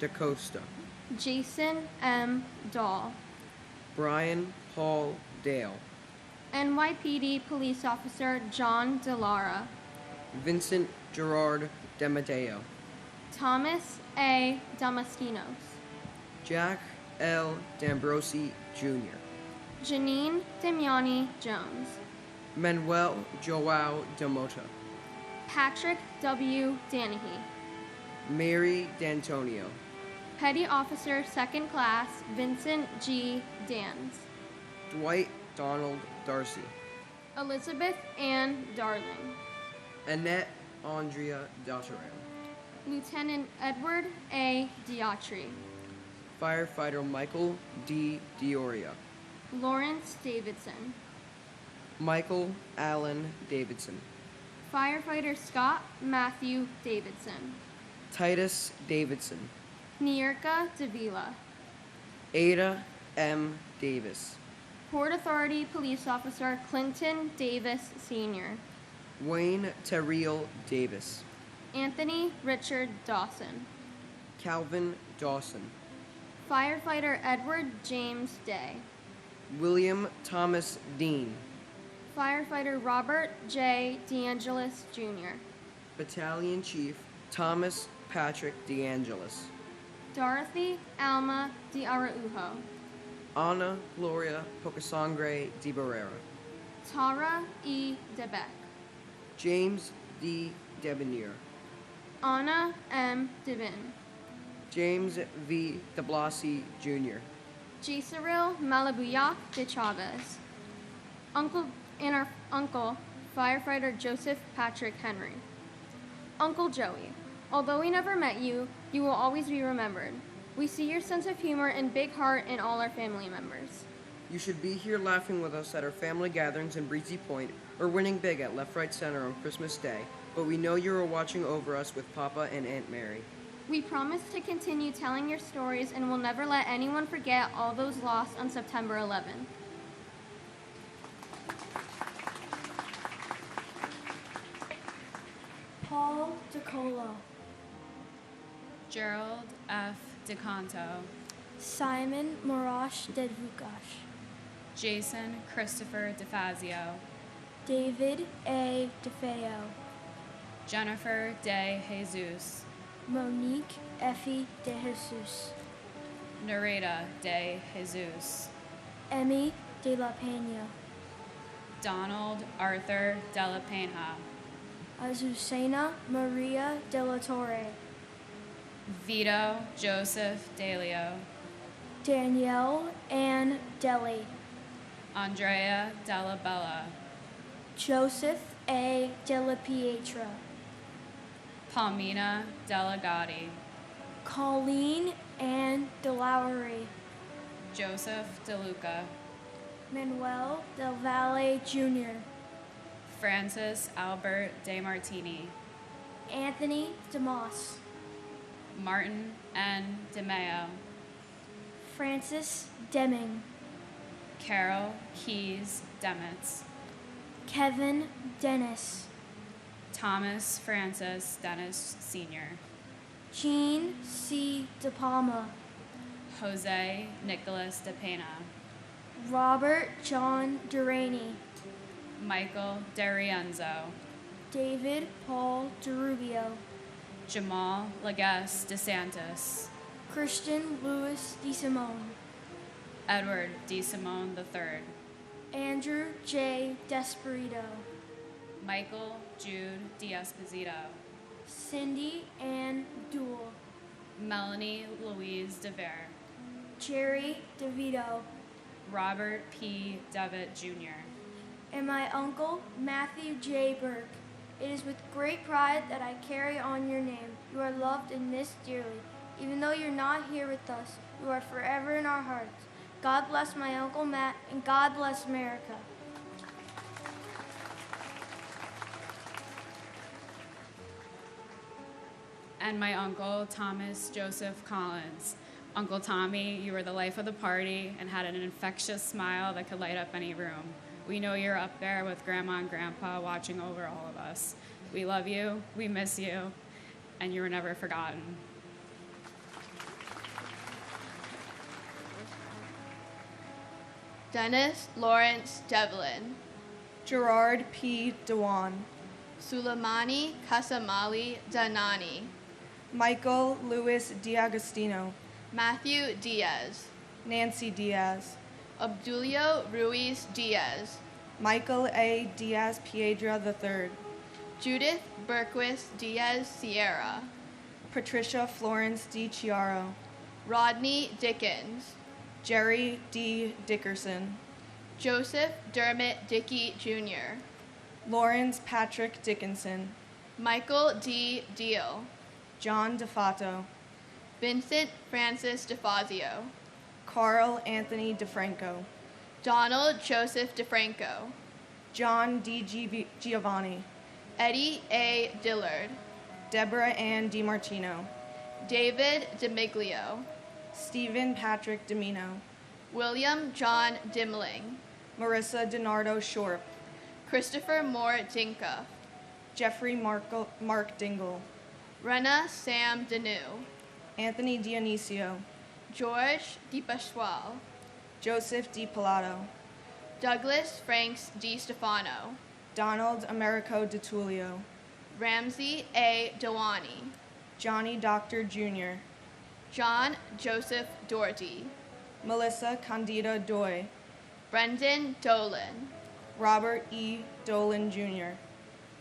DaCosta, Jason M. Dahl, Brian Paul Dale, NYPD Police Officer John DeLara, Vincent Gerard Demadeo, Thomas A. Damaskinos, Jack L. D'Ambrosi Jr., Janine Damiani Jones, Manuel Joao Demota, Patrick W. Danahy, Mary D'Antonio, Petty Officer 2nd Class Vincent G. Dans, Dwight Donald Darcy, Elizabeth Ann Darling, Annette Andrea Dotteran, Lieutenant Edward A. Diatri, Firefighter Michael D. Dioria, Lawrence Davidson, Michael Allen Davidson, Firefighter Scott Matthew Davidson, Titus Davidson, Nierka Davila, Ada M. Davis, Port Authority Police Officer Clinton Davis Sr., Wayne Terriel Davis, Anthony Richard Dawson, Calvin Dawson, Firefighter Edward James Day, William Thomas Dean, Firefighter Robert J. DeAngelis Jr., Battalion Chief Thomas Patrick DeAngelis, Dorothy Alma de Araujo, Ana Gloria Pocasangre de Barrera, Tara E. DeBeck, James D. Debonair, Anna M. Devin, James V. de Blasi Jr., Gisaril Malabuyak de Chavez, Uncle Firefighter Joseph Patrick Henry, Uncle Joey. Although we never met you, you will always be remembered. We see your sense of humor and big heart in all our family members. You should be here laughing with us at our family gatherings in Breezy Point or winning big at Left Right Center on Christmas Day, but we know you are watching over us with Papa and Aunt Mary. We promise to continue telling your stories and will never let anyone forget all those lost on September 11th. Paul DeColo, Gerald F. DeCanto, Simon Morash Dedvukash, Jason Christopher DeFazio, David A. DeFeo, Jennifer De Jesus, Monique Effie De Jesus, Nareda De Jesus, Emmy De La Pena, Donald Arthur De La Pena, Azucena Maria De La Torre, Vito Joseph Delio, Danielle Ann Deli, Andrea Della Bella, Joseph A. De La Pietra, Palmina Delegati, Colleen Ann DeLowery, Joseph DeLuca, Manuel Del Valle Jr., Francis Albert De Martini, Anthony DeMoss, Martin N. DeMeo, Francis Deming, Carol Keys Demitz, Kevin Dennis, Thomas Francis Dennis Sr., Jean C. De Palma, Jose Nicholas De Pena, Robert John Duraney, Michael DeRienzo, David Paul DeRubio, Jamal Laguesse DeSantis, Christian Louis DeSimone, Edward D. Simone III, Andrew J. Desperito, Michael Jude D'Esposito, Cindy Ann Duell, Melanie Louise DeVere, Jerry DeVito, Robert P. Devitt Jr., and my uncle Matthew J. Burke. It is with great pride that I carry on your name. You are loved and missed dearly. Even though you're not here with us, you are forever in our hearts. God bless my Uncle Matt, and God bless America. and my uncle, Thomas Joseph Collins. Uncle Tommy, you were the life of the party and had an infectious smile that could light up any room. We know you're up there with Grandma and Grandpa watching over all of us. We love you, we miss you, and you were never forgotten. Dennis Lawrence Devlin, Gerard P. Dewan, Suleimani Kasamali Danani, Michael Louis D'Agostino, Matthew Diaz, Nancy Diaz, Obdulio Ruiz Diaz, Michael A. Diaz Piedra III, Judith Berquist Diaz Sierra, Patricia Florence D. Chiaro, Rodney Dickens, Jerry D. Dickerson, Joseph Dermot Dickey Jr., Lawrence Patrick Dickinson, Michael D. Deal, John DeFato, Vincent Francis DeFazio, Carl Anthony DeFranco, Donald Joseph DeFranco, John D. Giovanni, Eddie A. Dillard, Deborah Ann DiMartino, David DeMiglio, Stephen Patrick Domino, William John Dimling, Marissa DiNardo Shorp, Christopher Moore Dinka, Jeffrey Mark Dingle, Rena Sam Deneau, Anthony Dionisio, George DiPasquale, Joseph D. Pilato, Douglas Franks Di Stefano, Donald Americo DiTullio, Ramsey A. Dewani, Johnny Doctor Jr., John Joseph Doherty, Melissa Candida Doy, Brendan Dolan, Robert E. Dolan Jr.,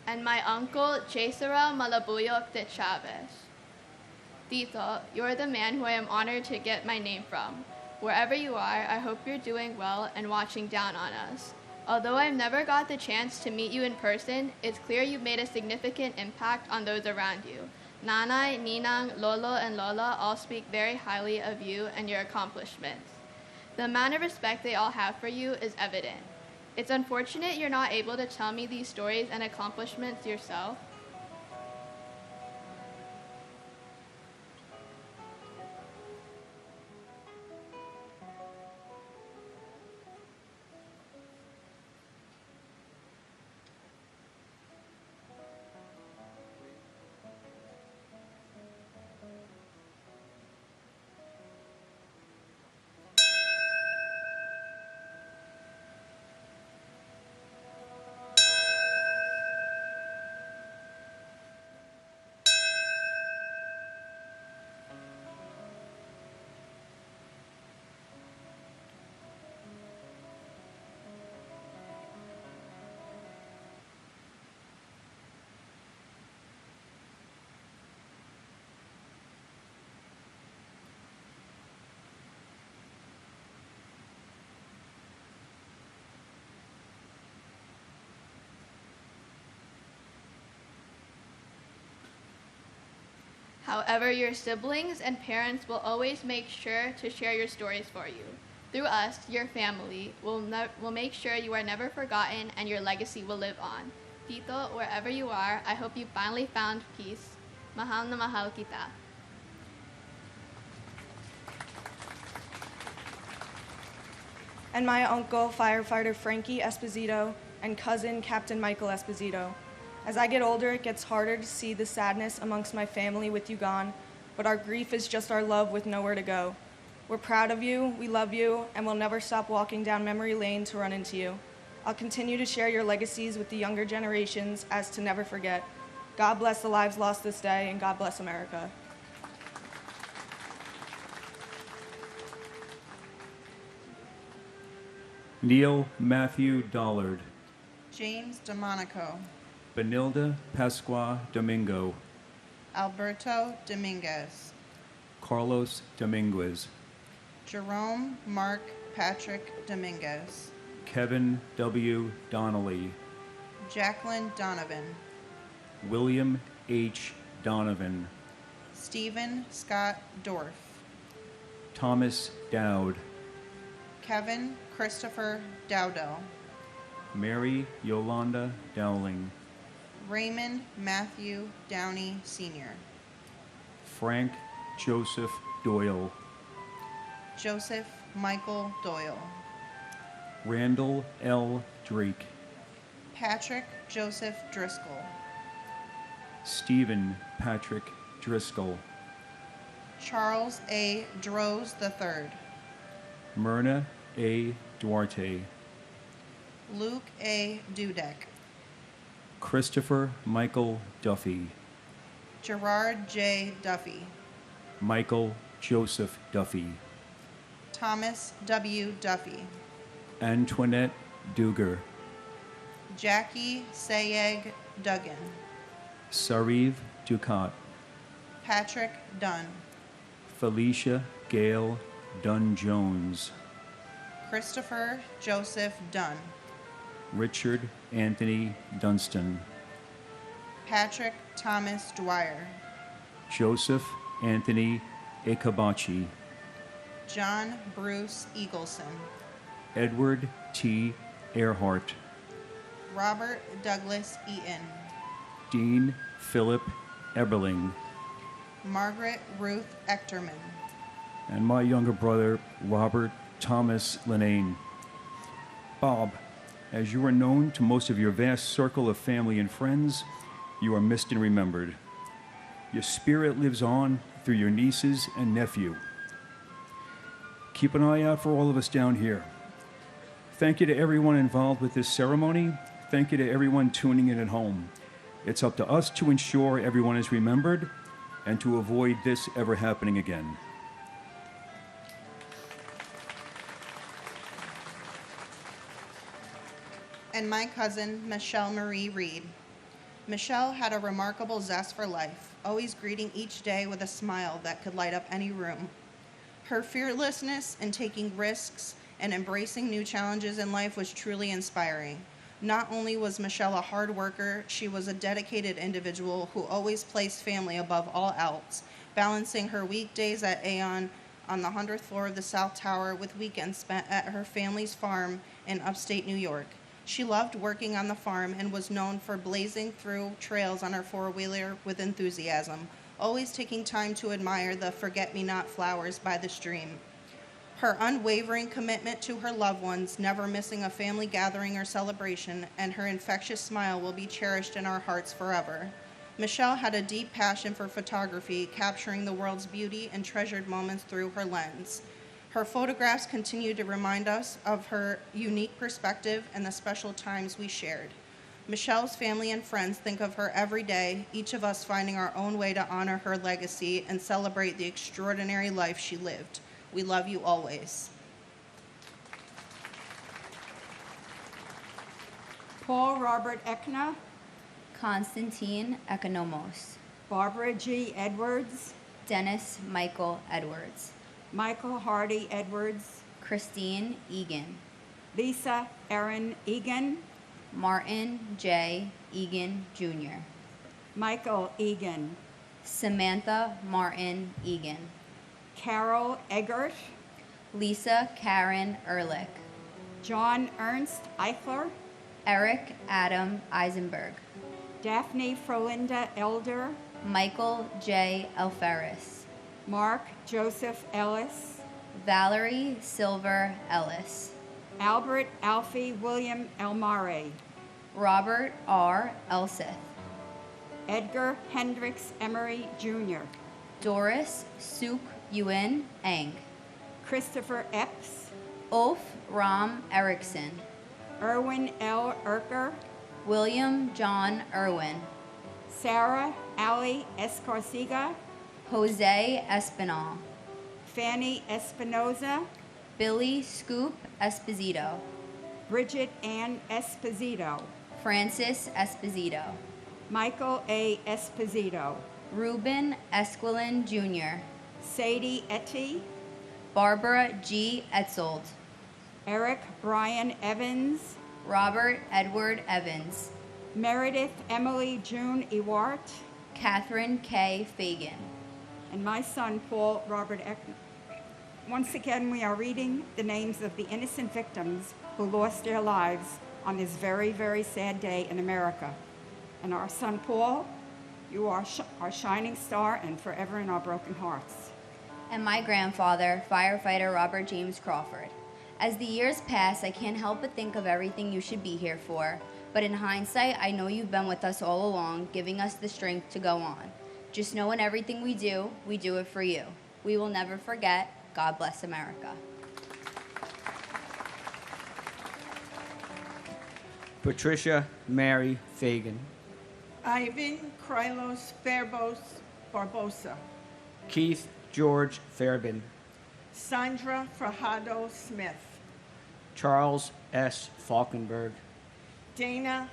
and my uncle Jesera Malabuyok de Chavez. Tito, you're the man who I am honored to get my name from. Wherever you are, I hope you're doing well and watching down on us. Although I've never got the chance to meet you in person, it's clear you've made a significant impact on those around you. Nanay, Ninang, Lolo, and Lola all speak very highly of you and your accomplishments. The amount of respect they all have for you is evident. It's unfortunate you're not able to tell me these stories and accomplishments yourself. However, your siblings and parents will always make sure to share your stories for you. Through us, your family, will make sure you are never forgotten and your legacy will live on. Tito, wherever you are, I hope you finally found peace. Mahal na mahal kita. and my uncle, firefighter Frankie Esposito, and cousin, Captain Michael Esposito. As I get older, it gets harder to see the sadness amongst my family with you gone, but our grief is just our love with nowhere to go. We're proud of you, we love you, and we'll never stop walking down memory lane to run into you. I'll continue to share your legacies with the younger generations as to never forget. God bless the lives lost this day, and God bless America. Neil Matthew Dollard, James DeMonico, Benilda Pasqua Domingo, Alberto Dominguez, Carlos Dominguez, Jerome Mark Patrick Dominguez, Kevin W. Donnelly, Jacqueline Donovan, William H. Donovan, Stephen Scott Dorff, Thomas Dowd, Kevin Christopher Dowdell, Mary Yolanda Dowling, Raymond Matthew Downey Sr., Frank Joseph Doyle, Joseph Michael Doyle, Randall L. Drake, Patrick Joseph Driscoll, Stephen Patrick Driscoll, Charles A. Droz III, Myrna A. Duarte, Luke A. Dudek, Christopher Michael Duffy, Gerard J. Duffy, Michael Joseph Duffy, Thomas W. Duffy, Antoinette Duger, Jackie Sayeg Duggan, Sariv Ducat, Patrick Dunn, Felicia Gale Dunn-Jones, Christopher Joseph Dunn, Richard Anthony Dunstan, Patrick Thomas Dwyer, Joseph Anthony Ikabachi, John Bruce Eagleson, Edward T. Earhart, Robert Douglas Eaton, Dean Philip Eberling, Margaret Ruth Echterman, and my younger brother, Robert Thomas Linane. Bob, as you are known to most of your vast circle of family and friends, you are missed and remembered. Your spirit lives on through your nieces and nephew. Keep an eye out for all of us down here. Thank you to everyone involved with this ceremony. Thank you to everyone tuning in at home. It's up to us to ensure everyone is remembered and to avoid this ever happening again. and my cousin, Michelle Marie Reed. Michelle had a remarkable zest for life, always greeting each day with a smile that could light up any room. Her fearlessness in taking risks and embracing new challenges in life was truly inspiring. Not only was Michelle a hard worker, she was a dedicated individual who always placed family above all else, balancing her weekdays at Aeon on the 100th floor of the South Tower with weekends spent at her family's farm in upstate New York. She loved working on the farm and was known for blazing through trails on her four-wheeler with enthusiasm, always taking time to admire the forget-me-not flowers by the stream. Her unwavering commitment to her loved ones, never missing a family gathering or celebration, and her infectious smile will be cherished in our hearts forever. Michelle had a deep passion for photography, capturing the world's beauty and treasured moments through her lens. Her photographs continue to remind us of her unique perspective and the special times we shared. Michelle's family and friends think of her every day, each of us finding our own way to honor her legacy and celebrate the extraordinary life she lived. We love you always. Paul Robert Ekna, Constantine Economos, Barbara G. Edwards, Dennis Michael Edwards, Michael Hardy Edwards, Christine Egan, Lisa Erin Egan, Martin J. Egan Jr., Michael Egan, Samantha Martin Egan, Carol Eggert, Lisa Karen Ehrlich, John Ernst Eichler, Eric Adam Eisenberg, Daphne Frolinda Elder, Michael J. Alferis, Mark Joseph Ellis, Valerie Silver Ellis, Albert Alfie William Elmare, Robert R. Elseth, Edgar Hendricks Emery Jr., Doris Suk Yuen Eng, Christopher Epps, Ulf Ram Erickson, Erwin L. Erker, William John Irwin, Sarah Ali Escarcega, Jose Espinal, Fanny Espinoza, Billy Scoop Esposito, Bridget Ann Esposito, Francis Esposito, Michael A. Esposito, Ruben Esquilin Jr., Sadie Etty, Barbara G. Etzold, Eric Brian Evans, Robert Edward Evans, Meredith Emily June Ewart, Catherine K. Fagan, and my son Paul Robert Eckner. Once again, we are reading the names of the innocent victims who lost their lives on this very, very sad day in America. And our son Paul, you are our shining star and forever in our broken hearts. and my grandfather, firefighter Robert James Crawford. As the years pass, I can't help but think of everything you should be here for. But in hindsight, I know you've been with us all along, giving us the strength to go on. Just know in everything we do it for you. We will never forget. God bless America. Patricia Mary Fagan, Ivan Krylos Farbos Barbosa, Keith George Fairbairn, Sandra Frajado Smith, Charles S. Falkenberg, Dana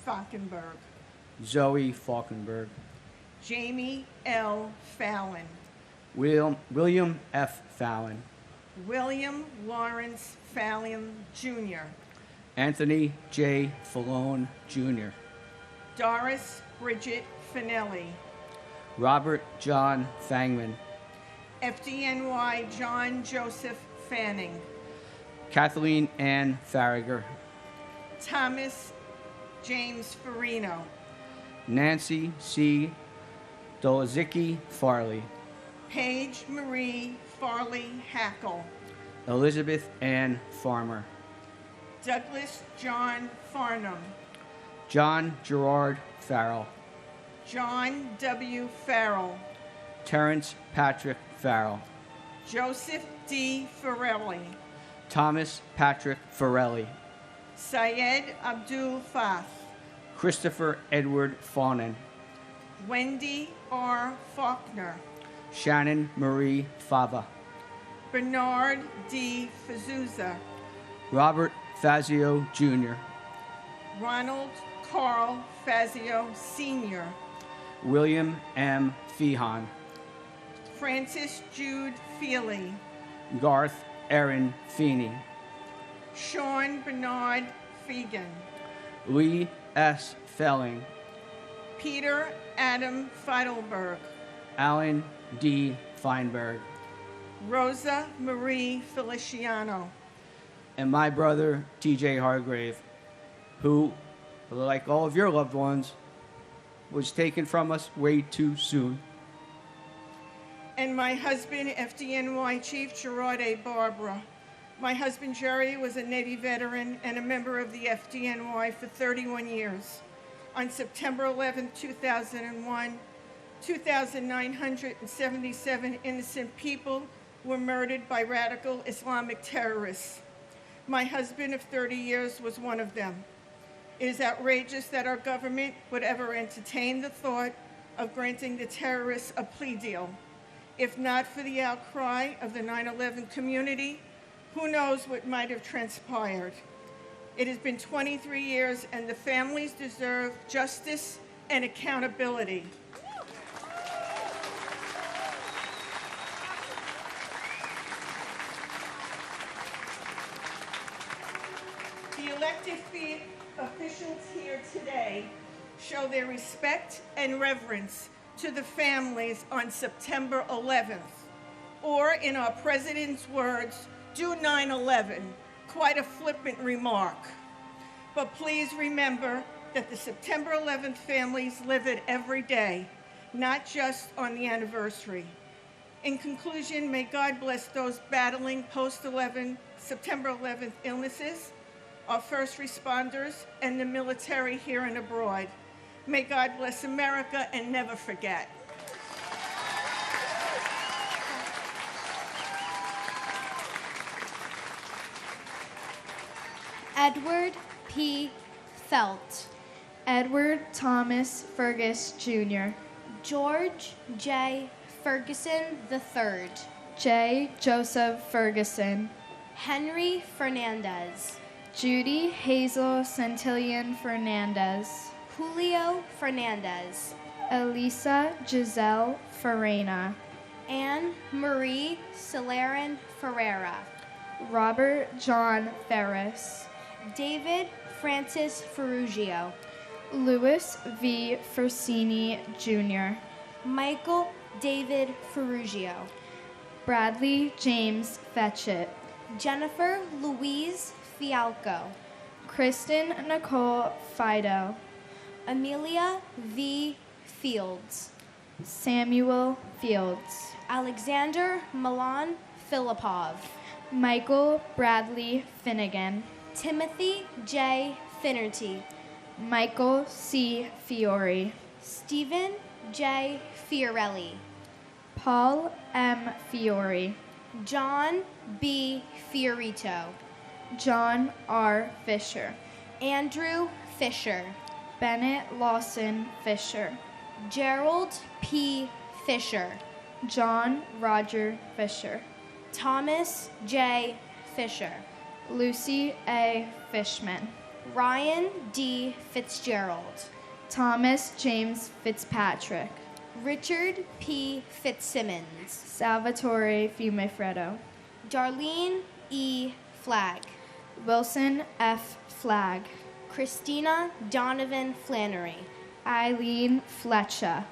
Falkenberg, Zoe Falkenberg, Jamie L. Fallon, William F. Fallon, William Lawrence Fallon Jr., Anthony J. Fallone Jr., Doris Bridget Finelli, Robert John Fangman, FDNY John Joseph Fanning, Kathleen Ann Farragher, Thomas James Farino, Nancy C. Dolazicki Farley, Paige Marie Farley Hackle, Elizabeth Ann Farmer, Douglas John Farnham, John Gerard Farrell, John W. Farrell, Terrence Patrick Farrell, Joseph D. Farrelly, Thomas Patrick Farrelly, Syed Abdul Fath, Christopher Edward Fawnin, Wendy R. Faulkner, Shannon Marie Fava, Bernard D. Fazuzza, Robert Fazio Jr., Ronald Carl Fazio Sr., William M. Feehan, Francis Jude Feely, Garth Aaron Feeney, Sean Bernard Fegan, Lee S. Felling, Peter Adam Feidelberg, Alan D. Feinberg, Rosa Marie Feliciano, and my brother, T.J. Hargrave, who, like all of your loved ones, was taken from us way too soon. and my husband, FDNY Chief Gerard A. Barbara. My husband, Jerry, was a Navy veteran and a member of the FDNY for 31 years. On September 11, 2001, 2,977 innocent people were murdered by radical Islamic terrorists. My husband of 30 years was one of them. It is outrageous that our government would ever entertain the thought of granting the terrorists a plea deal. If not for the outcry of the 9/11 community, who knows what might have transpired. It has been 23 years, and the families deserve justice and accountability. The elected officials here today show their respect and reverence to the families on September 11th. Or, in our president's words, do 9/11, quite a flippant remark. But please remember that the September 11th families live it every day, not just on the anniversary. In conclusion, may God bless those battling September 11th illnesses, our first responders, and the military here and abroad. May God bless America and never forget. Edward P. Felt, Edward Thomas Fergus Jr., George J. Ferguson III, J. Joseph Ferguson, Henry Fernandez, Judy Hazel Centillion Fernandez, Julio Fernandez, Elisa Giselle Farina, Anne Marie Celerin Ferreira, Robert John Ferris, David Francis Ferrugio, Louis V. Fersini Jr., Michael David Ferrugio, Bradley James Fetchit, Jennifer Louise Fialco, Kristen Nicole Fido, Amelia V. Fields, Samuel Fields, Alexander Milan Filipov, Michael Bradley Finnegan, Timothy J. Finnerty, Michael C. Fiore, Stephen J. Fiorelli, Paul M. Fiore, John B. Fiorito, John R. Fisher, Andrew Fisher, Bennett Lawson Fisher, Gerald P. Fisher, John Roger Fisher, Thomas J. Fisher, Lucy A. Fishman, Ryan D. Fitzgerald, Thomas James Fitzpatrick, Richard P. Fitzsimmons, Salvatore Fiumefreddo, Darlene E. Flagg, Wilson F. Flagg, Christina Donovan Flannery, Eileen Fletcher,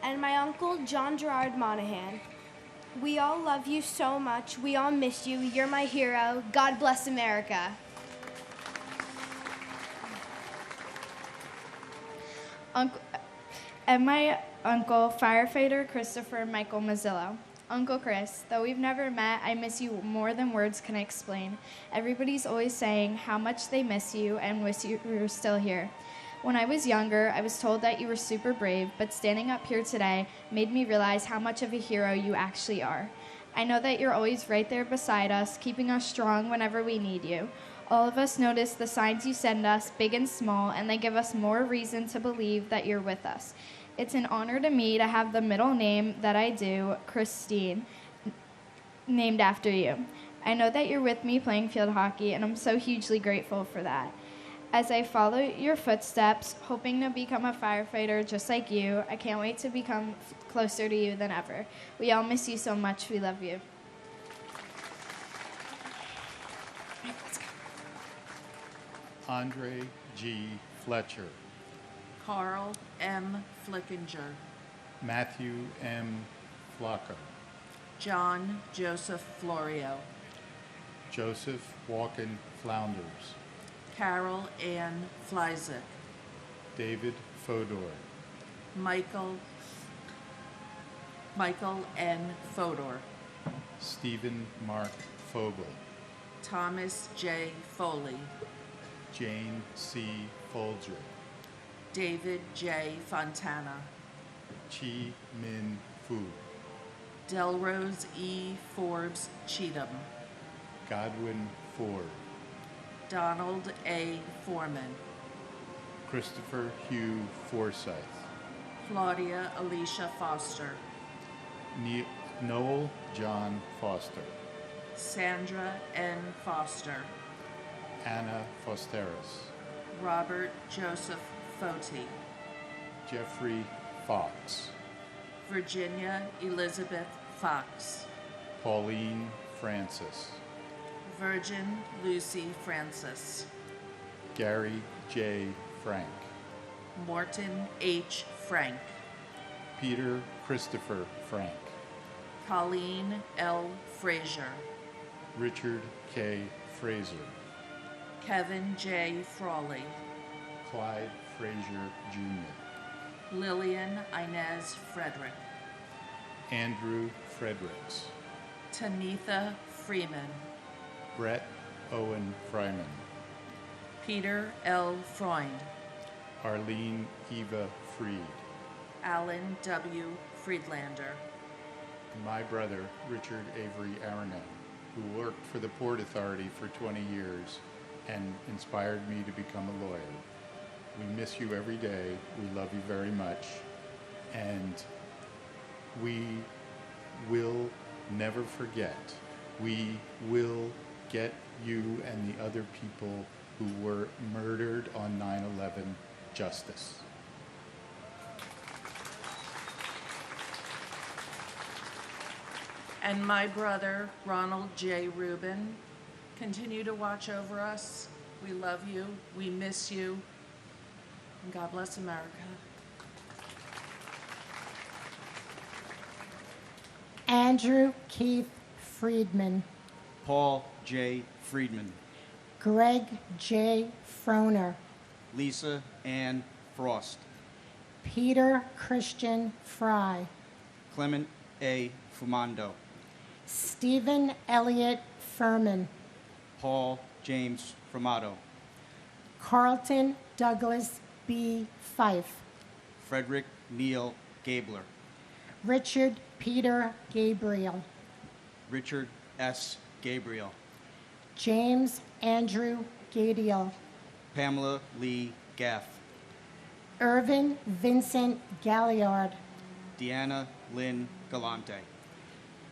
and my uncle John Gerard Monahan. We all love you so much. We all miss you. You're my hero. God bless America. And my uncle, firefighter Christopher Michael Mazzillo. Uncle Chris, though we've never met, I miss you more than words can explain. Everybody's always saying how much they miss you and wish you were still here. When I was younger, I was told that you were super brave, but standing up here today made me realize how much of a hero you actually are. I know that you're always right there beside us, keeping us strong whenever we need you. All of us notice the signs you send us, big and small, and they give us more reason to believe that you're with us. It's an honor to me to have the middle name that I do, Christine, named after you. I know that you're with me playing field hockey, and I'm so hugely grateful for that. As I follow your footsteps, hoping to become a firefighter just like you, I can't wait to become closer to you than ever. We all miss you so much. We love you. Andre G. Fletcher, Carl M. Flickinger, Matthew M. Flocka, John Joseph Florio, Joseph Walken Flounders, Carol Ann Flyzik, David Fodor, Michael N. Fodor, Stephen Mark Fogel, Thomas J. Foley, Jane C. Folger, David J. Fontana, Chi Min Fu, Delrose E. Forbes Cheatham, Godwin Ford, Donald A. Foreman, Christopher Hugh Forsyth, Claudia Alicia Foster, Noel John Foster, Sandra N. Foster, Anna Fosteris, Robert Joseph Foti, Jeffrey Fox, Virginia Elizabeth Fox, Pauline Francis, Virgin Lucy Francis, Gary J. Frank, Morton H. Frank, Peter Christopher Frank, Colleen L. Frazier, Richard K. Fraser, Kevin J. Frawley, Clyde Frazier Jr., Lillian Inez Frederick, Andrew Fredericks, Tanitha Freeman, Brett Owen Fryman, Peter L. Freund, Arlene Eva Freed, Alan W. Friedlander, and my brother Richard Avery Aranet, who worked for the Port Authority for 20 years and inspired me to become a lawyer. We miss you every day. We love you very much. And we will never forget. We will get you and the other people who were murdered on 9/11 justice. and my brother Ronald J. Rubin, continue to watch over us. We love you. We miss you. And God bless America. Andrew Keith Friedman, Paul J. Friedman, Greg J. Froner, Lisa Ann Frost, Peter Christian Fry, Clement A. Fumando, Stephen Elliott Furman, Paul James Framato, Carlton Douglas B. Fife, Frederick Neal Gabler, Richard Peter Gabriel, Richard S. Gabriel, James Andrew Gadiel, Pamela Lee Gaff, Irvin Vincent Galliard, Deanna Lynn Galante,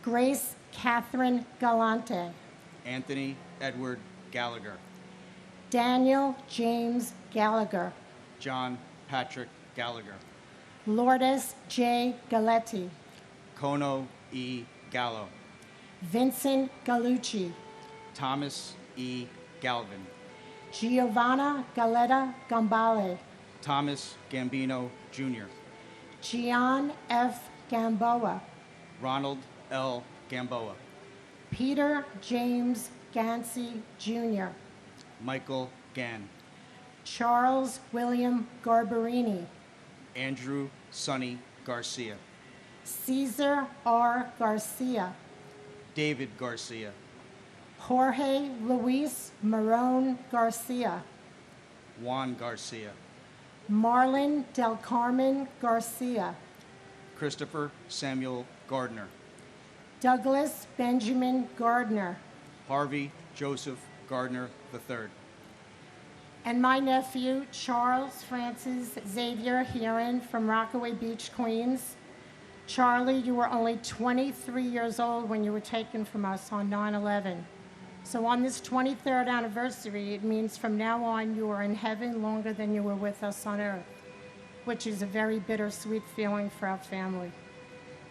Grace Catherine Galante, Anthony Edward Gallagher, Daniel James Gallagher, John Patrick Gallagher, Lourdes J. Galetti, Kono E. Gallo, Vincent Gallucci, Thomas E. Galvin, Giovanna Galetta Gambale, Thomas Gambino Jr., Gian F. Gamboa, Ronald L. Gamboa, Peter James Gansey Jr., Michael Gann, Charles William Garbarini, Andrew Sonny Garcia, Caesar R. Garcia, David Garcia, Jorge Luis Marone Garcia, Juan Garcia, Marlon Del Carmen Garcia, Christopher Samuel Gardner, Douglas Benjamin Gardner, Harvey Joseph Gardner III, and my nephew, Charles Francis Xavier Heron from Rockaway Beach, Queens. Charlie, you were only 23 years old when you were taken from us on 9/11. So on this 23rd anniversary, it means from now on you are in heaven longer than you were with us on earth, which is a very bittersweet feeling for our family.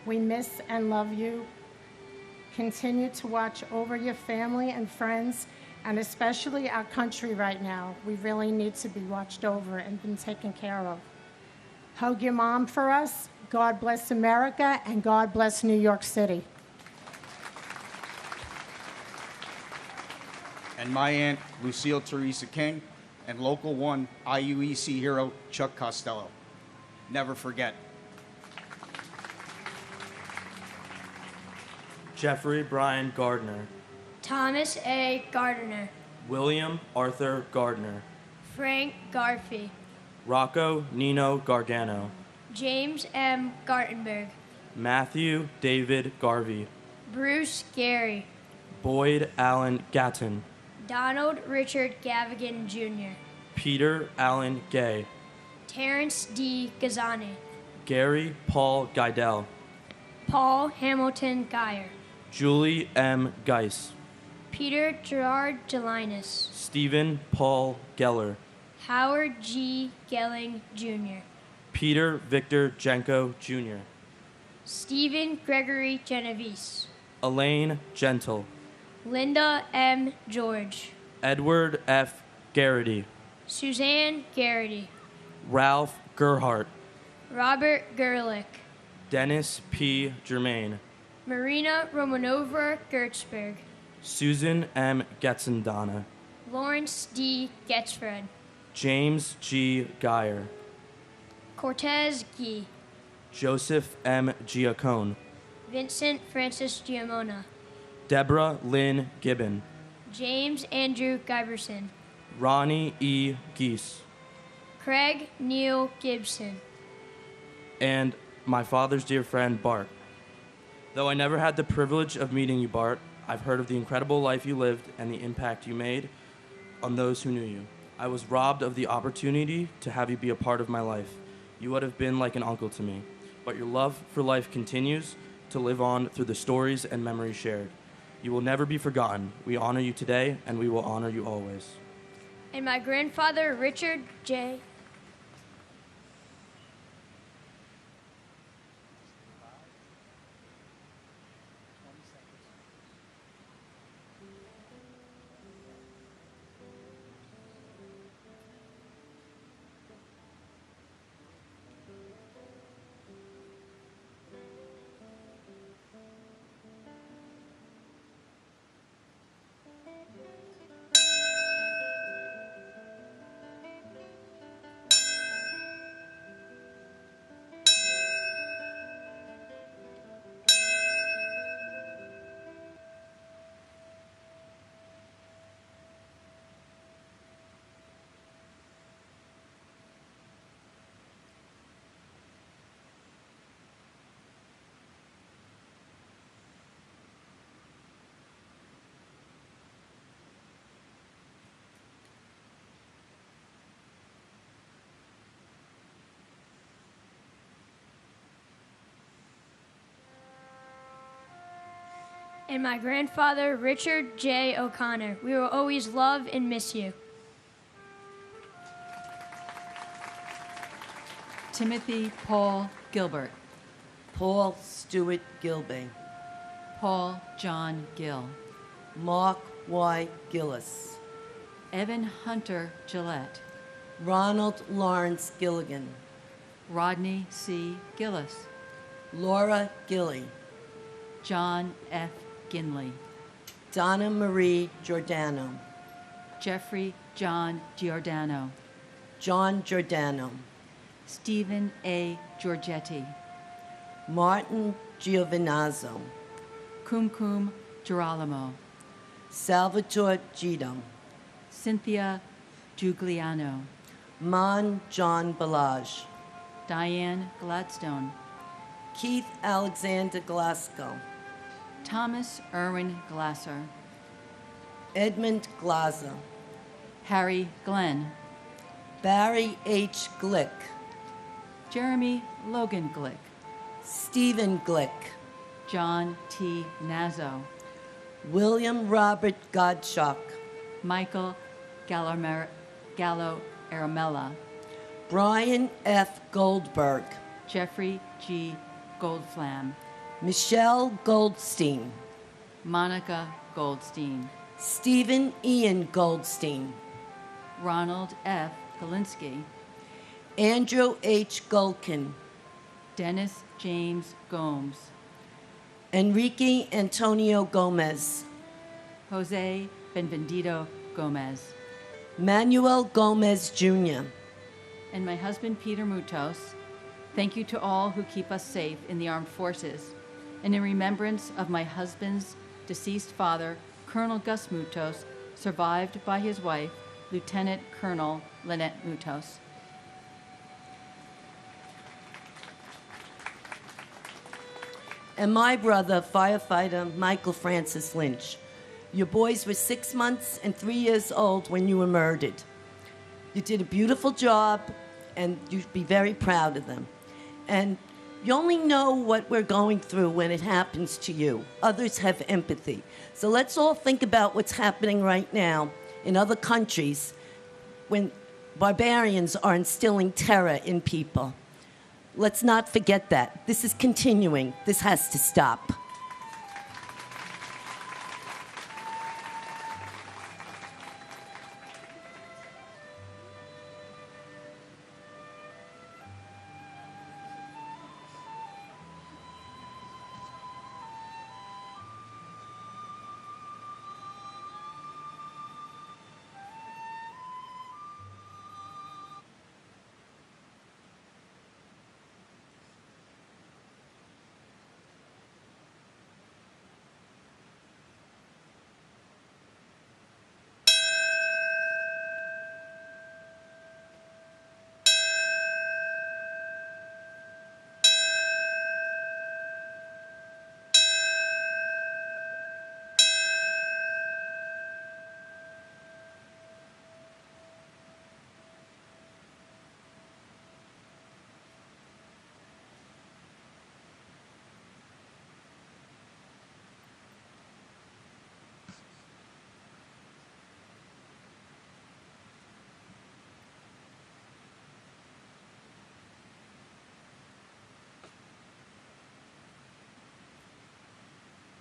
We miss and love you. Continue to watch over your family and friends, and especially our country right now. We really need to be watched over and been taken care of. Hug your mom for us. God bless America, and God bless New York City. and my aunt Lucille Teresa King, and Local 1 IUEC hero Chuck Costello. Never forget. Jeffrey Brian Gardner, Thomas A. Gardner, William Arthur Gardner, Frank Garfey, Rocco Nino Gargano, James M. Gartenberg, Matthew David Garvey, Bruce Gary, Boyd Allen Gatton, Donald Richard Gavigan Jr., Peter Allen Gay, Terrence D. Gazani, Gary Paul Geidel, Paul Hamilton Geyer, Julie M. Geis, Peter Gerard Gelinas, Stephen Paul Geller, Howard G. Gelling Jr., Peter Victor Jenko Jr., Stephen Gregory Genovese, Elaine Gentle, Linda M. George, Edward F. Garrity, Suzanne Garrity, Ralph Gerhart, Robert Gerlich, Dennis P. Germain, Marina Romanova Gertzberg, Susan M. Getzendana, Lawrence D. Getzfred, James G. Geyer, Cortez Gee, Joseph M. Giacone, Vincent Francis Giamona, Deborah Lynn Gibbon, James Andrew Giberson, Ronnie E. Geese, Craig Neil Gibson, and my father's dear friend, Bart. Though I never had the privilege of meeting you, Bart, I've heard of the incredible life you lived and the impact you made on those who knew you. I was robbed of the opportunity to have you be a part of my life. You would have been like an uncle to me, but your love for life continues to live on through the stories and memories shared. You will never be forgotten. We honor you today, and we will honor you always. and my grandfather Richard J. And my grandfather, Richard J. O'Connor. We will always love and miss you. Timothy Paul Gilbert. Paul Stewart Gilbey. Paul John Gill. Mark Y. Gillis. Evan Hunter Gillette. Ronald Lawrence Gilligan. Rodney C. Gillis. Laura Gilly. John F. Ginley. Donna Marie Giordano. Jeffrey John Giordano. John Giordano. Stephen A. Giorgetti. Martin Giovinazzo. Kumkum Girolamo. Salvatore Gito. Cynthia Giugliano. Mon John Balaj. Diane Gladstone. Keith Alexander Glasgow. Thomas Irwin Glasser. Edmund Glaser. Harry Glenn. Barry H. Glick. Jeremy Logan Glick. Stephen Glick. John T. Nazzo. William Robert Gottschalk. Michael Gallo Aramella. Brian F. Goldberg. Jeffrey G. Goldflam. Michelle Goldstein. Monica Goldstein. Stephen Ian Goldstein. Ronald F. Galinsky. Andrew H. Gulkin. Dennis James Gomes. Enrique Antonio Gomez. Jose Benvenido Gomez. Manuel Gomez Jr. And my husband, Peter Mutos. Thank you to all who keep us safe in the armed forces. And in remembrance of my husband's deceased father, Colonel Gus Mutos, survived by his wife, Lieutenant Colonel Lynette Mutos. And my brother, firefighter Michael Francis Lynch. Your boys were 6 months and 3 years old when you were murdered. You did a beautiful job, and you'd be very proud of them. And you only know what we're going through when it happens to you. Others have empathy. So let's all think about what's happening right now in other countries when barbarians are instilling terror in people. Let's not forget that. This is continuing. This has to stop.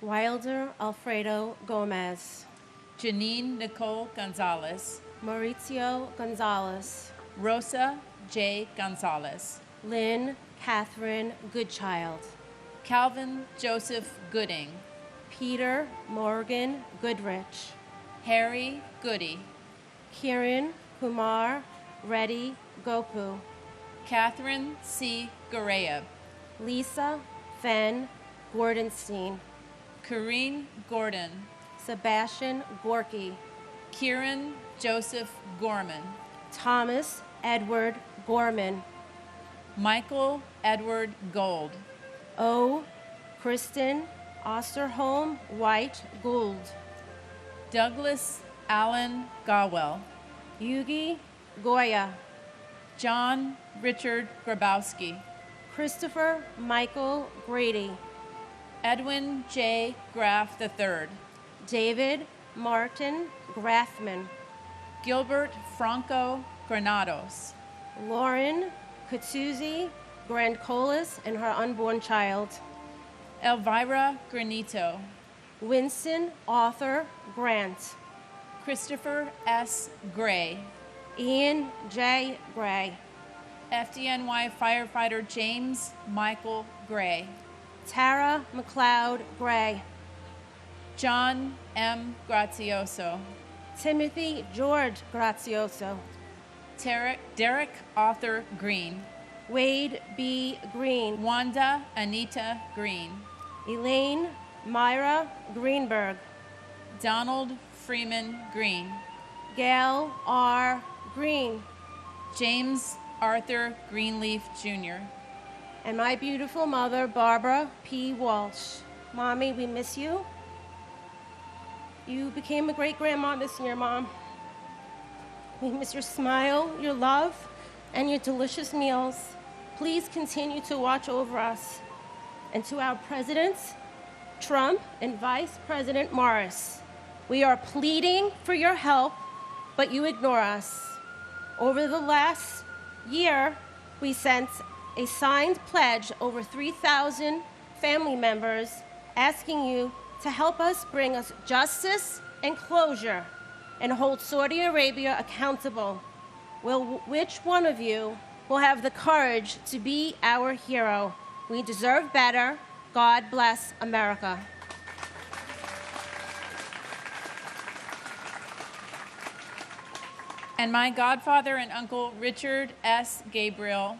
Wilder Alfredo Gomez. Janine Nicole Gonzalez. Mauricio Gonzalez. Rosa J. Gonzalez. Lynn Catherine Goodchild. Calvin Joseph Gooding. Peter Morgan Goodrich. Harry Goody. Kiran Kumar Reddy Gopu. Catherine C. Gareyev. Lisa Fenn Gordenstein. Corrine Gordon. Sebastian Gorky. Kieran Joseph Gorman. Thomas Edward Gorman. Michael Edward Gold. O. Kristen Osterholm White Gould. Douglas Allen Gawel. Yugi Goya. John Richard Grabowski. Christopher Michael Grady. Edwin J. Graff III, David Martin Graffman, Gilbert Franco Granados, Lauren Kutsuzi Grandcolas and her unborn child, Elvira Granito, Winston Arthur Grant, Christopher S. Gray, Ian J. Gray, FDNY firefighter James Michael Gray, Tara McLeod Gray, John M. Grazioso, Timothy George Grazioso, Derek Arthur Green, Wade B. Green, Wanda Anita Green, Elaine Myra Greenberg, Donald Freeman Green, Gail R. Green, James Arthur Greenleaf Jr., and my beautiful mother, Barbara P. Walsh. Mommy, we miss you. You became a great grandma this year, Mom. We miss your smile, your love, and your delicious meals. Please continue to watch over us. And to our presidents, Trump and Vice President Morris, we are pleading for your help, but you ignore us. Over the last year, we sent a signed pledge over 3,000 family members asking you to help us bring us justice and closure and hold Saudi Arabia accountable. Which one of you will have the courage to be our hero? We deserve better. God bless America. and my godfather and uncle Richard S. Gabriel.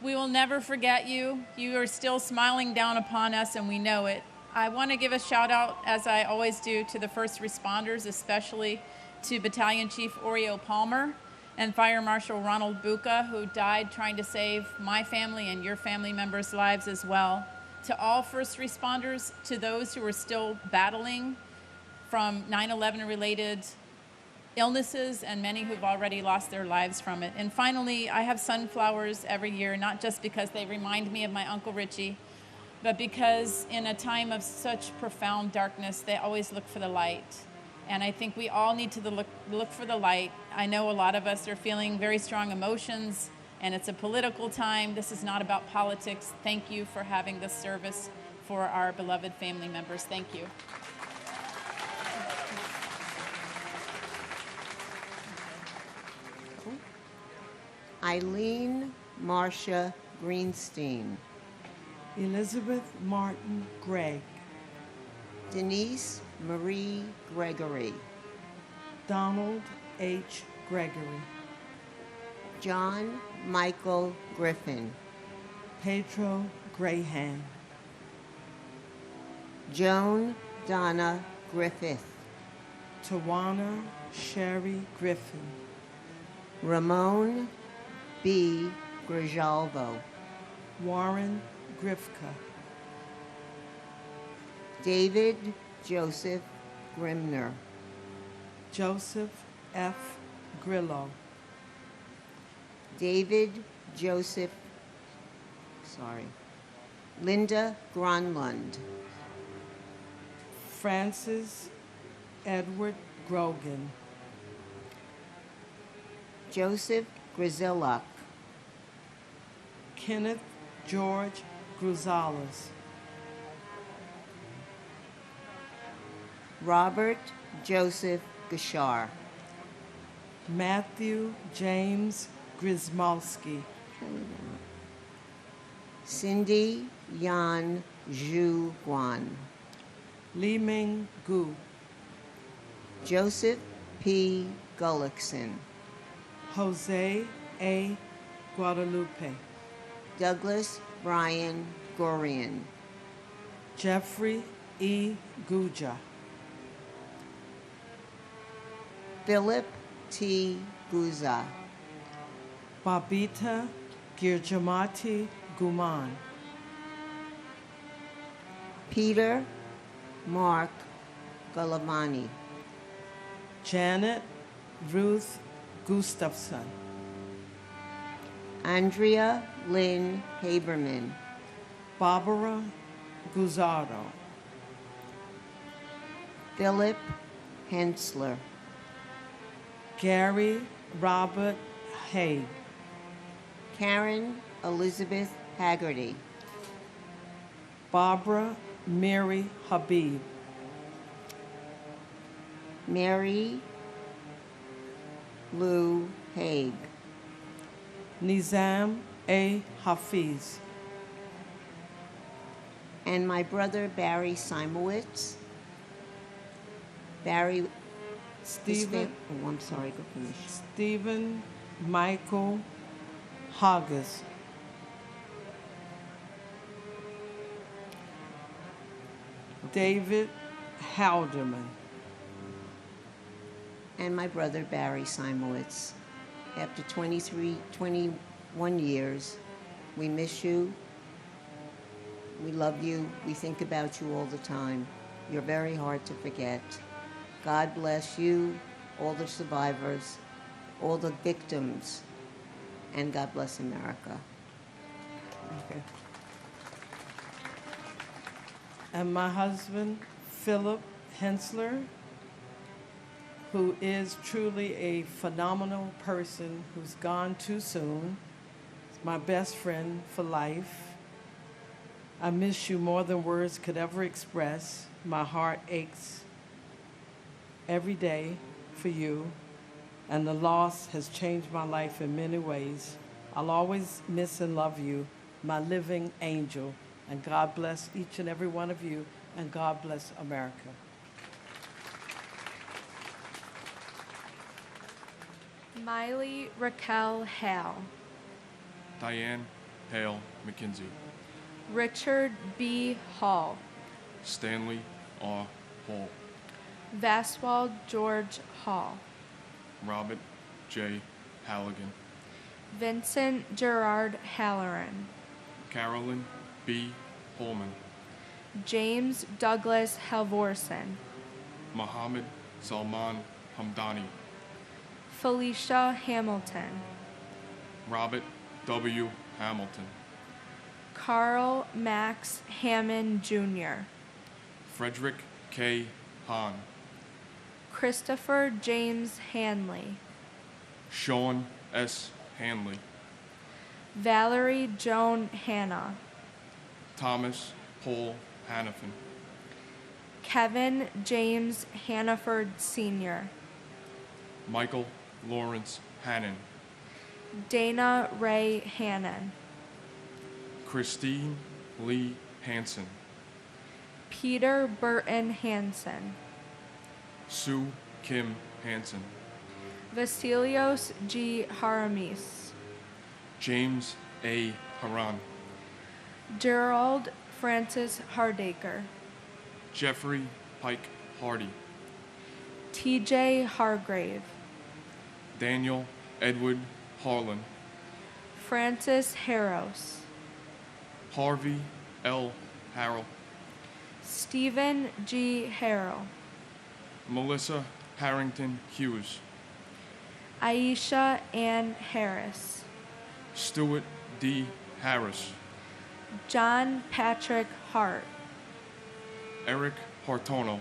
We will never forget you. You are still smiling down upon us, and we know it. I want to give a shout out, as I always do, to the first responders, especially to Battalion Chief Oreo Palmer and Fire Marshal Ronald Buca, who died trying to save my family and your family members' lives as well. To all first responders, to those who are still battling from 9/11 related illnesses, and many who've already lost their lives from it. And finally, I have sunflowers every year, not just because they remind me of my Uncle Richie, but because in a time of such profound darkness, they always look for the light. And I think we all need to look for the light. I know a lot of us are feeling very strong emotions, and it's a political time. This is not about politics. Thank you for having this service for our beloved family members. Thank you. Eileen Marcia Greenstein, Elizabeth Martin Gregg, Denise Marie Gregory, Donald H. Gregory, John Michael Griffin, Pedro Graham, Joan Donna Griffith, Tawana Sherry Griffin, Ramon B. Grijalvo, Warren Grifka, David Joseph Grimner, Joseph F. Grillo, Linda Gronlund, Francis Edward Grogan, Joseph Grizilluk, Kenneth George Gruzales, Robert Joseph Gashar, Matthew James Grismalski, Cindy Yan Zhu Guan, Li Ming Gu, Joseph P. Gullickson, Jose A. Guadalupe, Douglas Brian Gorian, Jeffrey E. Guja, Philip T. Guza, Babita Girjamati Guman, Peter Mark Galavani, Janet Ruth Gustafson, Andrea Lynn Haberman, Barbara Guzardo. Philip Hensler. Gary Robert Hay. Karen Elizabeth Haggerty. Barbara Mary Habib. Mary Lou Haig. Nizam A. Hafiz. And my brother Barry Simowitz. Barry Stephen. Oh, I'm sorry, go finish. Stephen Michael Hoggis. David Halderman. And my brother Barry Simowitz. After 21 years, we miss you. We love you. We think about you all the time. You're very hard to forget. God bless you, all the survivors, all the victims, and God bless America. Okay. And my husband, Philip Hensler, who is truly a phenomenal person who's gone too soon. He's my best friend for life. I miss you more than words could ever express. My heart aches every day for you, and the loss has changed my life in many ways. I'll always miss and love you, my living angel, and God bless each and every one of you, and God bless America. Miley Raquel Hale. Diane Hale McKinsey. Richard B. Hall. Stanley R. Hall. Vaswald George Hall. Robert J. Halligan. Vincent Gerard Halloran. Carolyn B. Holman. James Douglas Halvorsen. Mohammed Salman Hamdani. Felicia Hamilton. Robert W. Hamilton. Carl Max Hammond Jr. Frederick K. Hahn. Christopher James Hanley. Sean S. Hanley. Valerie Joan Hanna. Thomas Paul Hannafin. Kevin James Hannaford Sr. Michael Lawrence Hannon. Dana Ray Hannon. Christine Lee Hansen. Peter Burton Hansen. Sue Kim Hansen. Vasilios G. Haramis. James A. Haran. Gerald Francis Hardacre. Jeffrey Pike Hardy. T.J. Hargrave. Daniel Edward Harlan. Francis Harros. Harvey L. Harrell. Stephen G. Harrell. Melissa Harrington Hughes. Aisha Ann Harris. Stuart D. Harris. John Patrick Hart. Eric Hartono.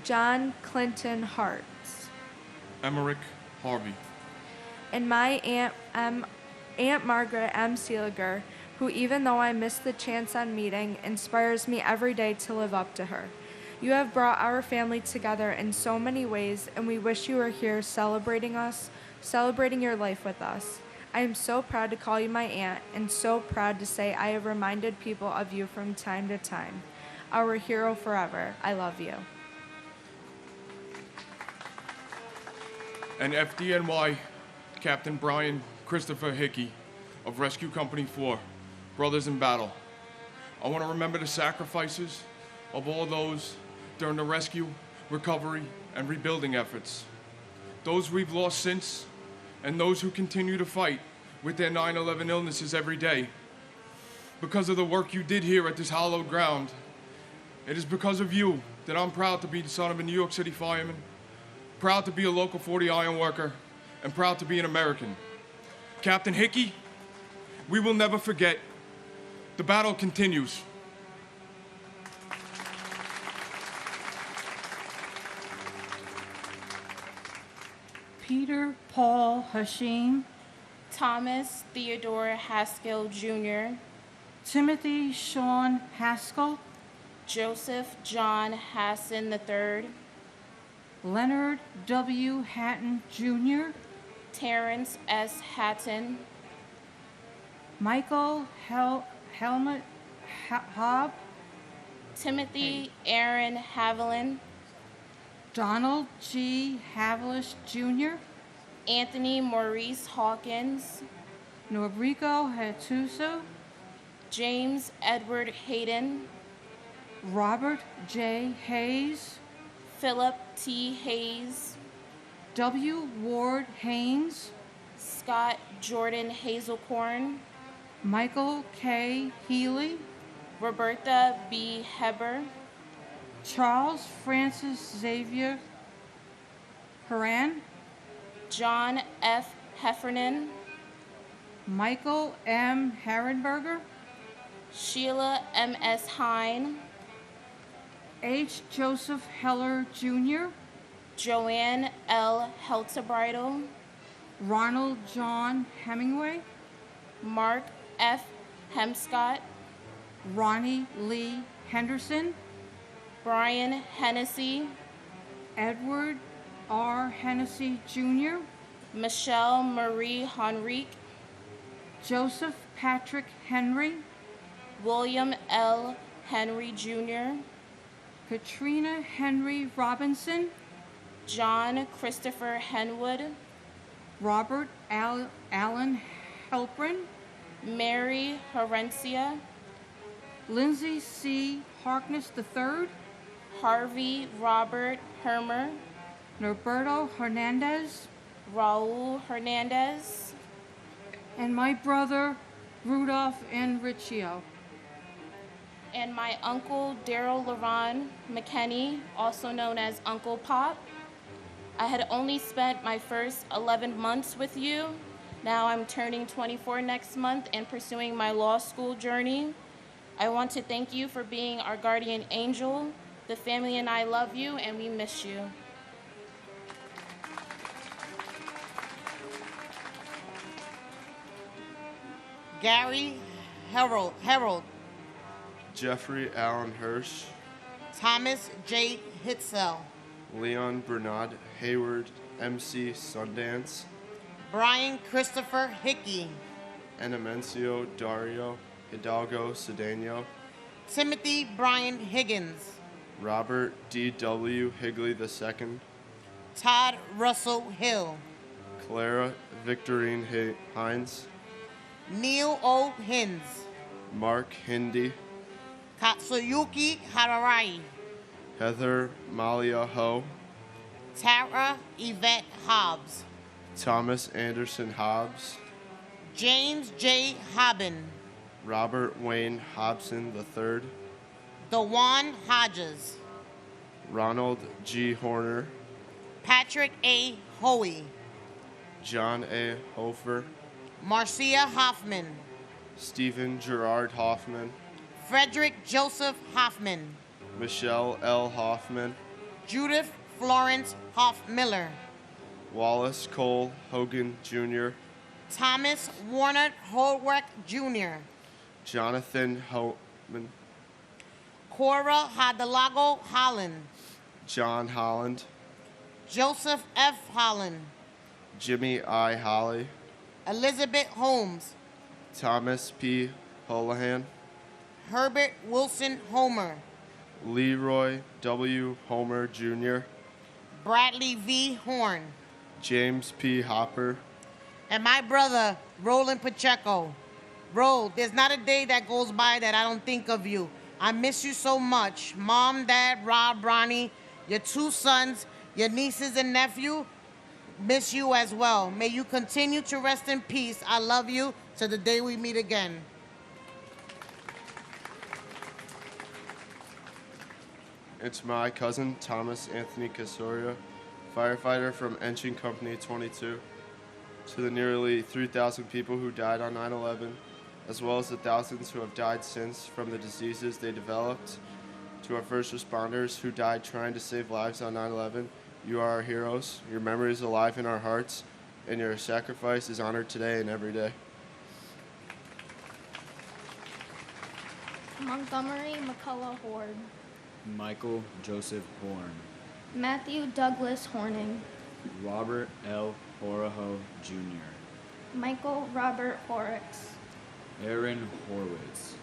John Clinton Hartz. Emmerich Harvey. And my Aunt Margaret M. Seeliger, who, even though I missed the chance on meeting, inspires me every day to live up to her. You have brought our family together in so many ways, and we wish you were here celebrating us, celebrating your life with us. I am so proud to call you my aunt, and so proud to say I have reminded people of you from time to time. Our hero forever. I love you. And FDNY Captain Brian Christopher Hickey of Rescue Company 4, Brothers in Battle. I want to remember the sacrifices of all those during the rescue, recovery, and rebuilding efforts. Those we've lost since, and those who continue to fight with their 9/11 illnesses every day. Because of the work you did here at this hallowed ground, it is because of you that I'm proud to be the son of a New York City fireman, proud to be a local 40 iron worker, and proud to be an American. Captain Hickey, we will never forget. The battle continues. Peter Paul Hashim, Thomas Theodore Haskell Jr., Timothy Sean Haskell, Joseph John Hassan III, Leonard W. Hatton Jr., Terrence S. Hatton, Michael Helmut Hobb, Timothy Aaron Haviland, Donald G. Havilish Jr., Anthony Maurice Hawkins, Norrico Hatuso, James Edward Hayden, Robert J. Hayes, Philip T. Hayes, W. Ward Haynes, Scott Jordan Hazelcorn, Michael K. Healy, Roberta B. Heber, Charles Francis Xavier Haran, John F. Heffernan, Michael M. Herrenberger, Sheila M.S. Hine, H. Joseph Heller Jr., Joanne L. Heltebridle, Ronald John Hemingway, Mark F. Hemscott, Ronnie Lee Henderson, Brian Hennessy, Edward R. Hennessy Jr., Michelle Marie Henrique, Joseph Patrick Henry, William L. Henry Jr., Katrina Henry Robinson, John Christopher Henwood, Robert Allen Helprin, Mary Herencia, Lindsay C. Harkness III, Harvey Robert Hermer, Norberto Hernandez, Raul Hernandez, and my brother Rudolph Enrichio. And my uncle Daryl Laron McKenney, also known as Uncle Pop. I had only spent my first 11 months with you. Now I'm turning 24 next month and pursuing my law school journey. I want to thank you for being our guardian angel. The family and I love you, and we miss you. Gary Harold, Jeffrey Allen Hirsch, Thomas J. Hitzel, Leon Bernard Hayward, MC Sundance, Brian Christopher Hickey, Enemencio Dario Hidalgo Cedeno, Timothy Brian Higgins, Robert D.W. Higley II, Todd Russell Hill, Clara Victorine Hines, Neil O. Hins, Mark Hindi, Katsuyuki Hararai, Heather Malia Ho, Tara Yvette Hobbs, Thomas Anderson Hobbs, James J. Hobbin, Robert Wayne Hobson III, Dewan Hodges, Ronald G. Horner, Patrick A. Hoey, John A. Hofer, Marcia Hoffman, Stephen Gerard Hoffman, Frederick Joseph Hoffman, Michelle L. Hoffman, Judith Florence Hoff-Miller, Wallace Cole Hogan Jr., Thomas Warner Holweck Jr., Jonathan Homan, Cora Hadalago Holland, John Holland, Joseph F. Holland, Jimmy I. Holly, Elizabeth Holmes, Thomas P. Holohan, Herbert Wilson Homer, Leroy W. Homer Jr., Bradley V. Horn, James P. Hopper, and my brother, Roland Pacheco. Ro, there's not a day that goes by that I don't think of you. I miss you so much. Mom, Dad, Rob, Ronnie, your two sons, your nieces and nephew, miss you as well. May you continue to rest in peace. I love you to the day we meet again. It's my cousin, Thomas Anthony Casoria, firefighter from Engine Company 22, to the nearly 3,000 people who died on 9/11, as well as the thousands who have died since from the diseases they developed, to our first responders who died trying to save lives on 9/11, You are our heroes. Your memory is alive in our hearts, and your sacrifice is honored today and every day. Montgomery McCullough Horde. Michael Joseph Horn. Matthew Douglas Horning. Robert L. Horaho Jr. Michael Robert Horrocks. Aaron Horwitz.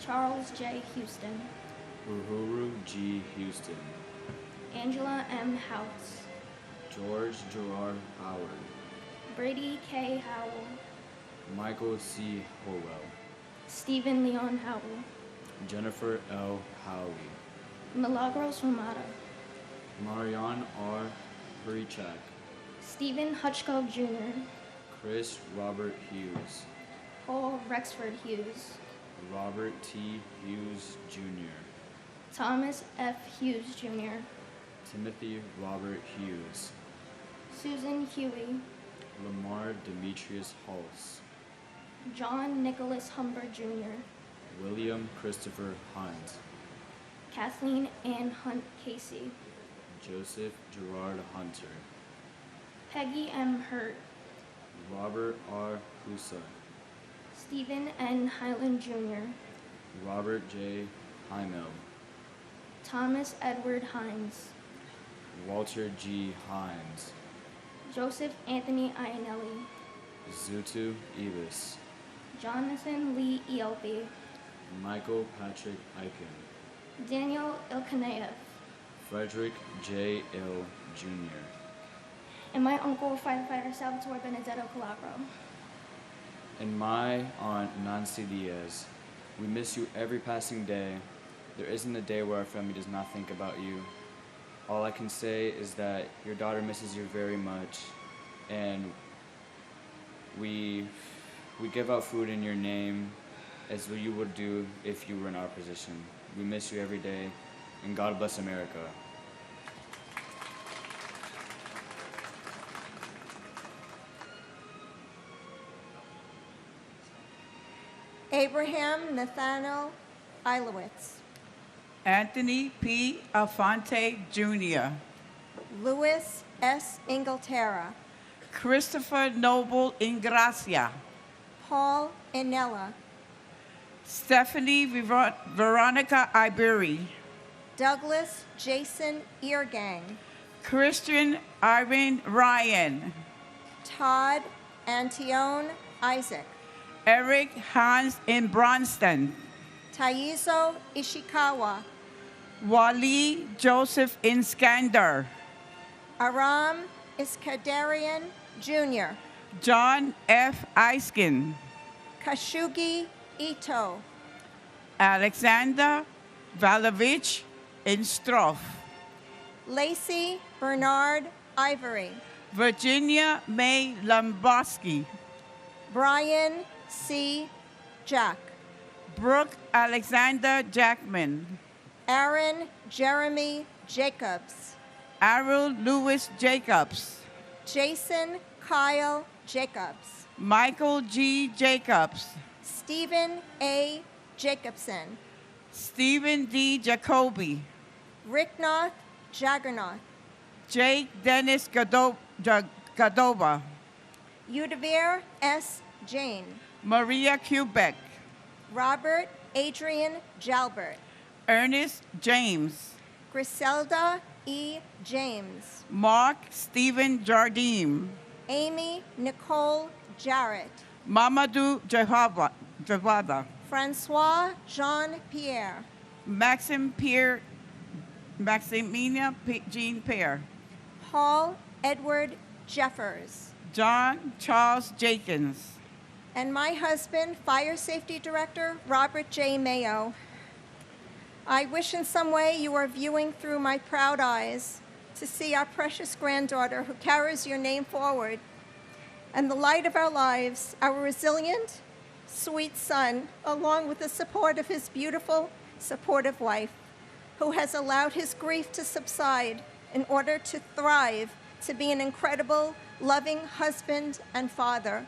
Charles J. Houston. Uhuru G. Houston. Angela M. House. George Gerard Howard. Brady K. Howell. Michael C. Howell. Stephen Leon Howell. Jennifer L. Howley. Milagros Romado. Marianne R. Hurichak. Stephen Hutchcove Jr. Chris Robert Hughes. Paul Rexford Hughes. Robert T. Hughes Jr. Thomas F. Hughes Jr. Timothy Robert Hughes. Susan Huey. Lamar Demetrius Hulse. John Nicholas Humber Jr. William Christopher Hunt. Kathleen Ann Hunt Casey. Joseph Gerard Hunter. Peggy M. Hurt. Robert R. Husa. Stephen N. Highland Jr. Robert J. Heimel. Thomas Edward Hines. Walter G. Hines. Joseph Anthony Iannelli. Zutu Evis. Jonathan Lee Elby. Michael Patrick Eichen. Daniel Ilkaneyev. Frederick J. Ill Jr. And my uncle, firefighter Salvatore Benedetto Calabro. And my aunt Nancy Diaz. We miss you every passing day. There isn't a day where our family does not think about you. All I can say is that your daughter misses you very much, and we give out food in your name as you would do if you were in our position. We miss you every day, and God bless America. Abraham Nathaniel Ilowitz. Anthony P. Alfonte Jr. Louis S. Inglaterra. Christopher Noble Ingracia. Paul Inella. Stephanie Veronica Ibery. Douglas Jason Eargang. Christian Irene Ryan. Todd Antione Isaac. Eric Hans in Bronston. Taizo Ishikawa. Wally Joseph Inskander. Aram Iskandarian Jr. John F. Eiskin. Kashugi Ito. Alexander Valovich Instroff. Lacey Bernard Ivory. Virginia May Lomboski. Brian C. Jack. Brooke Alexander Jackman. Aaron Jeremy Jacobs. Arul Lewis Jacobs. Jason Kyle Jacobs. Michael G. Jacobs. Stephen A. Jacobson. Stephen D. Jacoby. Ricknoth Jaggernoth. Jake Dennis Gadova. Udavir S. Jane. Maria Quebec. Robert Adrian Jalbert. Ernest James. Griselda E. James. Mark Stephen Jardim. Amy Nicole Jarrett. Mamadou Javada. Francois Jean-Pierre. Maximina Jean Pierre. Paul Edward Jeffers. John Charles Jenkins. And my husband, Fire Safety Director Robert J. Mayo. I wish in some way you are viewing through my proud eyes to see our precious granddaughter who carries your name forward, and the light of our lives, our resilient, sweet son, along with the support of his beautiful, supportive wife, who has allowed his grief to subside in order to thrive, to be an incredible, loving husband and father.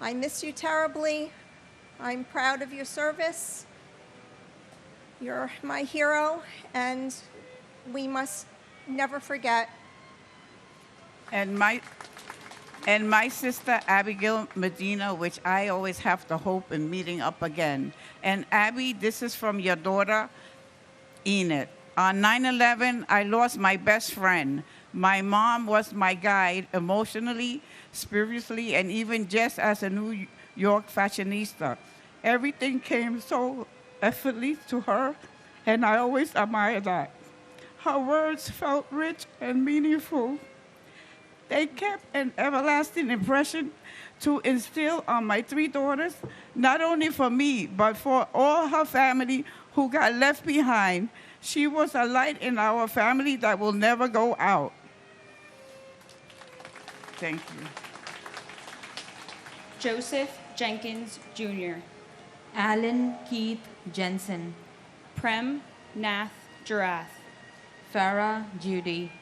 I miss you terribly. I'm proud of your service. You're my hero, and we must never forget. And my sister Abigail Medina, which I always have the hope in meeting up again. And Abby, this is from your daughter, Enid. On 9/11, I lost my best friend. My mom was my guide emotionally, spiritually, and even just as a New York fashionista. Everything came so effortlessly to her, and I always admire that. Her words felt rich and meaningful. They kept an everlasting impression to instill on my three daughters, not only for me, but for all her family who got left behind. She was a light in our family that will never go out. Thank you. Joseph Jenkins Jr., Alan Keith Jensen, Prem Nath Jarath, Farah Judy,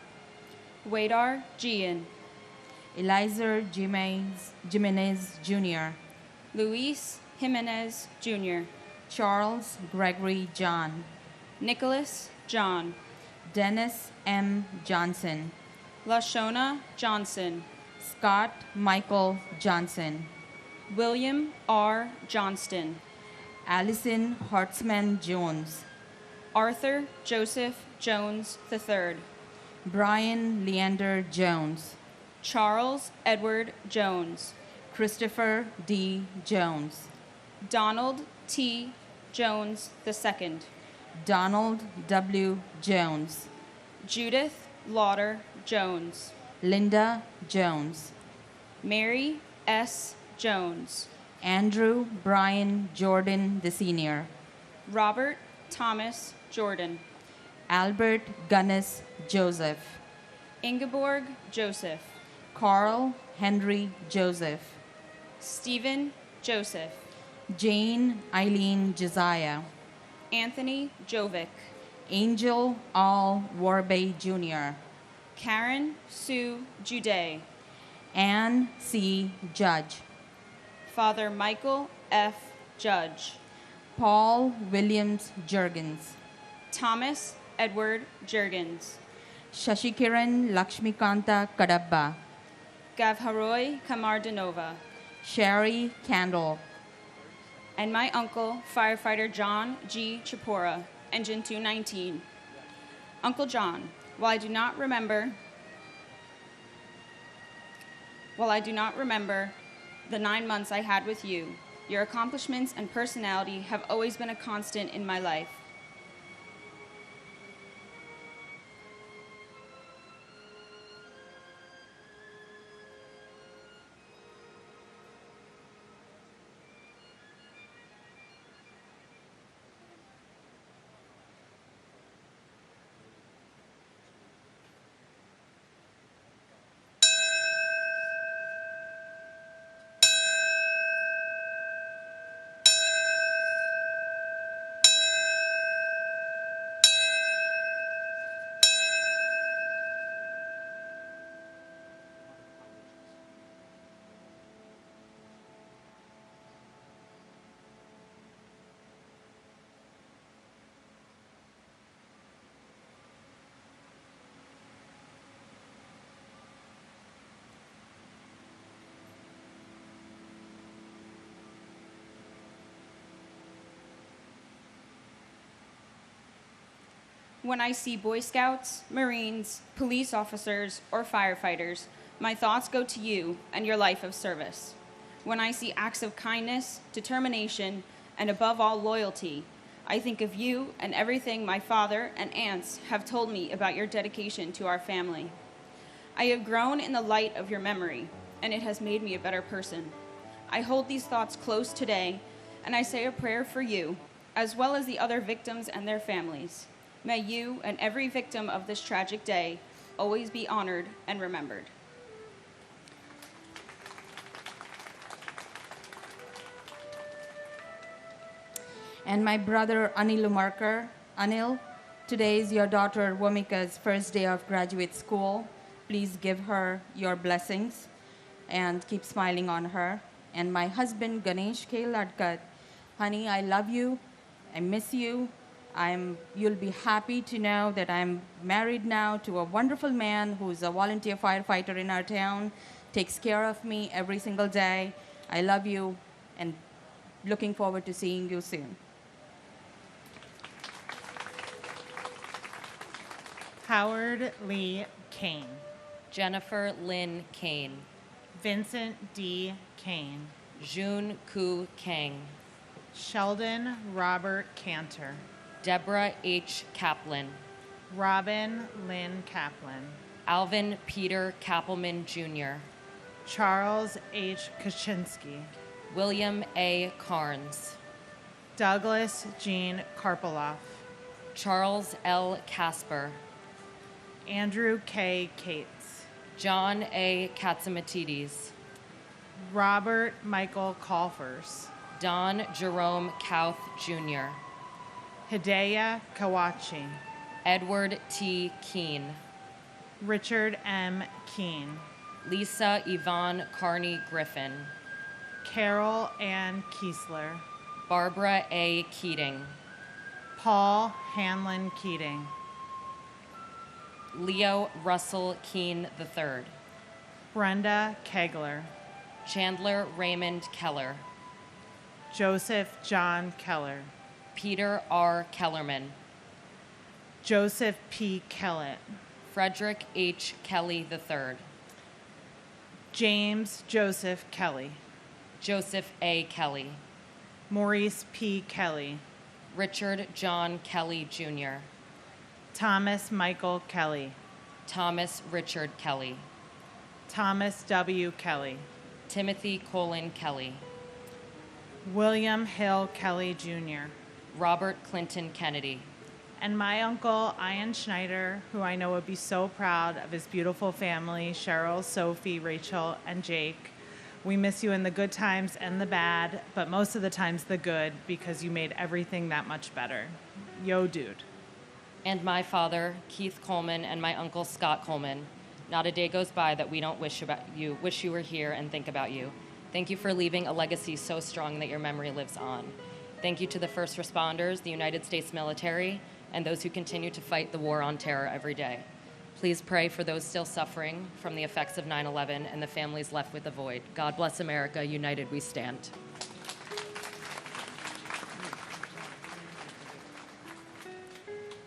Wadar Gian, Eliza Jimenez Jr., Luis Jimenez Jr., Charles Gregory John, Nicholas John, Dennis M. Johnson, Lashona Johnson, Scott Michael Johnson, William R. Johnston, Allison Hartzman Jones, Arthur Joseph Jones III, Brian Leander Jones, Charles Edward Jones, Christopher D. Jones, Donald T. Jones II, Donald W. Jones, Judith Lauder Jones, Linda Jones, Mary S. Jones, Andrew Brian Jordan the Senior, Robert Thomas Jordan, Albert Gunnis Joseph, Ingeborg Joseph, Carl Henry Joseph, Stephen Joseph, Jane Eileen Josiah, Anthony Jovic, Angel All Warbay Jr., Karen Sue Juday, Ann C. Judge, Father Michael F. Judge, Paul Williams Jurgens, Thomas Edward Jurgens, Shashikiran Lakshmikanta Kadabba, Gavharoy Kamardanova, Sherry Candle, and my uncle, firefighter John G. Chipora, Engine 219. Uncle John, while I do not remember the 9 months I had with you, your accomplishments and personality have always been a constant in my life. When I see Boy Scouts, Marines, police officers, or firefighters, my thoughts go to you and your life of service. When I see acts of kindness, determination, and above all, loyalty, I think of you and everything my father and aunts have told me about your dedication to our family. I have grown in the light of your memory, and it has made me a better person. I hold these thoughts close today, and I say a prayer for you, as well as the other victims and their families. May you and every victim of this tragic day always be honored and remembered. And my brother Anil Umarkar. Anil, today is your daughter Womika's first day of graduate school. Please give her your blessings and keep smiling on her. And my husband Ganesh K. Ladkat. Honey, I love you. I miss you. You'll be happy to know that I'm married now to a wonderful man who's a volunteer firefighter in our town, takes care of me every single day. I love you and looking forward to seeing you soon. Howard Lee Kane. Jennifer Lynn Kane. Vincent D. Kane. Jun Ku Kang. Sheldon Robert Cantor. Deborah H. Kaplan. Robin Lynn Kaplan. Alvin Peter Kappelman Jr. Charles H. Kaczynski. William A. Carnes. Douglas Jean Karpoloff. Charles L. Casper. Andrew K. Cates. John A. Katsamatides. Robert Michael Colfers. Don Jerome Kauth Jr. Hidea Kawachi. Edward T. Keene. Richard M. Keene. Lisa Yvonne Carney Griffin. Carol Ann Kiesler. Barbara A. Keating. Paul Hanlon Keating. Leo Russell Keene III. Brenda Kegler. Chandler Raymond Keller. Joseph John Keller. Peter R. Kellerman. Joseph P. Kellett. Frederick H. Kelly III. James Joseph Kelly. Joseph A. Kelly. Maurice P. Kelly. Richard John Kelly Jr. Thomas Michael Kelly. Thomas Richard Kelly. Thomas W. Kelly. Timothy Colin Kelly. William Hill Kelly Jr. Robert Clinton Kennedy. And my uncle, Ian Schneider, who I know would be so proud of his beautiful family, Cheryl, Sophie, Rachel, and Jake. We miss you in the good times and the bad, but most of the times the good, because you made everything that much better. Yo, dude. And my father, Keith Coleman, and my uncle, Scott Coleman. Not a day goes by that we don't wish you were here and think about you. Thank you for leaving a legacy so strong that your memory lives on. Thank you to the first responders, the United States military, and those who continue to fight the war on terror every day. Please pray for those still suffering from the effects of 9/11 and the families left with the void. God bless America. United we stand.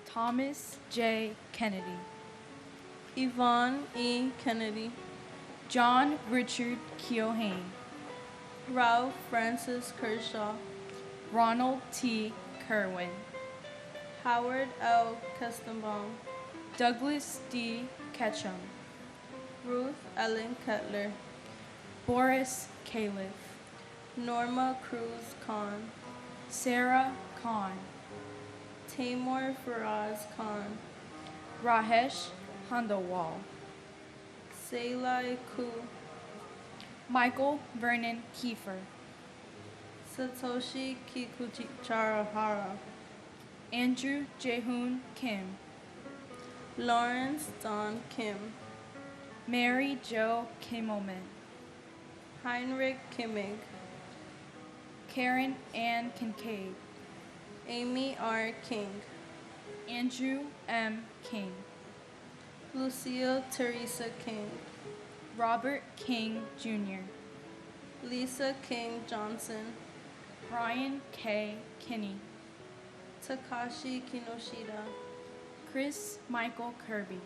Thomas J. Kennedy. Yvonne E. Kennedy. John Richard Keohane. Ralph Francis Kershaw. Ronald T. Kerwin. Howard L. Kestenbaum. Douglas D. Ketchum. Ruth Ellen Cutler. Boris Califf. Norma Cruz Khan. Sarah Khan. Tamor Faraz Khan. Rahesh Handawal. Seilai Ku. Michael Vernon Kiefer. Satoshi Kikuchihara. Andrew Jaehoon Kim. Lawrence Don Kim. Mary Jo Kimmelman. Heinrich Kimmig. Karen Ann Kincaid. Amy R. King. Andrew M. King. Lucille Teresa King. Robert King Jr. Lisa King Johnson. Brian K. Kinney. Takashi Kinoshita. Chris Michael Kirby.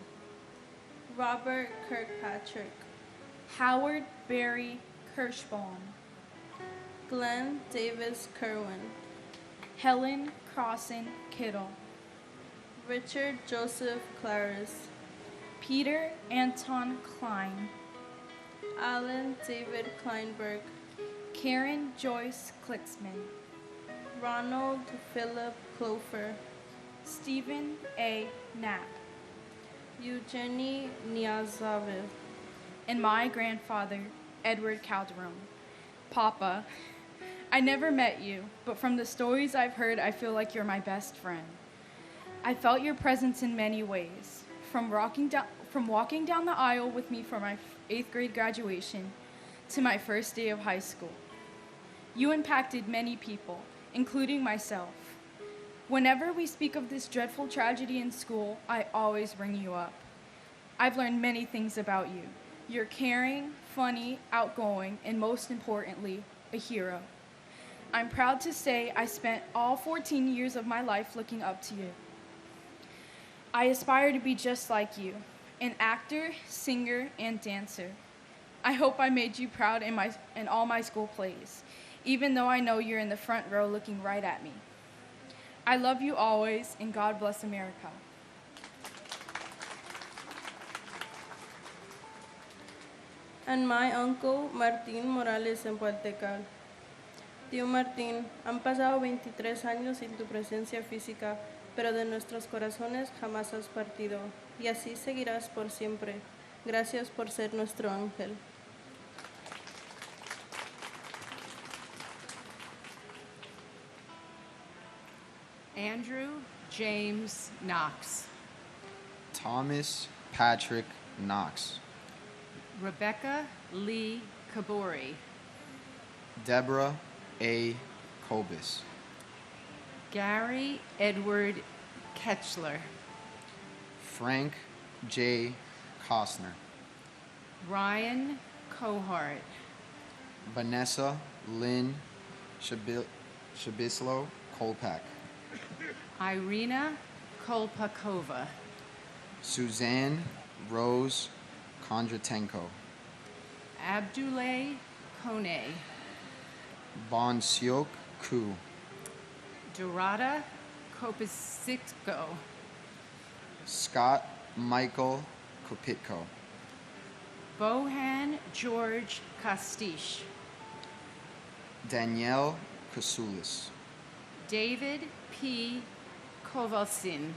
Robert Kirkpatrick. Howard Barry Kirschbaum. Glenn Davis Kerwin. Helen Crossan Kittle. Richard Joseph Claris. Peter Anton Klein. Alan David Kleinberg. Karen Joyce Klicksman. Ronald Philip Clofer. Stephen A. Knapp. Eugenie Niazaviv. And my grandfather, Edward Calderon. Papa, I never met you, but from the stories I've heard, I feel like you're my best friend. I felt your presence in many ways, from walking down the aisle with me for my 8th grade graduation to my first day of high school. You impacted many people, including myself. Whenever we speak of this dreadful tragedy in school, I always bring you up. I've learned many things about you. You're caring, funny, outgoing, and most importantly, a hero. I'm proud to say I spent all 14 years of my life looking up to you. I aspire to be just like you, an actor, singer, and dancer. I hope I made you proud in all my school plays, even though I know you're in the front row looking right at me. I love you always, and God bless America. And my uncle Martín Morales en Puertecal. Tío Martín, han pasado 23 años sin tu presencia física, pero de nuestros corazones jamás has partido, y así seguirás por siempre. Gracias por ser nuestro ángel. Andrew James Knox. Thomas Patrick Knox. Rebecca Lee Kabori. Deborah A. Kobus. Gary Edward Ketchler. Frank J. Costner. Ryan Cohart. Vanessa Lynn Shabislo Kolpak. Irina Kolpakova. Suzanne Rose Kondratenko. Abdullah Kone. Bonsiok Ku. Dorada Kopasitko. Scott Michael Kopitko. Bohan George Kastish. Danielle Kasulis. David P. Kovalsin.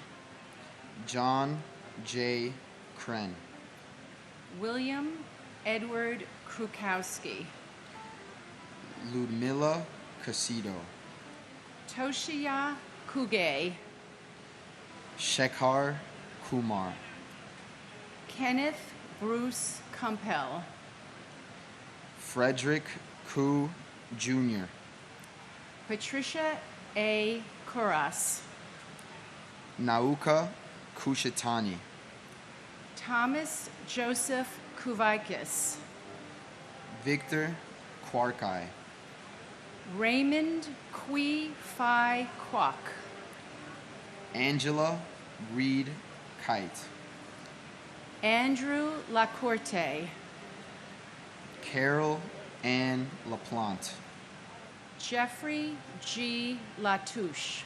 John J. Kren. William Edward Krukowski. Ludmila Casido. Toshiya Kuge. Shekhar Kumar. Kenneth Bruce Kumpel. Frederick Ku Jr. Patricia A. Kuras. Nauka Kushatani. Thomas Joseph Kuvaikis. Victor Kwarkai. Raymond Kui Phi Kwok. Angela Reed Kite. Andrew Lacorte. Carol Ann LaPlante. Jeffrey G. Latouche.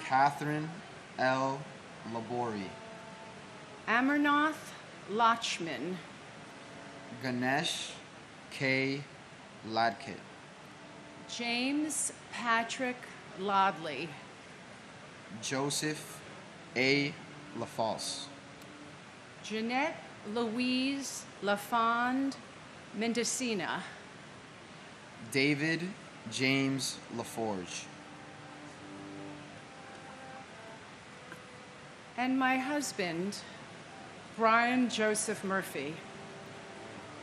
Catherine L. Labori. Amarnath Lachman. Ganesh K. Ladkit. James Patrick Lodley. Joseph A. LaFalce. Jeanette Louise LaFond Mendocina. David James LaForge. And my husband, Brian Joseph Murphy.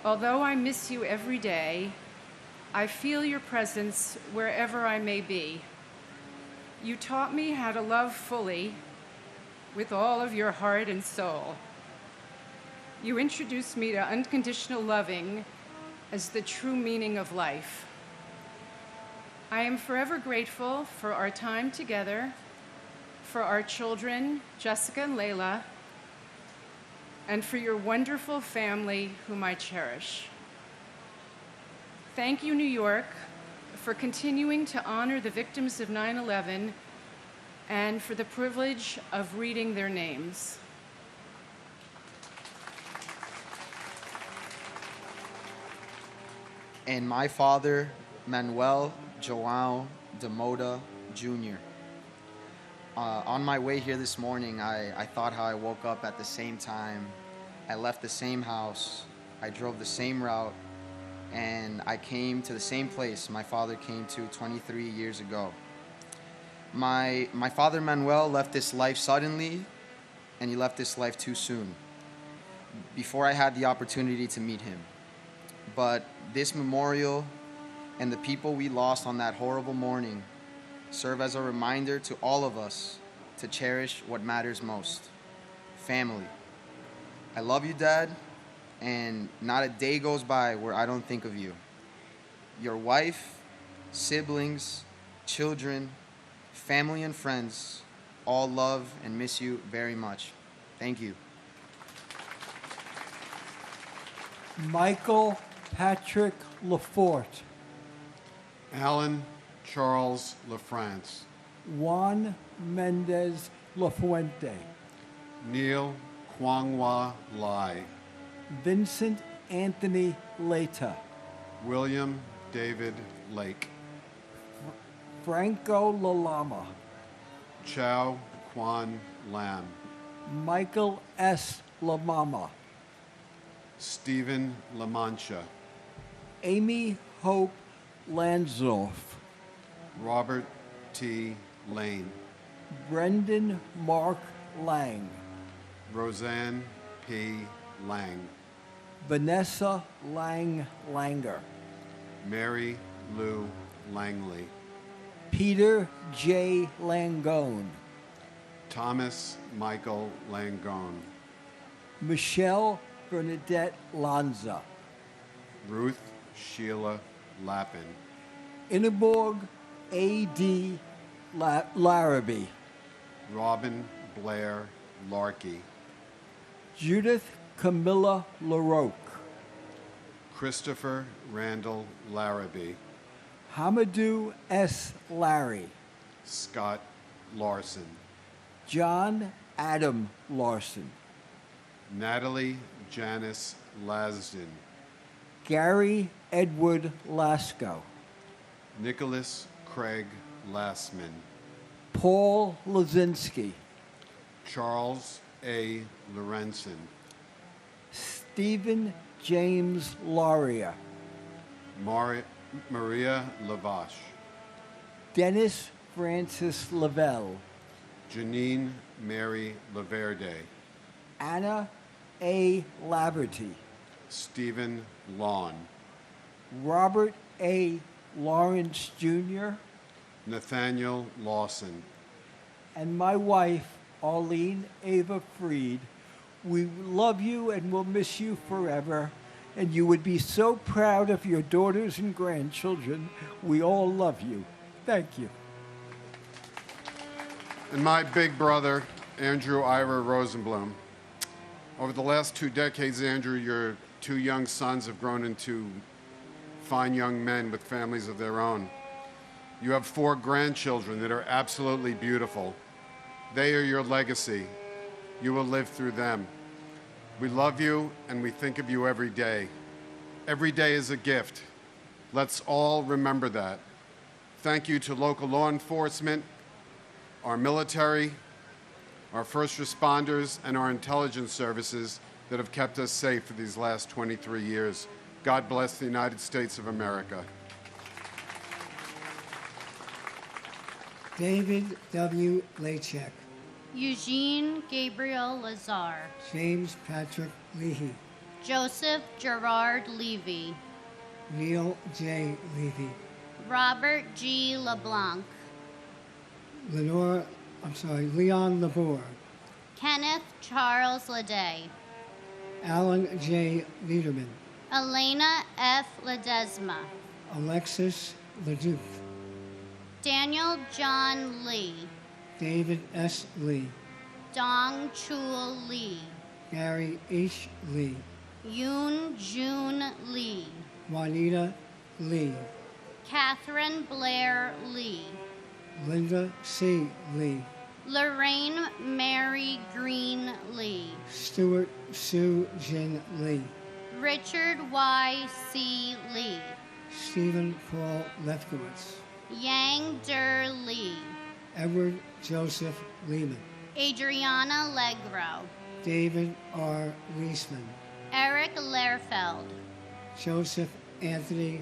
Although I miss you every day, I feel your presence wherever I may be. You taught me how to love fully with all of your heart and soul. You introduced me to unconditional loving as the true meaning of life. I am forever grateful for our time together, for our children, Jessica and Layla, and for your wonderful family whom I cherish. Thank you, New York, for continuing to honor the victims of 9/11 and for the privilege of reading their names. And my father, Manuel João de Moda Jr. On my way here this morning, I thought how I woke up at the same time. I left the same house. I drove the same route. And I came to the same place my father came to 23 years ago. My father, Manuel, left this life suddenly, and he left this life too soon, before I had the opportunity to meet him. But this memorial and the people we lost on that horrible morning serve as a reminder to all of us to cherish what matters most: family. I love you, Dad, and not a day goes by where I don't think of you. Your wife, siblings, children, family, and friends all love and miss you very much. Thank you. Michael Patrick Lafort. Alan Charles LaFrance. Juan Mendez Lafuente. Neil Kwangwa Lai. Vincent Anthony Leta. William David Lake. Franco Lalama. Chow Kwan Lam. Michael S. Lamama. Stephen LaMancha. Amy Hope Lansdorf. Robert T. Lane. Brendan Mark Lang. Roseanne P. Lang. Vanessa Lang Langer. Mary Lou Langley. Peter J. Langone. Thomas Michael Langone. Michelle Bernadette Lanza. Ruth Sheila Lappin. Ingeborg A.D. Larrabee. Robin Blair Larkey. Judith Camilla LaRoque. Christopher Randall Larrabee. Hamadou S. Larry. Scott Larson. John Adam Larson. Natalie Janice Lasden. Gary Edward Lasco. Nicholas Craig Lassman. Paul Lazinski. Charles A. Lorenzen. Stephen James Laria. Maria Lavash. Dennis Francis Lavelle. Janine Mary Laverde. Anna A. Laverty. Stephen Lawn. Robert A. Lawrence Jr. Nathaniel Lawson. And my wife, Arlene Ava Freed. We love you and will miss you forever. And you would be so proud of your daughters and grandchildren. We all love you. Thank you. And my big brother, Andrew Ira Rosenblum. Over the last 2 decades, Andrew, your 2 young sons have grown into fine young men with families of their own. You have 4 grandchildren that are absolutely beautiful. They are your legacy. You will live through them. We love you and we think of you every day. Every day is a gift. Let's all remember that. Thank you to local law enforcement, our military, our first responders, and our intelligence services that have kept us safe for these last 23 years. God bless the United States of America. David W. Lachek. Eugene Gabriel Lazar. James Patrick Leahy. Joseph Gerard Levy. Neil J. Levy. Robert G. LeBlanc. Leon Labor. Kenneth Charles Leday. Alan J. Liederman. Elena F. Ledesma. Alexis Leduc. Daniel John Lee. David S. Lee. Dong Chul Lee. Gary H. Lee. Yoon Jun Lee. Juanita Lee. Catherine Blair Lee. Linda C. Lee. Lorraine Mary Green Lee. Stuart Sue Jin Lee. Richard Y. C. Lee. Stephen Paul Lefkowitz. Yang Der Lee. Edward Joseph Lehman. Adriana Legro. David R. Leisman. Eric Lehrfeld. Joseph Anthony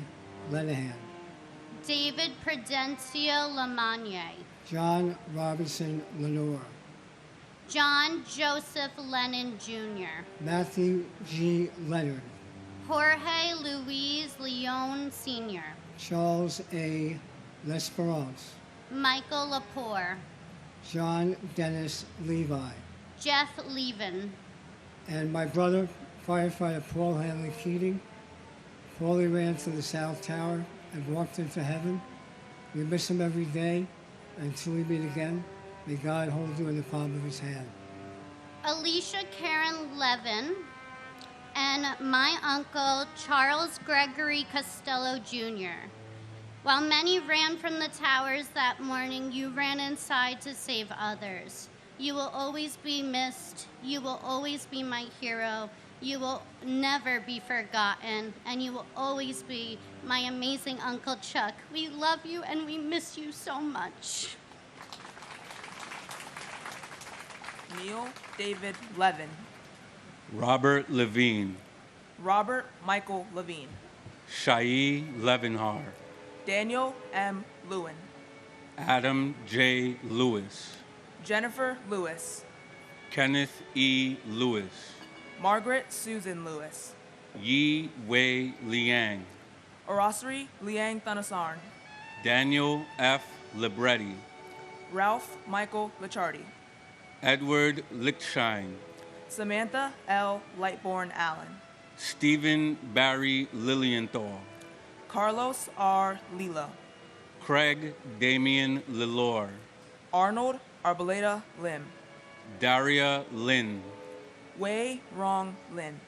Lenahan. David Prudencio Lamagne. John Robinson Lenore. John Joseph Lennon Jr. Matthew G. Leonard. Jorge Luis Leon Sr. Charles A. L'Esperance. Michael Lepore, John Dennis Levi, Jeff Levin, and my brother, firefighter Paul Hanley Keating. Paulie ran to the South Tower and walked into heaven. We miss him every day. Until we meet again, may God hold you in the palm of his hand. Alicia Karen Levin, and my uncle Charles Gregory Costello Jr. While many ran from the towers that morning, you ran inside to save others. You will always be missed. You will always be my hero. You will never be forgotten, and you will always be my amazing Uncle Chuck. We love you and we miss you so much. Neil David Levin, Robert Levine, Robert Michael Levine, Shai Levenhar, Daniel M. Lewin, Adam J. Lewis, Jennifer Lewis, Kenneth E. Lewis, Margaret Susan Lewis, Yi Wei Liang, Orosri Liang Thanasarn, Daniel F. Libretti, Ralph Michael Lichardi, Edward Lichtshine, Samantha L. Lightborn Allen, Stephen Barry Lilienthal, Carlos R. Lilo, Craig Damian Lilor, Arnold Arboleda Lim, Daria Lin, Wei Rong Lin,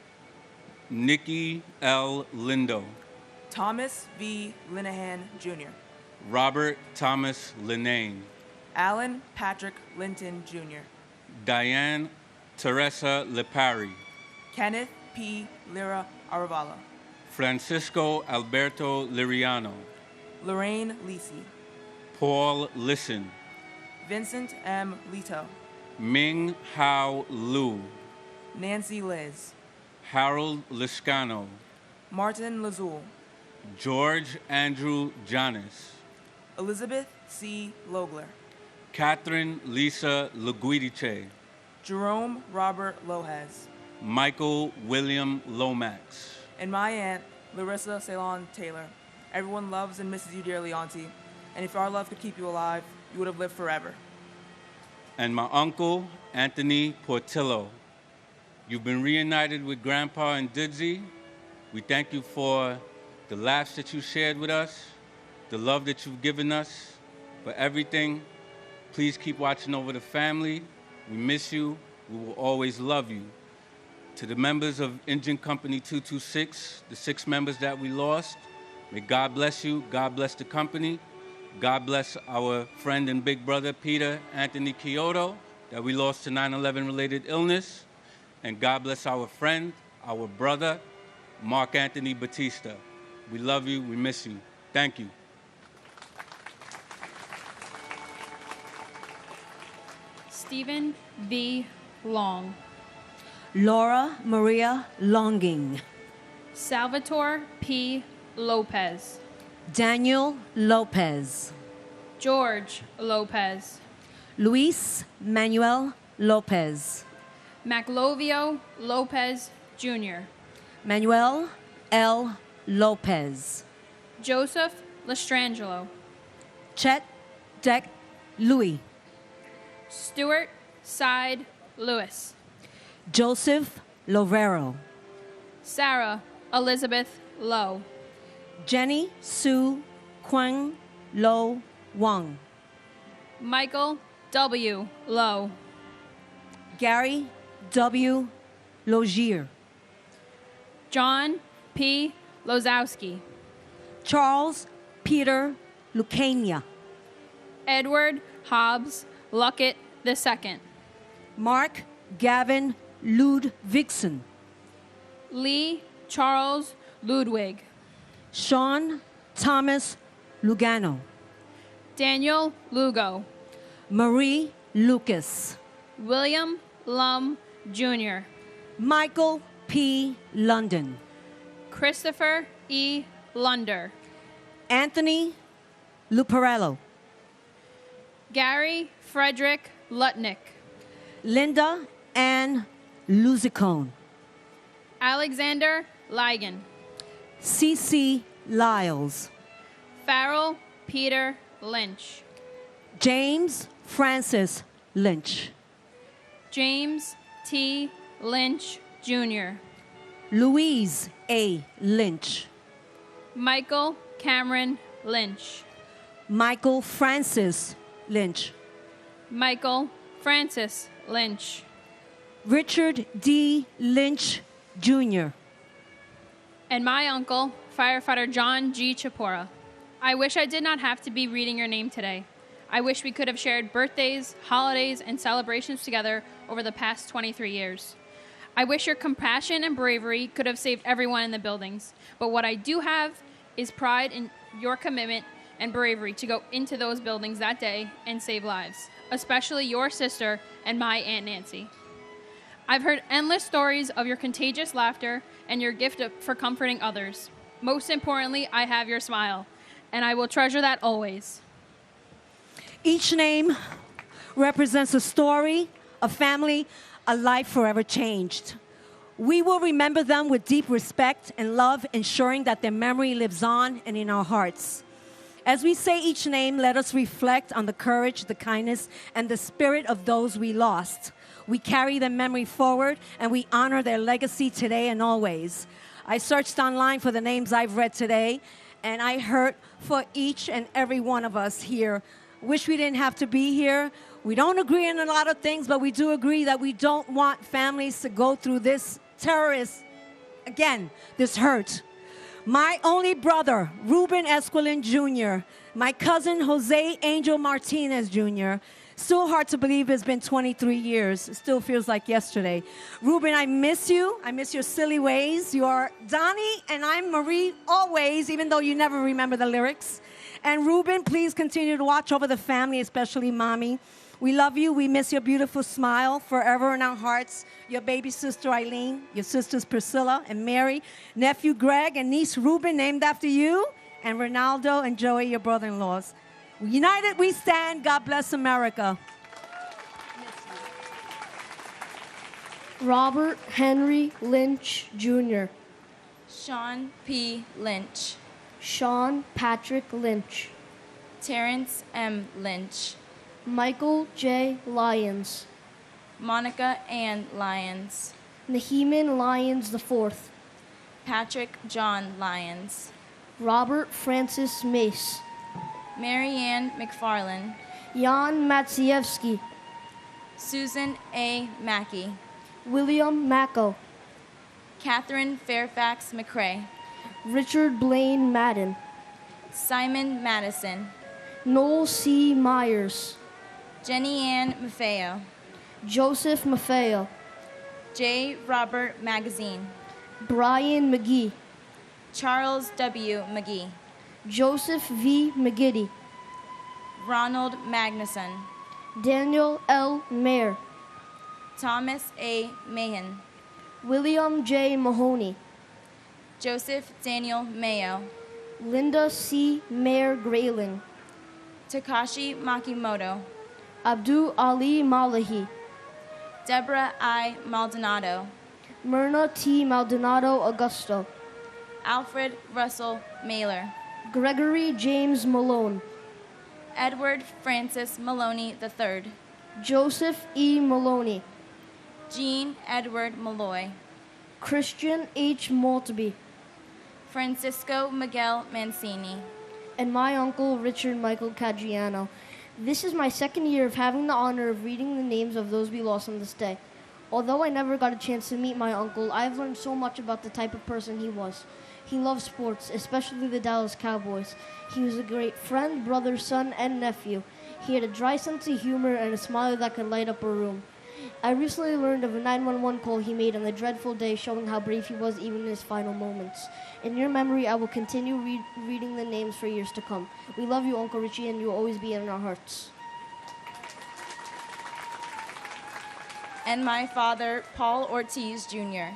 Nikki L. Lindo, Thomas V. Linehan Jr., Robert Thomas Linane, Alan Patrick Linton Jr., Diane Teresa Lepari, Kenneth P. Lira Aravala, Francisco Alberto Liriano, Lorraine Lisi, Paul Listen, Vincent M. Lito, Ming Hao Lu, Nancy Liz, Harold Liscano, Martin Lazul, George Andrew Janis, Elizabeth C. Logler, Catherine Lisa Luguidice, Jerome Robert Lohez, Michael William Lomax, and my aunt, Larissa Ceylon Taylor. Everyone loves and misses you dearly, Auntie, and if our love could keep you alive, you would have lived forever. and my uncle, Anthony Portillo. You've been reunited with Grandpa and Didzy. We thank you for the laughs that you shared with us, the love that you've given us, for everything. Please keep watching over the family. We miss you. We will always love you. To the members of Engine Company 226, the 6 members that we lost, may God bless you. God bless the company. God bless our friend and big brother, Peter Anthony Kyoto, that we lost to 9/11 related illness. And God bless our friend, our brother, Mark Anthony Batista. We love you. We miss you. Thank you. Stephen V. Long, Laura Maria Longing, Salvatore P. Lopez, Daniel Lopez, George Lopez, Luis Manuel Lopez, Maclovio Lopez Jr., Manuel L. Lopez, Joseph Lestrangelo, Chet Deck Louis, Stuart Side Lewis, Joseph Lovero, Sarah Elizabeth Lowe, Jenny Sue Kwang Lo Wang, Michael W. Lowe, Gary W. Logier, John P. Lozowski, Charles Peter Lucania, Edward Hobbs Luckett II, Mark Gavin Ludvigsen, Lee Charles Ludwig, Sean Thomas Lugano, Daniel Lugo, Marie Lucas, William Lum Jr., Michael P. London, Christopher E. Lunder, Anthony Luparello, Gary Frederick Lutnick, Linda Ann Luzicone, Alexander Ligon, C.C. Lyles, Farrell Peter Lynch, James Francis Lynch. James T. Lynch, Jr. Louise A. Lynch. Michael Cameron Lynch. Michael Francis Lynch. Michael Francis Lynch. Richard D. Lynch, Jr. And my uncle, firefighter John G. Chapora. I wish I did not have to be reading your name today. I wish we could have shared birthdays, holidays, and celebrations together over the past 23 years. I wish your compassion and bravery could have saved everyone in the buildings. But what I do have is pride in your commitment and bravery to go into those buildings that day and save lives, especially your sister and my Aunt Nancy. I've heard endless stories of your contagious laughter and your gift for comforting others. Most importantly, I have your smile, and I will treasure that always. Each name represents a story, a family, a life forever changed. We will remember them with deep respect and love, ensuring that their memory lives on and in our hearts. As we say each name, let us reflect on the courage, the kindness, and the spirit of those we lost. We carry their memory forward, and we honor their legacy today and always. I searched online for the names I've read today, and I heard for each and every one of us here. Wish we didn't have to be here. We don't agree on a lot of things, but we do agree that we don't want families to go through this terrorist, again, this hurt. My only brother, Ruben Esquilin Jr., my cousin, Jose Angel Martinez Jr., still hard to believe it's been 23 years. It still feels like yesterday. Ruben, I miss you. I miss your silly ways. You are Donnie, and I'm Marie always, even though you never remember the lyrics. And Ruben, please continue to watch over the family, especially Mommy. We love you. We miss your beautiful smile forever in our hearts. Your baby sister, Eileen, your sisters, Priscilla and Mary, nephew, Greg, and niece, Ruben, named after you, and Ronaldo and Joey, your brother-in-laws. United we stand. God bless America. Robert Henry Lynch, Jr. Sean P. Lynch. Sean Patrick Lynch. Terrence M. Lynch. Michael J. Lyons. Monica Ann Lyons. Naheeman Lyons IV. Patrick John Lyons. Robert Francis Mace. Marianne McFarland. Jan Matsievsky. Susan A. Mackey. William Macko. Catherine Fairfax McCrae. Richard Blaine Madden. Simon Madison. Noel C. Myers. Jenny Ann Maffeo. Joseph Maffeo. J. Robert Magazine. Brian McGee. Charles W. McGee. Joseph V. McGiddy. Ronald Magnuson. Daniel L. Mayer. Thomas A. Mahan. William J. Mahoney. Joseph Daniel Mayo. Linda C. Mayer Grayling. Takashi Makimoto. Abdul Ali Malahi. Deborah I. Maldonado. Myrna T. Maldonado Augusto. Alfred Russell Mailer. Gregory James Malone. Edward Francis Maloney III. Joseph E. Maloney. Jean Edward Malloy. Christian H. Maltby. Francisco Miguel Mancini. And my uncle, Richard Michael Cadriano. This is my second year of having the honor of reading the names of those we lost on this day. Although I never got a chance to meet my uncle, I've learned so much about the type of person he was. He loved sports, especially the Dallas Cowboys. He was a great friend, brother, son, and nephew. He had a dry sense of humor and a smile that could light up a room. I recently learned of a 911 call he made on the dreadful day, showing how brave he was even in his final moments. In your memory, I will continue reading the names for years to come. We love you, Uncle Richie, and you will always be in our hearts. And my father, Paul Ortiz, Jr.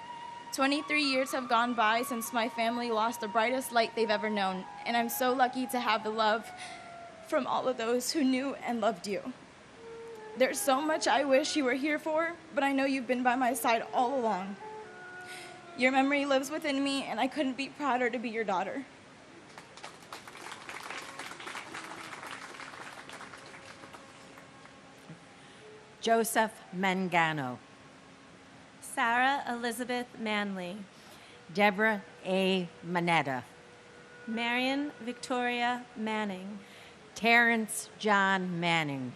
23 years have gone by since my family lost the brightest light they've ever known, and I'm so lucky to have the love from all of those who knew and loved you. There's so much I wish you were here for, but I know you've been by my side all along. Your memory lives within me, and I couldn't be prouder to be your daughter. Joseph Mangano. Sarah Elizabeth Manley. Deborah A. Manetta. Marion Victoria Manning. Terrence John Manning.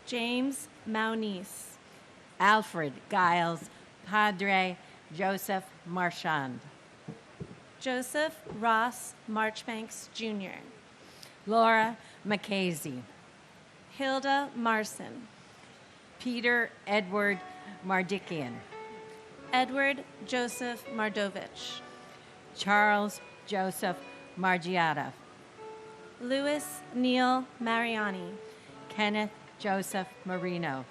James Maunice. Alfred Giles Padre Joseph Marchand. Joseph Ross Marchbanks Jr. Laura McCasey. Hilda Marson. Peter Edward Mardikian. Edward Joseph Mardovich. Charles Joseph Margiata. Louis Neil Mariani. Kenneth Joseph Marino.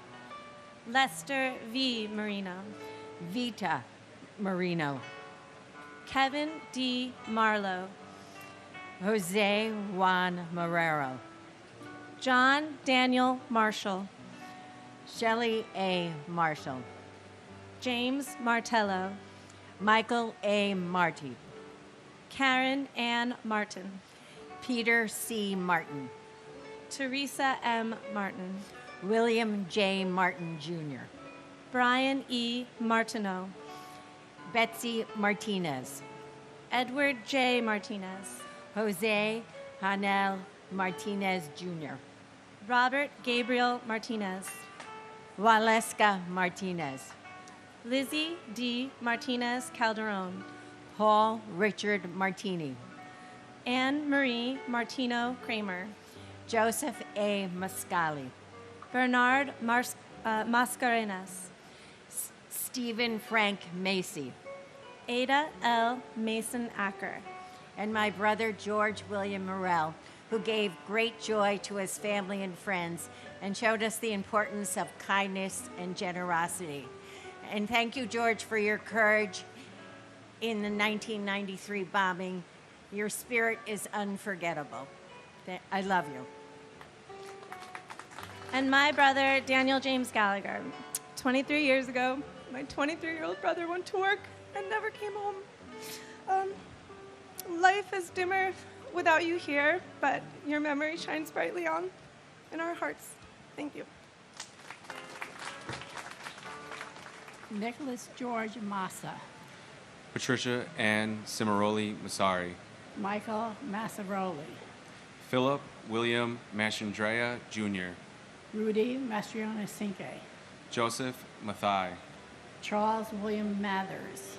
Lester V. Marino. Vita Marino. Kevin D. Marlowe. Jose Juan Marrero. John Daniel Marshall. Shelley A. Marshall. James Martello. Michael A. Marty. Karen Ann Martin. Peter C. Martin. Teresa M. Martin. William J. Martin Jr. Brian E. Martineau. Betsy Martinez. Edward J. Martinez. Jose Hanel Martinez Jr. Robert Gabriel Martinez. Waleska Martinez. Lizzie D. Martinez Calderon. Paul Richard Martini. Anne Marie Martino Kramer. Joseph A. Mascali. Bernard Mascarenas. Stephen Frank Macy. Ada L. Mason Acker. And my brother George William Morrell, who gave great joy to his family and friends and showed us the importance of kindness and generosity. And thank you, George, for your courage in the 1993 bombing. Your spirit is unforgettable. I love you. And my brother, Daniel James Gallagher. 23 years ago, my 23-year-old brother went to work and never came home. Life is dimmer without you here, but your memory shines brightly on in our hearts. Thank you. Nicholas George Massa. Patricia Ann Cimaroli Masari. Michael Massaroli. Philip William Mastrandrea Jr. Rudy Mastriona Cinque. Joseph Mathai. Charles William Mathers.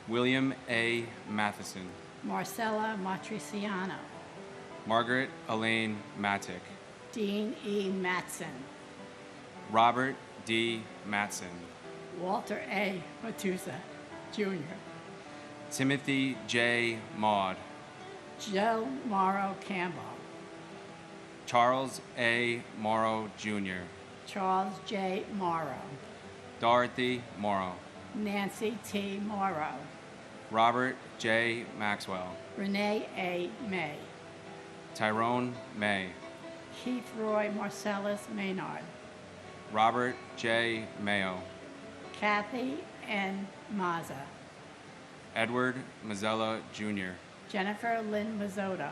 William A. Matheson. Marcella Matriciano. Margaret Elaine Mattick. Dean E. Matson. Robert D. Matson. Walter A. Matusa, Jr. Timothy J. Maud. Joe Morrow Campbell. Charles A. Morrow Jr. Charles J. Morrow. Dorothy Morrow. Nancy T. Morrow. Robert J. Maxwell. Renee A. May. Tyrone May. Keith Roy Marcellus Maynard. Robert J. Mayo. Kathy N. Maza. Edward Mazzella Jr. Jennifer Lynn Mazzotta.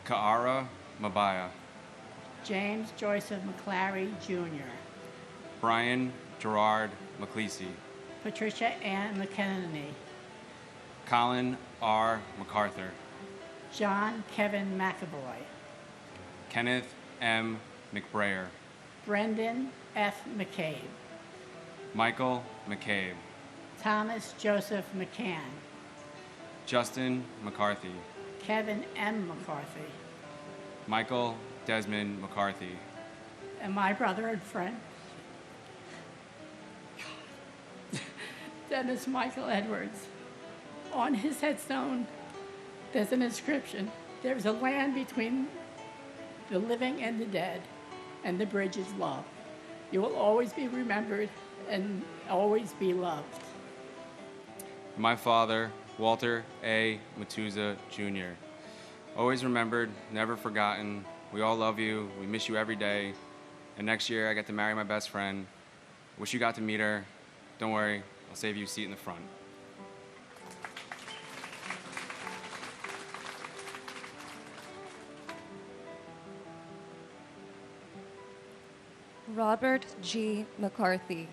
Kaara Mabaya. James Joyce McClary Jr. Brian Gerard McClesey. Patricia Ann McKenney. Colin R. MacArthur. John Kevin McAvoy. Kenneth M. McBrayer. Brendan F. McCabe. Michael McCabe. Thomas Joseph McCann. Justin McCarthy. Kevin M. McCarthy. Michael Desmond McCarthy. And my brother and friend, Dennis Michael Edwards. On his headstone, there's an inscription. There's a land between the living and the dead, and the bridge is love. You will always be remembered and always be loved. My father, Walter A. Matuza Jr. Always remembered, never forgotten. We all love you. We miss you every day. And next year, I get to marry my best friend. Wish you got to meet her. Don't worry, I'll save you a seat in the front. Robert G. McCarthy,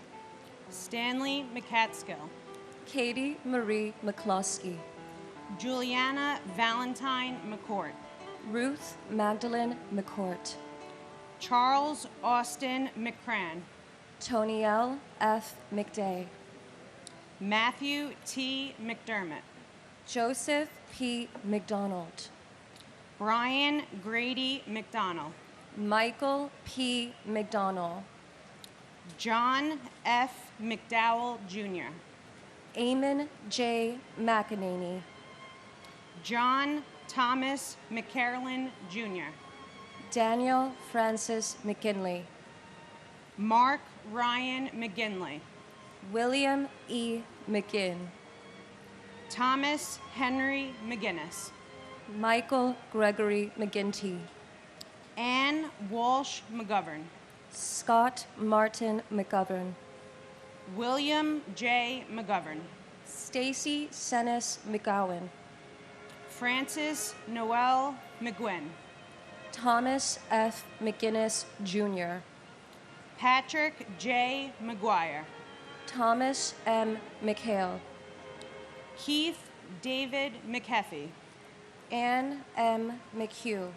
Stanley McCatskill, Katie Marie McCloskey, Juliana Valentine McCourt, Ruth Magdalene McCourt, Charles Austin McCran, Tonielle F. McDay, Matthew T. McDermott, Joseph P. McDonald, Brian Grady McDonald, Michael P. McDonald, John F. McDowell Jr., Eamon J. McEnany, John Thomas McCarolyn Jr., Daniel Francis McKinley, Mark Ryan McGinley, William E. McGinn, Thomas Henry McGinnis, Michael Gregory McGinty, Ann Walsh McGovern, Scott Martin McGovern, William J. McGovern, Stacy Senes McGowan, Francis Noel McGuinn, Thomas F. McGinnis Jr., Patrick J. McGuire, Thomas M. McHale, Keith David McHeffy, Ann M. McHugh,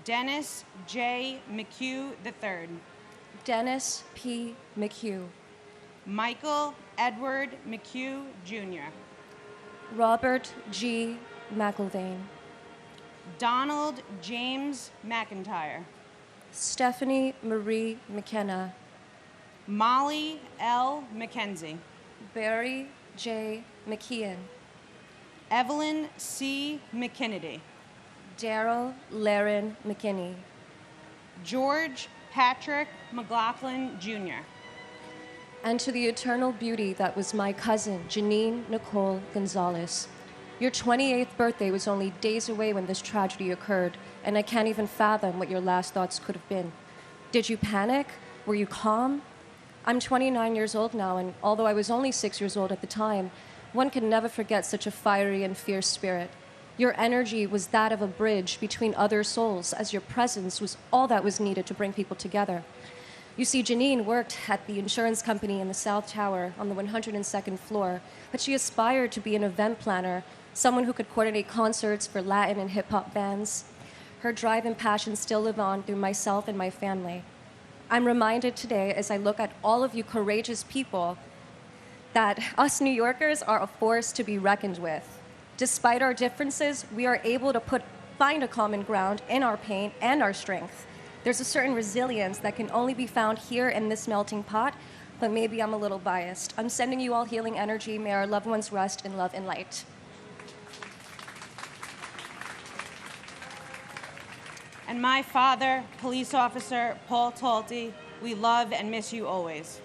Dennis J. McHugh III, Dennis P. McHugh, Michael Edward McHugh Jr., Robert G. McIlvaine, Donald James McIntyre, Stephanie Marie McKenna, Molly L. McKenzie, Barry J. McKeon, Evelyn C. McKinnedy, Daryl Laren McKinney, George Patrick McLaughlin Jr., and to the eternal beauty that was my cousin, Janine Nicole Gonzalez. Your 28th birthday was only days away when this tragedy occurred, and I can't even fathom what your last thoughts could have been. Did you panic? Were you calm? I'm 29 years old now, and although I was only 6 years old at the time, one can never forget such a fiery and fierce spirit. Your energy was that of a bridge between other souls, as your presence was all that was needed to bring people together. You see, Janine worked at the insurance company in the South Tower on the 102nd floor, but she aspired to be an event planner, someone who could coordinate concerts for Latin and hip-hop bands. Her drive and passion still live on through myself and my family. I'm reminded today, as I look at all of you courageous people, that us New Yorkers are a force to be reckoned with. Despite our differences, we are able to find a common ground in our pain and our strength. There's a certain resilience that can only be found here in this melting pot, but maybe I'm a little biased. I'm sending you all healing energy. May our loved ones rest in love and light. And my father, Police Officer Paul Talty, we love and miss you always.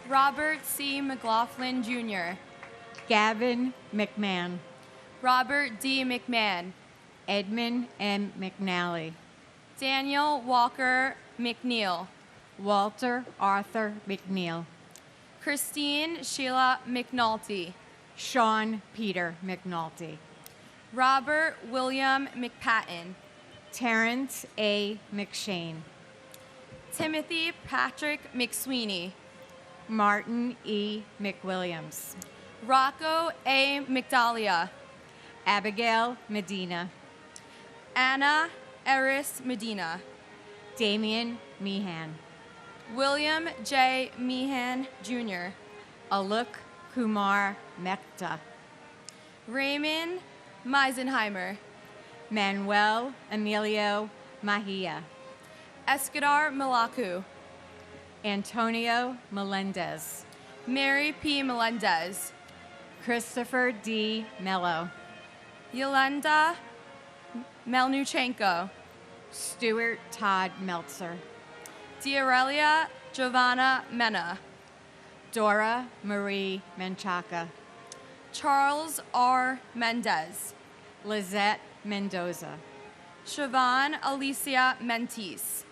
Robert C. McLaughlin Jr., Gavin McMahon, Robert D. McMahon, Edmund M. McNally, Daniel Walker McNeil, Walter Arthur McNeil, Christine Sheila McNulty, Sean Peter McNulty, Robert William McPatton, Terrence A. McShane, Timothy Patrick McSweeney, Martin E. McWilliams, Rocco A. McDalia, Abigail Medina, Anna Eris Medina, Damian Meehan, William J. Meehan Jr., Aluk Kumar Mehta, Raymond Meisenheimer, Manuel Emilio Mahia, Escadar Malaku, Antonio Melendez, Mary P. Melendez, Christopher D. Mello, Yolanda Melnuchenko, Stuart Todd Meltzer, Diarelia Giovanna Mena, Dora Marie Menchaca, Charles R. Mendez, Lizette Mendoza, Siobhan Alicia Mentis,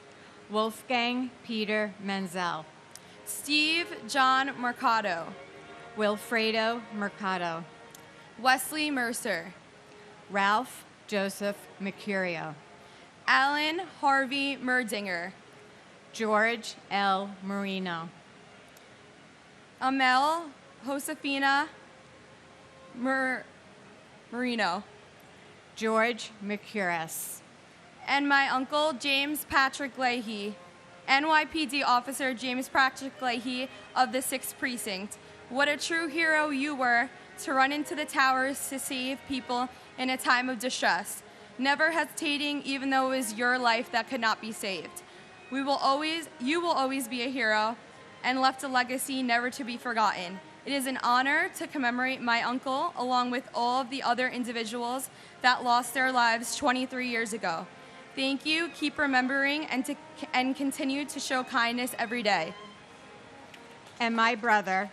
Wolfgang Peter Menzel, Steve John Mercado, Wilfredo Mercado, Wesley Mercer, Ralph Joseph Mercurio, Alan Harvey Merdinger. George L. Marino. Amel Josefina Marino. George Mercuris. And my uncle, James Patrick Leahy. NYPD Officer James Patrick Leahy of the 6th Precinct. What a true hero you were to run into the towers to save people in a time of distress, never hesitating even though it was your life that could not be saved. You will always be a hero and left a legacy never to be forgotten. It is an honor to commemorate my uncle along with all of the other individuals that lost their lives 23 years ago. Thank you, keep remembering, and continue to show kindness every day. And my brother,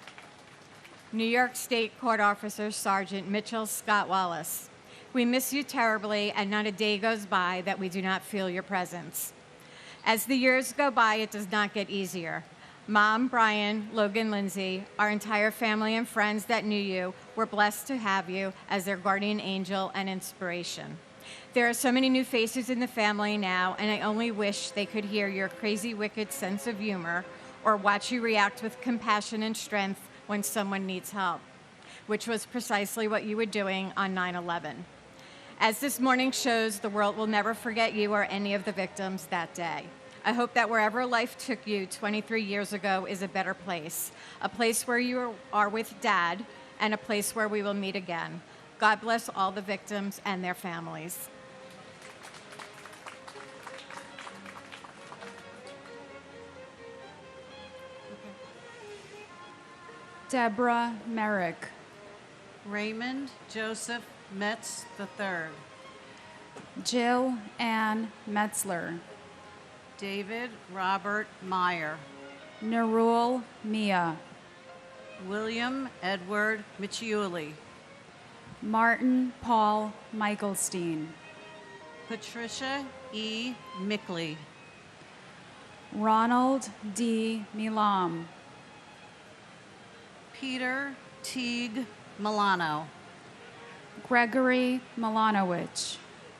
New York State Court Officer Sergeant Mitchell Scott Wallace. We miss you terribly, and not a day goes by that we do not feel your presence. As the years go by, it does not get easier. Mom, Brian, Logan, Lindsay, our entire family and friends that knew you were blessed to have you as their guardian angel and inspiration. There are so many new faces in the family now, and I only wish they could hear your crazy, wicked sense of humor or watch you react with compassion and strength when someone needs help, which was precisely what you were doing on 9/11. As this morning shows, the world will never forget you or any of the victims that day. I hope that wherever life took you 23 years ago is a better place, a place where you are with Dad, and a place where we will meet again. God bless all the victims and their families. Deborah Merrick. Raymond Joseph Metz III. Jill Ann Metzler. David Robert Meyer. Narul Mia. William Edward Michiuli. Martin Paul Michaelstein. Patricia E. Mickley. Ronald D. Milam. Peter Teague Milano. Gregory Milanowicz.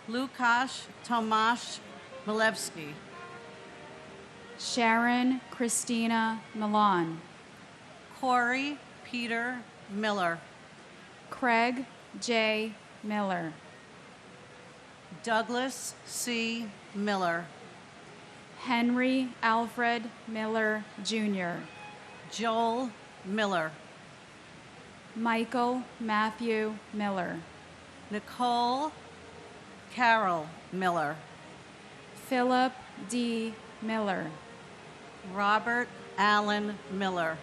Lukasz Tomasz Milewski. Sharon Christina Milan. Corey Peter Miller. Craig J. Miller. Douglas C. Miller. Henry Alfred Miller, Jr. Joel Miller. Michael Matthew Miller. Nicole Carol Miller. Philip D. Miller. Robert Allen Miller.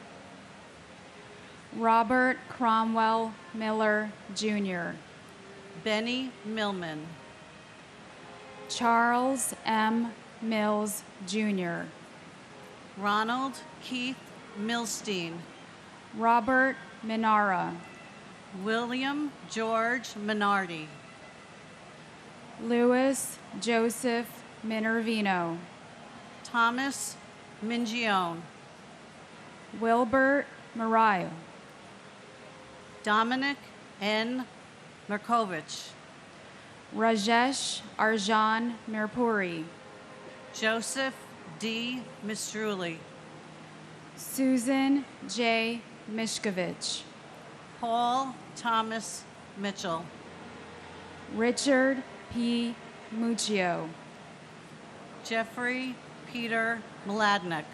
Robert Cromwell Miller, Jr. Benny Millman. Charles M. Mills, Jr. Ronald Keith Milstein. Robert Minara. William George Minardi. Louis Joseph Minervino. Thomas Mingione. Wilbert Marayo. Dominic N. Merkovich. Rajesh Arjan Mirpuri. Joseph D. Mistruli. Susan J. Mishkovich. Paul Thomas Mitchell. Richard P. Muccio. Jeffrey Peter Mladnick.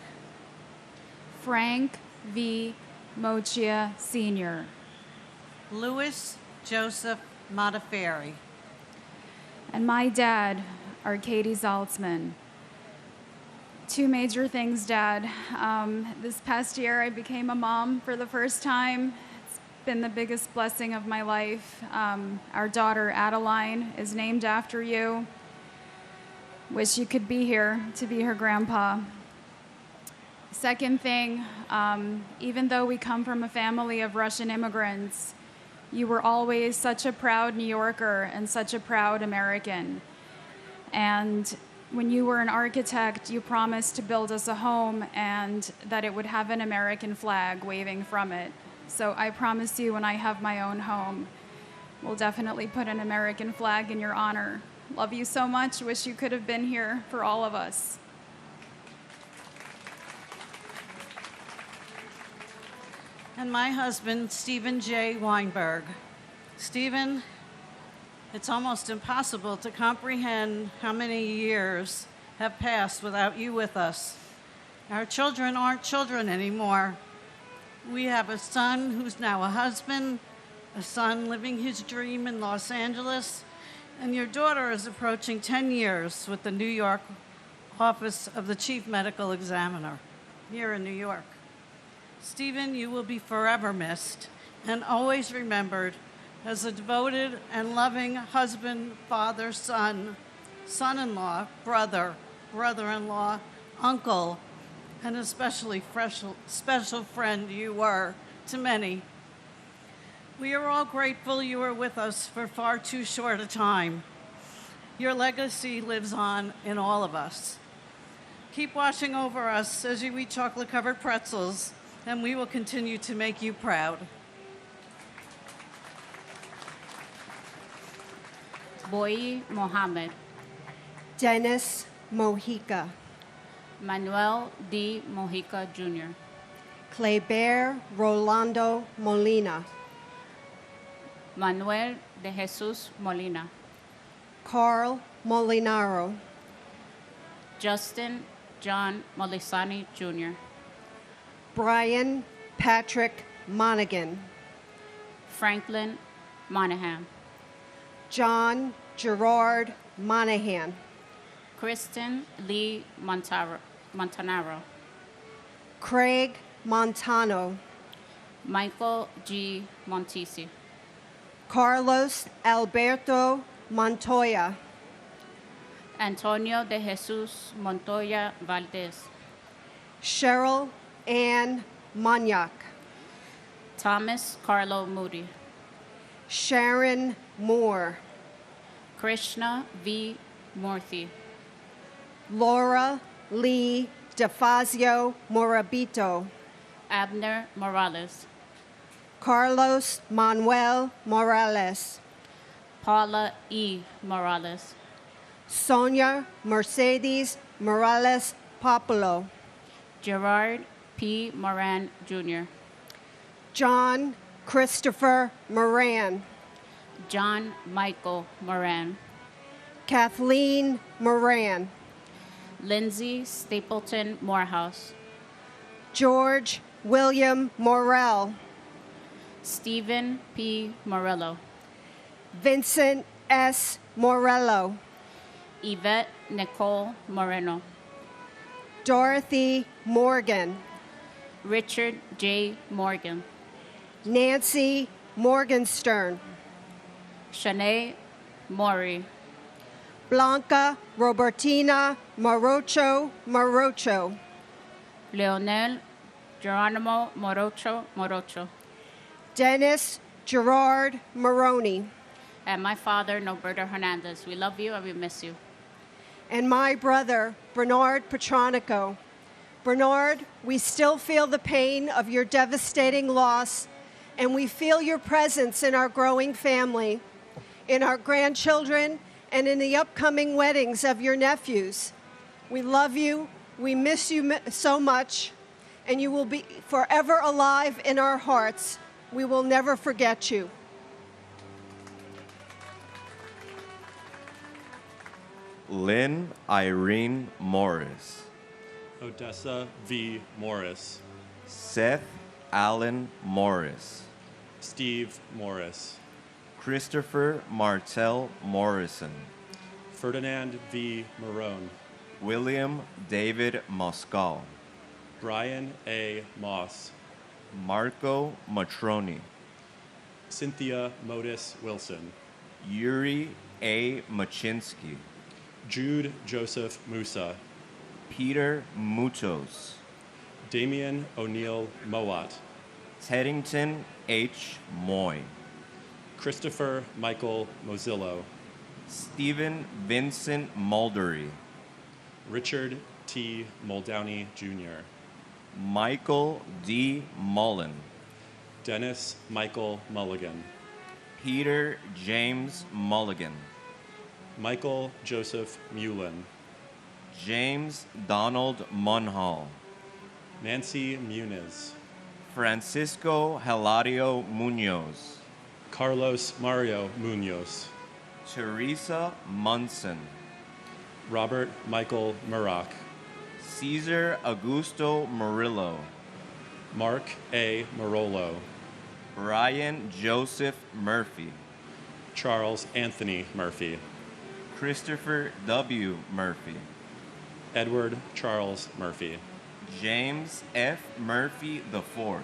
Frank V. Mochia, Sr. Louis Joseph Modafferi. And my dad, Arkady Zaltzman. Two major things, Dad. This past year, I became a mom for the first time. It's been the biggest blessing of my life. Our daughter, Adeline, is named after you. Wish you could be here to be her grandpa. Second thing, even though we come from a family of Russian immigrants, you were always such a proud New Yorker and such a proud American. And when you were an architect, you promised to build us a home and that it would have an American flag waving from it. So I promise you, when I have my own home, we'll definitely put an American flag in your honor. Love you so much. Wish you could have been here for all of us. And my husband, Stephen J. Weinberg. Stephen, it's almost impossible to comprehend how many years have passed without you with us. Our children aren't children anymore. We have a son who's now a husband, a son living his dream in Los Angeles, and your daughter is approaching 10 years with the New York office of the Chief Medical Examiner here in New York. Stephen, you will be forever missed and always remembered as a devoted and loving husband, father, son, son-in-law, brother, brother-in-law, uncle, and especially special friend you were to many. We are all grateful you were with us for far too short a time. Your legacy lives on in all of us. Keep watching over us as you eat chocolate-covered pretzels, and we will continue to make you proud. Boyi Mohammed. Dennis Mojica. Manuel D. Mojica Jr. Cleber Rolando Molina. Manuel de Jesus Molina. Carl Molinaro. Justin John Molisani Jr. Brian Patrick Monaghan. Franklin Monahan. John Gerard Monahan. Kristen Lee Montanaro. Craig Montano. Michael G. Montisi. Carlos Alberto Montoya. Antonio de Jesus Montoya Valdez. Cheryl Ann Monyak. Thomas Carlo Moody. Sharon Moore. Krishna V. Murthy. Laura Lee DeFazio Morabito. Abner Morales. Carlos Manuel Morales. Paula E. Morales. Sonia Mercedes Morales Populo. Gerard P. Moran Jr. John Christopher Moran. John Michael Moran. Kathleen Moran. Lindsay Stapleton Morehouse. George William Morell. Stephen P. Morello. Vincent S. Morello. Yvette Nicole Moreno. Dorothy Morgan. Richard J. Morgan. Nancy Morgenstern. Shanae Maury. Blanca Robertina Morocho. Leonel Geronimo Morocho. Dennis Gerard Maroney. And my father, Norberto Hernandez. We love you and we miss you. And my brother, Bernard Petronico. Bernard, we still feel the pain of your devastating loss, and we feel your presence in our growing family, in our grandchildren, and in the upcoming weddings of your nephews. We love you, we miss you so much, and you will be forever alive in our hearts. We will never forget you. Lynn Irene Morris. Odessa V. Morris. Seth Allen Morris. Steve Morris. Christopher Martell Morrison. Ferdinand V. Marone. William David Moscal. Brian A. Moss. Marco Matroni. Cynthia Modis Wilson. Yuri A. Machinsky. Jude Joseph Musa. Peter Mutos. Damian O'Neill Mowat. Teddington H. Moy. Christopher Michael Mozillo. Stephen Vincent Muldery. Richard T. Muldowney Jr. Michael D. Mullen. Dennis Michael Mulligan. Peter James Mulligan. Michael Joseph Mullen, James Donald Munhall, Nancy Muniz, Francisco Hilario Munoz, Carlos Mario Munoz, Teresa Munson, Robert Michael Murak, Cesar Augusto Murillo, Mark A. Marolo, Brian Joseph Murphy, Charles Anthony Murphy, Christopher W. Murphy, Edward Charles Murphy, James F. Murphy IV,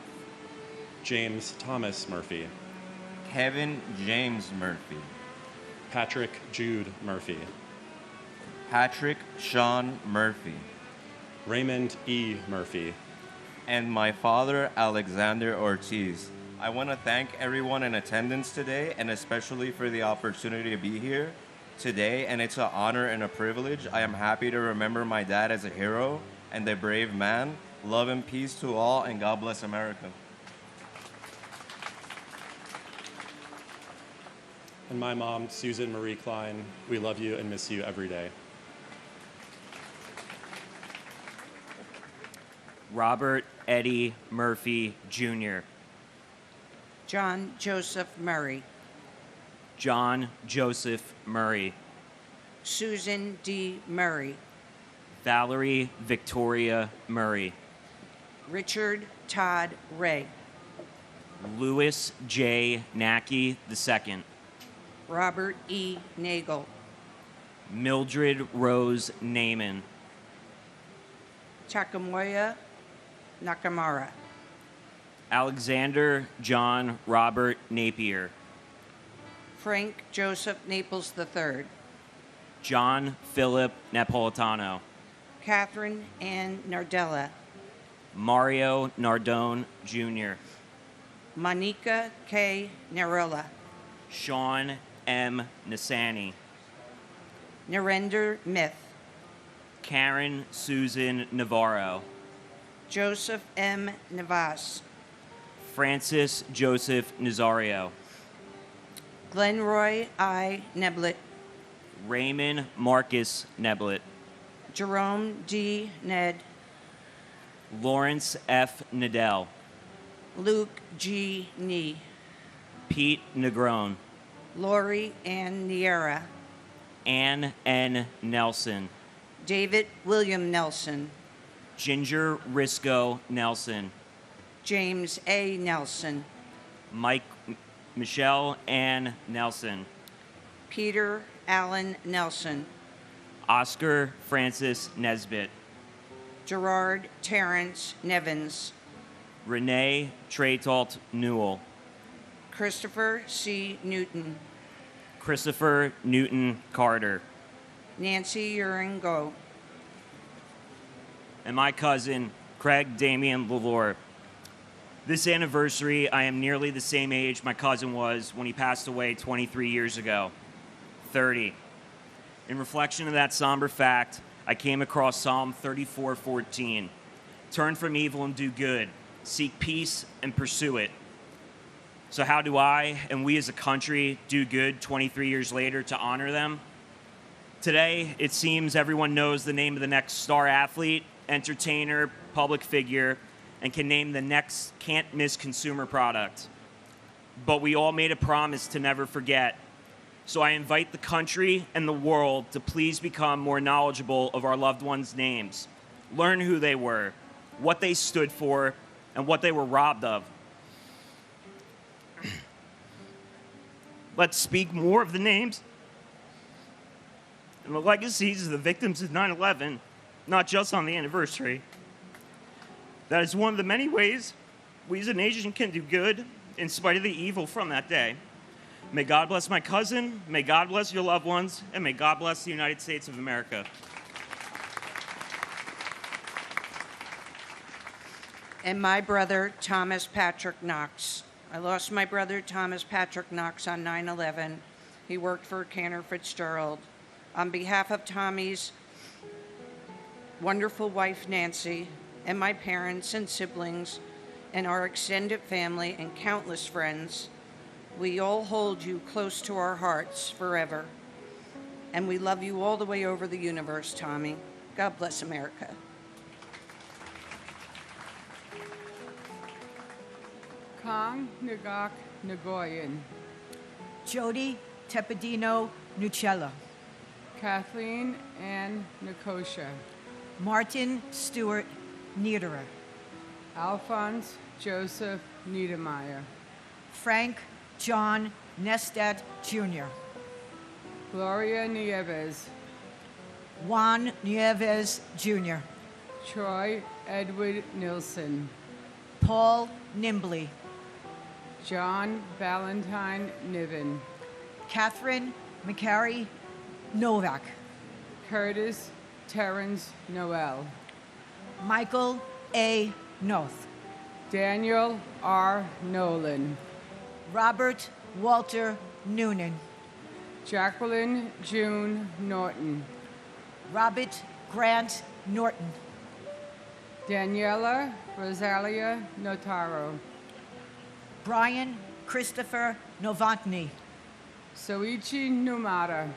James Thomas Murphy, Kevin James Murphy, Patrick Jude Murphy, Patrick Sean Murphy, Raymond E. Murphy, and my father, Alexander Ortiz. I want to thank everyone in attendance today, and especially for the opportunity to be here today, and it's an honor and a privilege. I am happy to remember my dad as a hero and a brave man. Love and peace to all, and God bless America. and my mom, Susan Marie Klein. We love you and miss you every day. Robert Eddie Murphy, Jr. John Joseph Murray. John Joseph Murray. Susan D. Murray. Valerie Victoria Murray. Richard Todd Ray. Louis J. Nackey II. Robert E. Nagel. Mildred Rose Naiman. Takamoya Nakamura. Alexander John Robert Napier. Frank Joseph Naples III. John Philip Napolitano. Catherine Ann Nardella. Mario Nardone, Jr. Monica K. Narella. Sean M. Nasani. Narendra Myth. Karen Susan Navarro. Joseph M. Navas. Francis Joseph Nazario. Glenroy I. Neblet. Raymond Marcus Neblet. Jerome D. Ned. Lawrence F. Nadell. Luke G. Nee. Pete Negron. Lori Ann Niera. Ann N. Nelson. David William Nelson. Ginger Risco Nelson. James A. Nelson. Michelle Ann Nelson. Peter Allen Nelson. Oscar Francis Nesbitt. Gerard Terrence Nevins. Renee Traytalt Newell. Christopher C. Newton. Christopher Newton Carter. Nancy Uringo. And my cousin, Craig Damian Lalore. This anniversary, I am nearly the same age my cousin was when he passed away 23 years ago, 30. In reflection of that somber fact, I came across Psalm 34:14. Turn from evil and do good. Seek peace and pursue it. So how do I and we as a country do good 23 years later to honor them? Today, it seems everyone knows the name of the next star athlete, entertainer, public figure, and can name the next can't-miss consumer product. But we all made a promise to never forget. So I invite the country and the world to please become more knowledgeable of our loved ones' names. Learn who they were, what they stood for, and what they were robbed of. Let's speak more of the names and the legacies of the victims of 9/11, not just on the anniversary. That is one of the many ways we as a nation can do good in spite of the evil from that day. May God bless my cousin, may God bless your loved ones, and may God bless the United States of America. And my brother, Thomas Patrick Knox. I lost my brother, Thomas Patrick Knox, on 9/11. He worked for Cantor Fitzgerald. On behalf of Tommy's wonderful wife, Nancy, and my parents and siblings, and our extended family and countless friends, we all hold you close to our hearts forever. And we love you all the way over the universe, Tommy. God bless America. Kong Nagak Nagoyan. Jody Tepedino Nucella. Kathleen Ann Nikosha. Martin Stewart Niederer. Alphonse Joseph Niedermeyer. Frank John Nestat Jr. Gloria Nieves. Juan Nieves Jr. Troy Edward Nilsson. Paul Nimbley. John Valentine Niven. Catherine McCary Novak. Curtis Terrence Noel. Michael A. Noth. Daniel R. Nolan. Robert Walter Noonan. Jacqueline June Norton. Robert Grant Norton. Daniela Rosalia Notaro. Brian Christopher Novotny. Soichi Numata.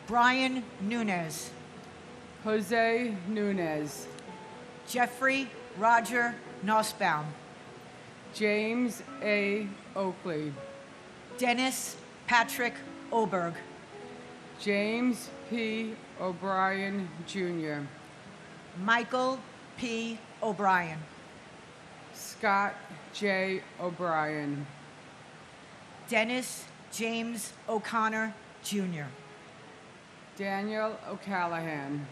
Brian Nunez. Jose Nunez. Jeffrey Roger Nussbaum. James A. Oakley. Dennis Patrick Oberg. James P. O'Brien Jr. Michael P. O'Brien. Scott J. O'Brien. Dennis James O'Connor Jr. Daniel O'Callahan.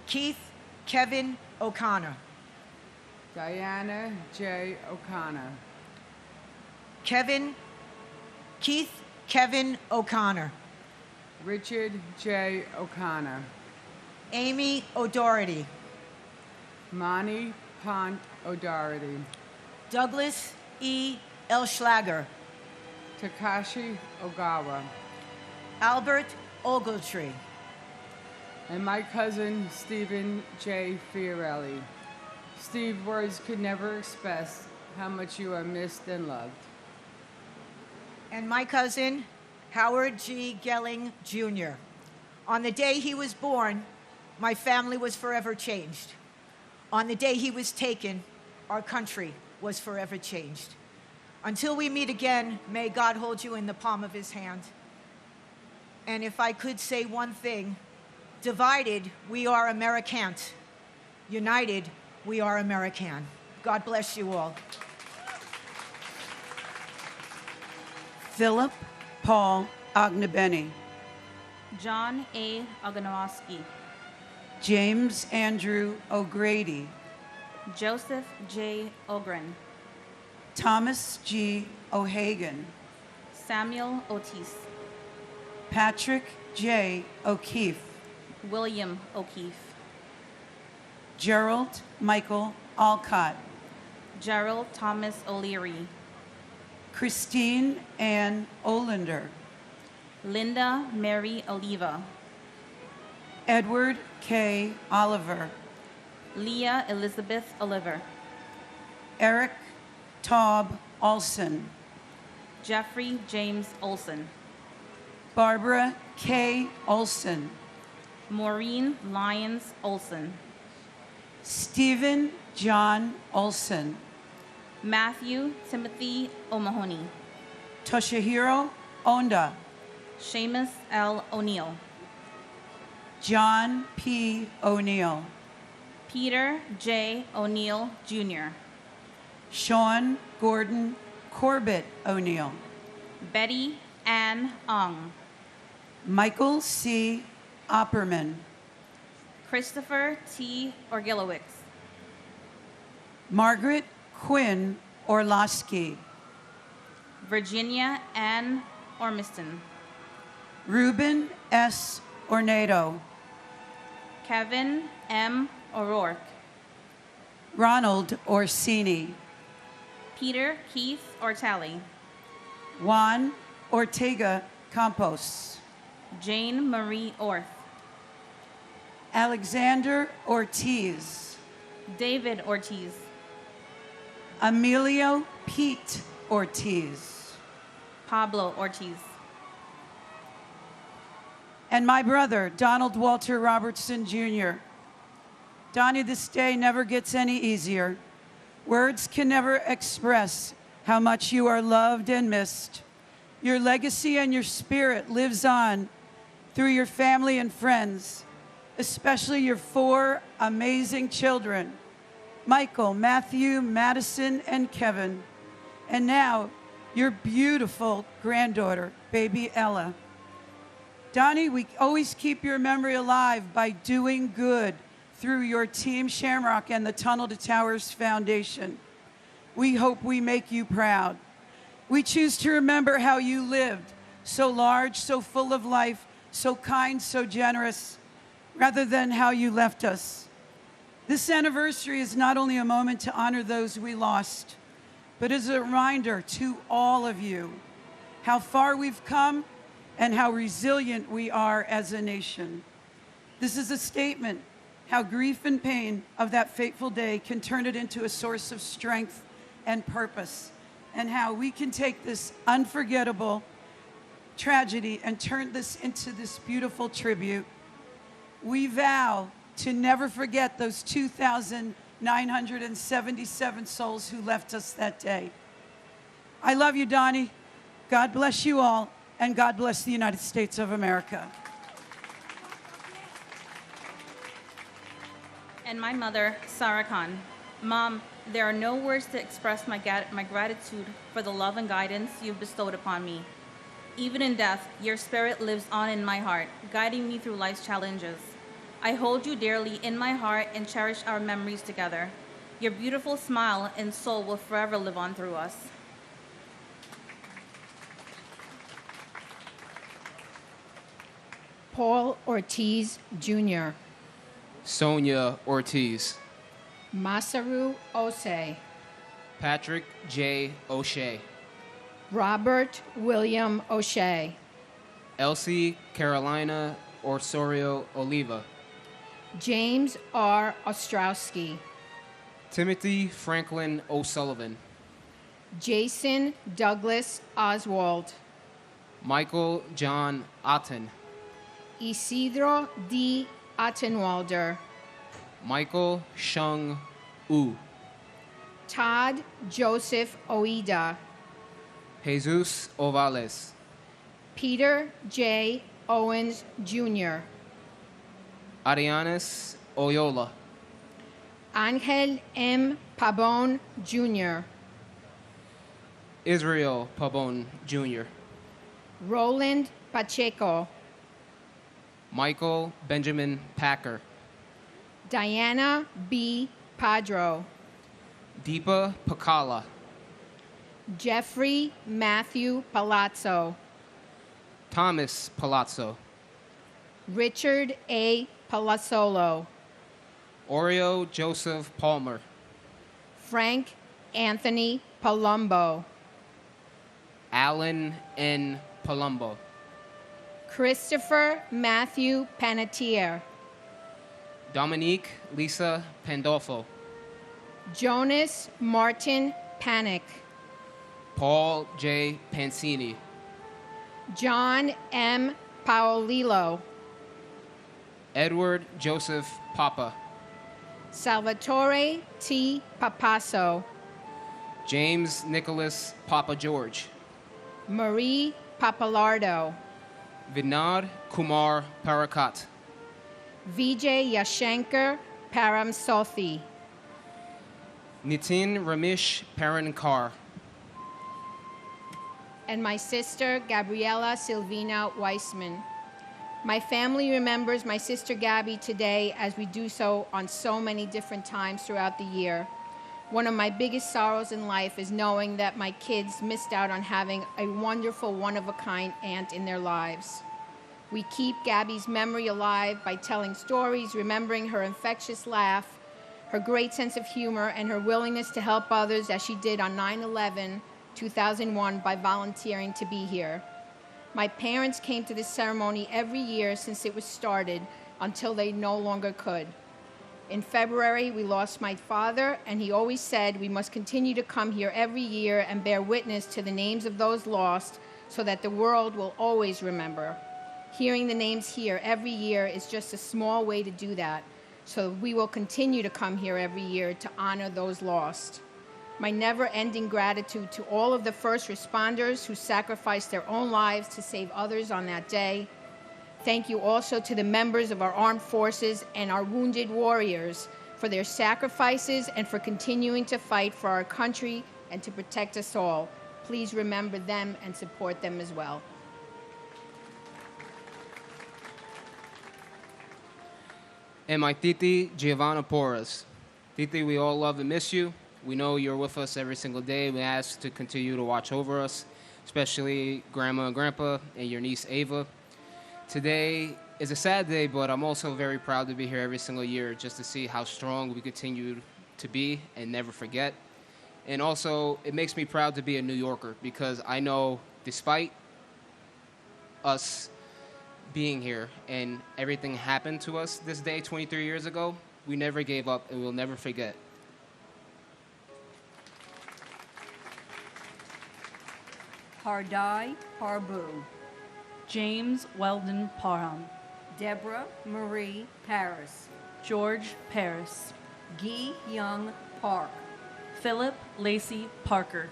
Keith Kevin O'Connor. Diana J. O'Connor. Keith Kevin O'Connor. Richard J. O'Connor. Amy O'Doherty. Monty Pont O'Doherty. Douglas E. Elschlager. Takashi Ogawa. Albert Ogletree. And my cousin, Stephen J. Fiorelli. Steve, words could never express how much you are missed and loved. And my cousin, Howard G. Gelling, Jr. On the day he was born, my family was forever changed. On the day he was taken, our country was forever changed. Until we meet again, may God hold you in the palm of his hand. And if I could say one thing, divided, we are Americant. United, we are American. God bless you all. Philip Paul Ognebeni. John A. Oganowski. James Andrew O'Grady. Joseph J. Ogren. Thomas G. O'Hagan. Samuel Otis. Patrick J. O'Keefe. William O'Keefe. Gerald Michael Alcott. Gerald Thomas O'Leary. Christine Ann Olander. Linda Mary Oliva. Edward K. Oliver. Leah Elizabeth Oliver. Eric Taub Olson. Jeffrey James Olson. Barbara K. Olson. Maureen Lyons Olson. Stephen John Olson. Matthew Timothy O'Mahony. Toshihiro Onda. Seamus L. O'Neill. John P. O'Neill. Peter J. O'Neill, Jr. Sean Gordon Corbett O'Neill. Betty Ann Ong. Michael C. Opperman. Christopher T. Orgilowicz. Margaret Quinn Orlowski. Virginia Ann Ormiston. Ruben S. Ornado. Kevin M. O'Rourke. Ronald Orsini. Peter Keith Ortali. Juan Ortega Campos. Jane Marie Orth. Alexander Ortiz. David Ortiz. Emilio Pete Ortiz. Pablo Ortiz. and my brother, Donald Walter Robertson Jr. Donnie, this day never gets any easier. Words can never express how much you are loved and missed. Your legacy and your spirit lives on through your family and friends, especially your 4 amazing children, Michael, Matthew, Madison, and Kevin. And now, your beautiful granddaughter, baby Ella. Donnie, we always keep your memory alive by doing good through your Team Shamrock and the Tunnel to Towers Foundation. We hope we make you proud. We choose to remember how you lived, so large, so full of life, so kind, so generous, rather than how you left us. This anniversary is not only a moment to honor those we lost, but is a reminder to all of you how far we've come and how resilient we are as a nation. This is a statement how grief and pain of that fateful day can turn it into a source of strength and purpose, and how we can take this unforgettable tragedy and turn this into this beautiful tribute. We vow to never forget those 2,977 souls who left us that day. I love you, Donnie. God bless you all, and God bless the United States of America. And my mother, Sarah Khan. Mom, there are no words to express my gratitude for the love and guidance you've bestowed upon me. Even in death, your spirit lives on in my heart, guiding me through life's challenges. I hold you dearly in my heart and cherish our memories together. Your beautiful smile and soul will forever live on through us. Paul Ortiz Jr., Sonia Ortiz, Masaru Osei, Patrick J. O'Shea, Robert William O'Shea, Elsie Carolina Osorio Oliva, James R. Ostrowski, Timothy Franklin O'Sullivan, Jason Douglas Oswald, Michael John Otten, Isidro D. Ottenwalder, Michael Shung U, Todd Joseph Oida, Jesus Ovales, Peter J. Owens Jr., Arianes Oyola, Angel M. Pabon Jr., Israel Pabon Jr., Roland Pacheco, Michael Benjamin Packer, Diana B. Padro, Deepa Pakala, Jeffrey Matthew Palazzo, Thomas Palazzo, Richard A. Palazzolo, Oreo Joseph Palmer, Frank Anthony Palumbo, Alan N. Palumbo, Christopher Matthew Panettiere, Dominique Lisa Pandolfo, Jonas Martin Panic, Paul J. Pansini, John M. Paolillo, Edward Joseph Papa, Salvatore T. Papasso, James Nicholas Papa George, Marie Papalardo, Vinod Kumar Parakat, Vijay Yashankar Paramsothi, Nitin Ramesh Parankar, and my sister Gabriela Silvina Weissman. My family remembers my sister Gabby today as we do so on so many different times throughout the year. One of my biggest sorrows in life is knowing that my kids missed out on having a wonderful, one-of-a-kind aunt in their lives. We keep Gabby's memory alive by telling stories, remembering her infectious laugh, her great sense of humor, and her willingness to help others as she did on 9/11/2001 by volunteering to be here. My parents came to this ceremony every year since it was started until they no longer could. In February, we lost my father, and he always said we must continue to come here every year and bear witness to the names of those lost so that the world will always remember. Hearing the names here every year is just a small way to do that, so we will continue to come here every year to honor those lost. My never-ending gratitude to all of the first responders who sacrificed their own lives to save others on that day. Thank you also to the members of our armed forces and our wounded warriors for their sacrifices and for continuing to fight for our country and to protect us all. Please remember them and support them as well. And my Titi, Giovanna Porras. Titi, we all love and miss you. We know you're with us every single day. We ask to continue to watch over us, especially Grandma and Grandpa and your niece Ava. Today is a sad day, but I'm also very proud to be here every single year just to see how strong we continue to be and never forget. And also, it makes me proud to be a New Yorker because I know despite us being here and everything happened to us this day 23 years ago, we never gave up and we'll never forget. Hardai Harbu. James Weldon Parham. Deborah Marie Paris. George Paris. Guy Young Park. Philip Lacey Parker.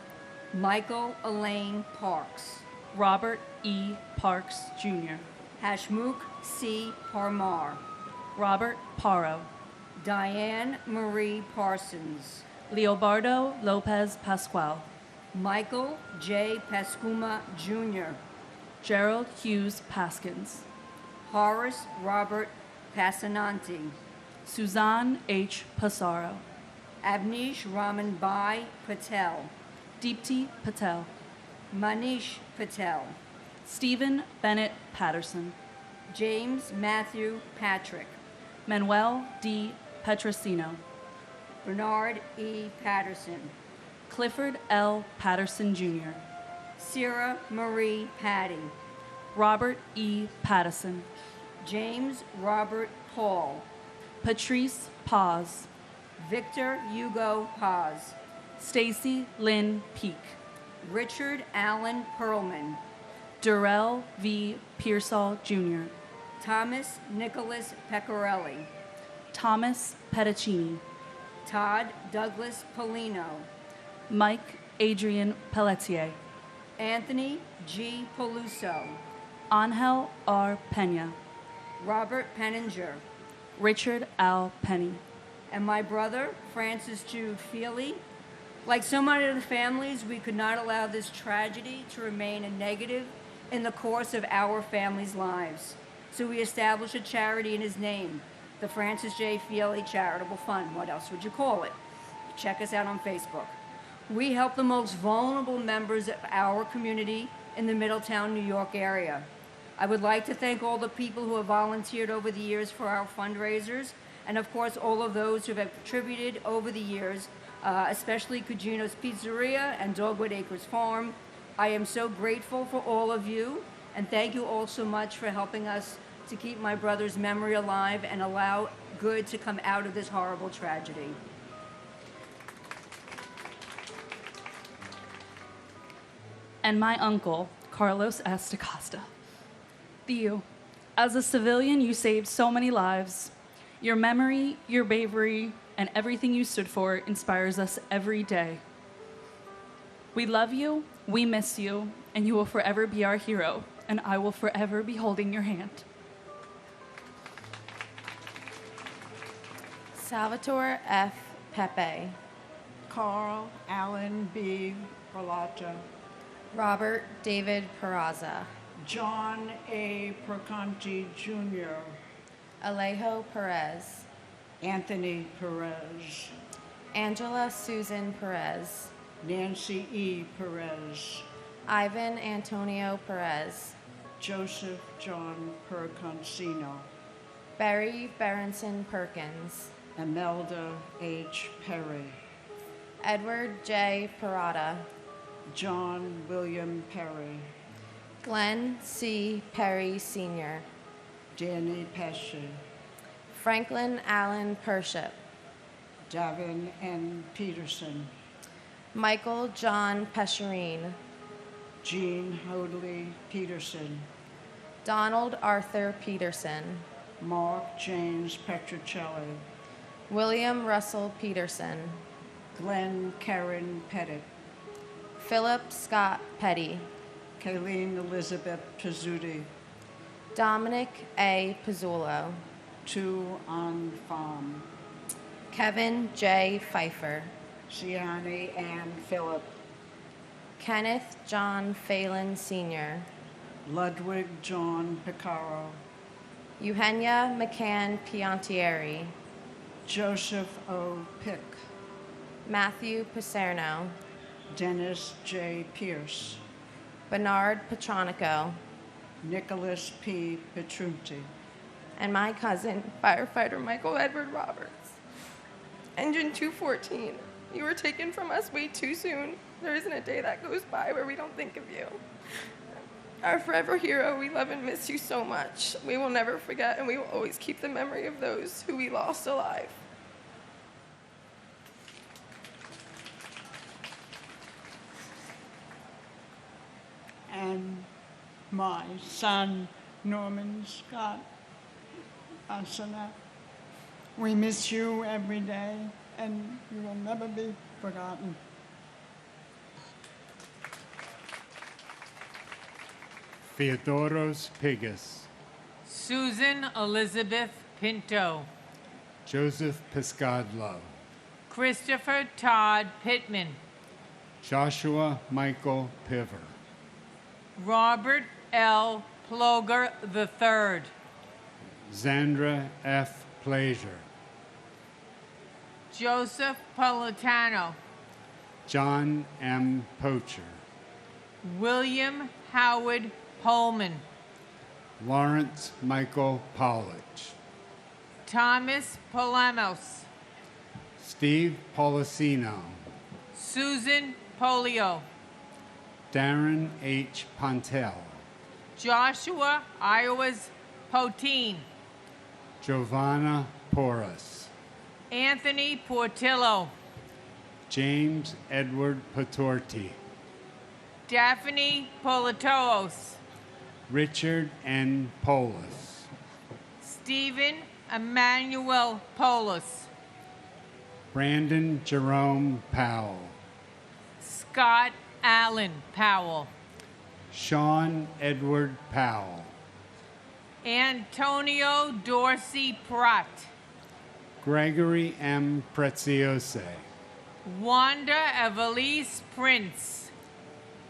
Michael Elaine Parks. Robert E. Parks, Jr. Hashmukh C. Parmar. Robert Paro. Diane Marie Parsons. Leobardo Lopez Pascual. Michael J. Pascuma, Jr. Gerald Hughes Paskins. Horace Robert Passananti. Suzanne H. Passaro. Abnish Raman Bai Patel. Deepti Patel. Manish Patel. Stephen Bennett Patterson. James Matthew Patrick. Manuel D. Petrosino. Bernard E. Patterson. Clifford L. Patterson, Jr. Sarah Marie Patty. Robert E. Pattison. James Robert Paul. Patrice Paz. Victor Hugo Paz. Stacy Lynn Peak. Richard Allen Perlman. Durrell V. Pearsall, Jr. Thomas Nicholas Pecorelli. Thomas Petticini. Todd Douglas Polino. Mike Adrian Pelletier. Anthony G. Peluso. Angel R. Pena. Robert Penninger. Richard Al Penny. And my brother, Francis Jude Feely. Like so many of the families, we could not allow this tragedy to remain a negative in the course of our family's lives. So we established a charity in his name, the Francis J. Feely Charitable Fund. What else would you call it? Check us out on Facebook. We help the most vulnerable members of our community in the Middletown, New York area. I would like to thank all the people who have volunteered over the years for our fundraisers, and of course all of those who have contributed over the years, especially Cugino's Pizzeria and Dogwood Acres Farm. I am so grateful for all of you, and thank you all so much for helping us to keep my brother's memory alive and allow good to come out of this horrible tragedy. And my uncle, Carlos S. DaCosta. Theo, as a civilian, you saved so many lives. Your memory, your bravery, and everything you stood for inspires us every day. We love you, we miss you, and you will forever be our hero, and I will forever be holding your hand. Salvatore F. Pepe. Carl Allen B. Perlata. Robert David Peraza. John A. Perconti Jr. Alejo Perez. Anthony Perez. Angela Susan Perez. Nancy E. Perez. Ivan Antonio Perez. Joseph John Perconcino. Barry Berenson Perkins. Imelda H. Perry. Edward J. Parada. John William Perry. Glenn C. Perry Sr. Danny Pesci. Franklin Allen Pership. Davin N. Peterson. Michael John Pescherine. Jean Hoadley Peterson. Donald Arthur Peterson, Mark James Petrocelli, William Russell Peterson, Glenn Karen Pettit, Philip Scott Petty, Kayleen Elizabeth Pizzuti, Dominic A. Pizzullo, Tu An Pham, Kevin J. Pfeiffer, Siani Ann Phillip, Kenneth John Phelan Sr., Ludwig John Picaro, Eugenia McCann Piantieri, Joseph O. Pick, Matthew Paserno, Dennis J. Pierce, Bernard Petronico, Nicholas P. Petrucci, and my cousin, firefighter Michael Edward Roberts. Engine 214, you were taken from us way too soon. There isn't a day that goes by where we don't think of you. Our forever hero, we love and miss you so much. We will never forget, and we will always keep the memory of those who we lost alive. and my son, Norman Scott Asenath. We miss you every day, and you will never be forgotten. Theodoros Pigas, Susan Elizabeth Pinto, Joseph Piscadlo, Christopher Todd Pittman, Joshua Michael Piver, Robert L. Ploger III, Zandra F. Plaisir, Joseph Politano, John M. Pocher, William Howard Holman, Lawrence Michael Pollich, Thomas Polemos, Steve Policino, Susan Polio, Darren H. Pontel, Joshua Iowas Potine, Giovanna Porras, Anthony Portillo, James Edward Patorti, Daphne Politoos, Richard N. Polis, Stephen Emmanuel Polis, Brandon Jerome Powell, Scott Allen Powell, Sean Edward Powell, Antonio Dorsey Pratt, Gregory M. Preziose, Wanda Evelise Prince,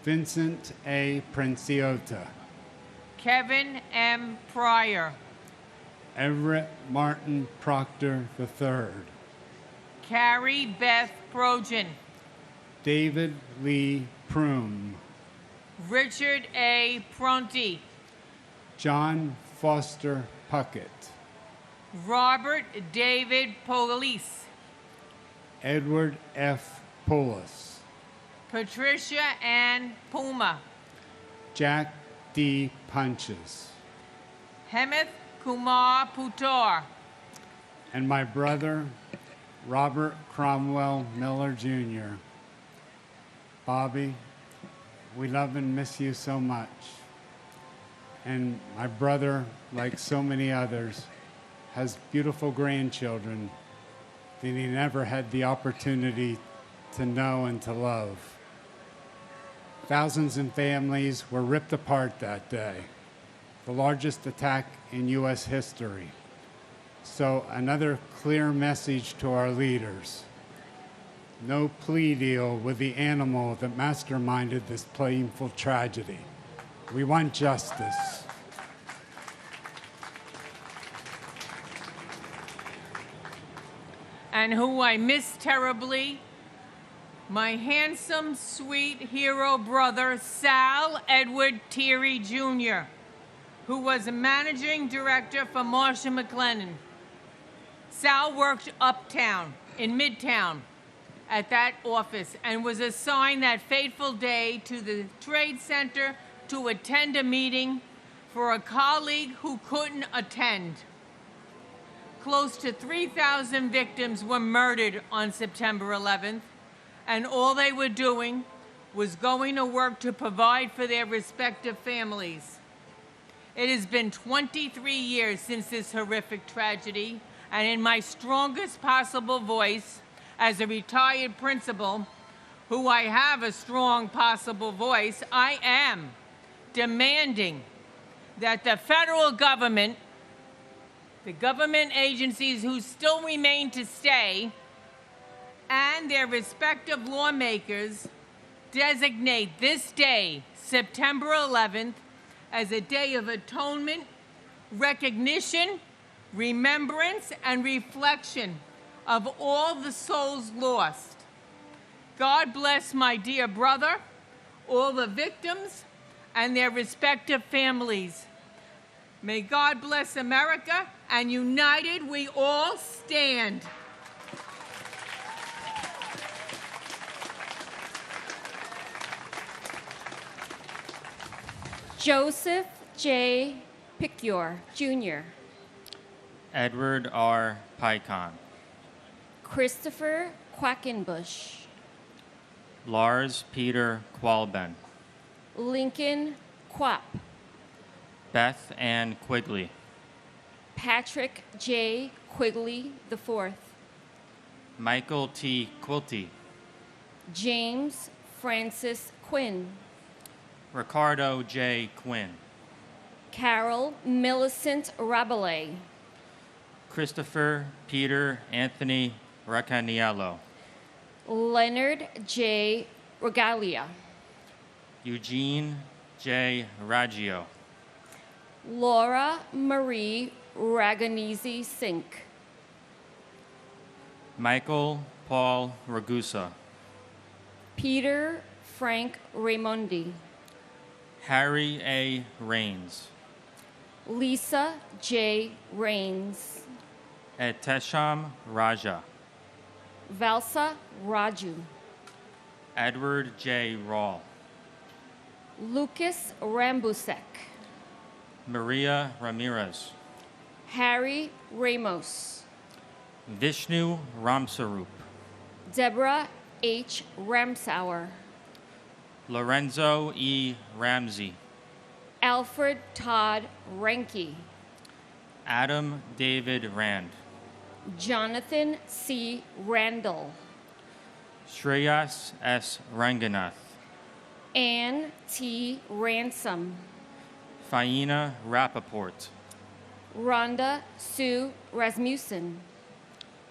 Vincent A. Princiota, Kevin M. Pryor, Everett Martin Proctor III, Carrie Beth Projan, David Lee Prume, Richard A. Pronti, John Foster Puckett, Robert David Police, Edward F. Poulos, Patricia Ann Puma, Jack D. Punches, Hemeth Kumar Putor, and my brother, Robert Cromwell Miller Jr. Bobby, we love and miss you so much. And my brother, like so many others, has beautiful grandchildren that he never had the opportunity to know and to love. Thousands of families were ripped apart that day, the largest attack in U.S. history. So another clear message to our leaders. No plea deal with the animal that masterminded this painful tragedy. We want justice. and who I miss terribly, my handsome, sweet hero brother, Sal Edward Thierry Jr., who was a managing director for Marshall McLennan. Sal worked uptown, in Midtown, at that office, and was assigned that fateful day to the Trade Center to attend a meeting for a colleague who couldn't attend. Close to 3,000 victims were murdered on September 11th, and all they were doing was going to work to provide for their respective families. It has been 23 years since this horrific tragedy, and in my strongest possible voice, as a retired principal, who I have a strong possible voice, I am demanding that the federal government, the government agencies who still remain to stay, and their respective lawmakers designate this day, September 11th, as a day of atonement, recognition, remembrance, and reflection of all the souls lost. God bless my dear brother, all the victims, and their respective families. May God bless America, and united we all stand. Joseph J. Picure, Jr. Edward R. Pycon. Christopher Quackenbush. Lars Peter Qualben. Lincoln Quapp. Beth Ann Quigley. Patrick J. Quigley IV. Michael T. Quilty. James Francis Quinn. Ricardo J. Quinn. Carol Millicent Rabelais. Christopher Peter Anthony Racaniello. Leonard J. Regalia. Eugene J. Raggio. Laura Marie Raganese Sink. Michael Paul Ragusa. Peter Frank Raimondi. Harry A. Rains. Lisa J. Rains. Etesham Raja. Valsa Raju. Edward J. Rawl. Lucas Rambusek. Maria Ramirez. Harry Ramos. Vishnu Ramsarup. Deborah H. Ramsauer. Lorenzo E. Ramsey. Alfred Todd Renke. Adam David Rand. Jonathan C. Randall. Shreyas S. Ranganath. Ann T. Ransom. Faina Rappaport. Rhonda Sue Rasmussen.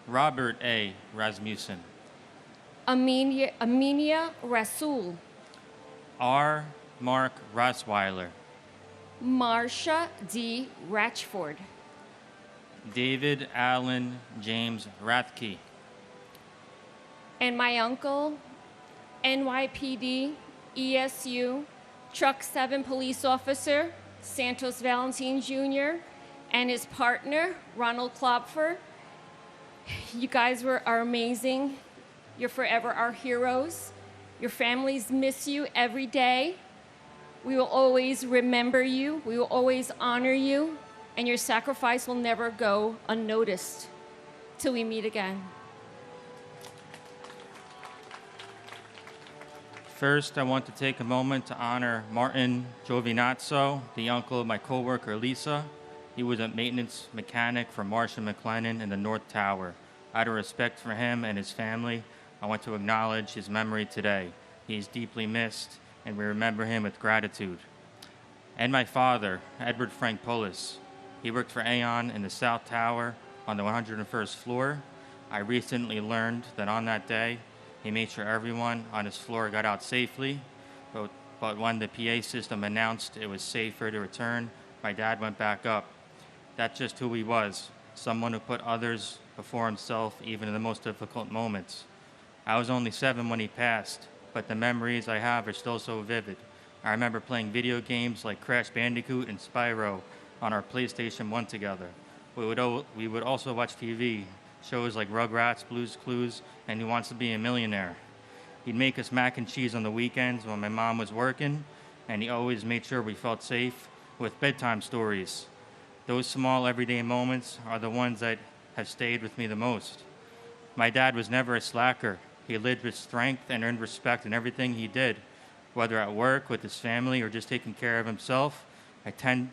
Robert A. Rasmussen. Aminia Rasul. R. Mark Rosweiler. Marsha D. Ratchford. David Allen James Rathke. And my uncle, NYPD, ESU, Truck 7 police officer, Santos Valentin Jr., and his partner, Ronald Klopfer. You guys are amazing. You're forever our heroes. Your families miss you every day. We will always remember you. We will always honor you. And your sacrifice will never go unnoticed till we meet again. First, I want to take a moment to honor Martin Giovinazzo, the uncle of my coworker Lisa. He was a maintenance mechanic for Marsh & McLennan in the North Tower. Out of respect for him and his family, I want to acknowledge his memory today. He is deeply missed, and we remember him with gratitude. And my father, Edward Frank Polis. He worked for Aon in the South Tower on the 101st floor. I recently learned that on that day, he made sure everyone on his floor got out safely, but when the PA system announced it was safer to return, my dad went back up. That's just who he was, someone who put others before himself even in the most difficult moments. I was only 7 when he passed, but the memories I have are still so vivid. I remember playing video games like Crash Bandicoot and Spyro on our PlayStation 1 together. We would also watch TV, shows like Rugrats, Blue's Clues, and Who Wants to Be a Millionaire. He'd make us mac and cheese on the weekends when my mom was working, and he always made sure we felt safe with bedtime stories. Those small everyday moments are the ones that have stayed with me the most. My dad was never a slacker. He lived with strength and earned respect in everything he did, whether at work, with his family, or just taking care of himself. I tend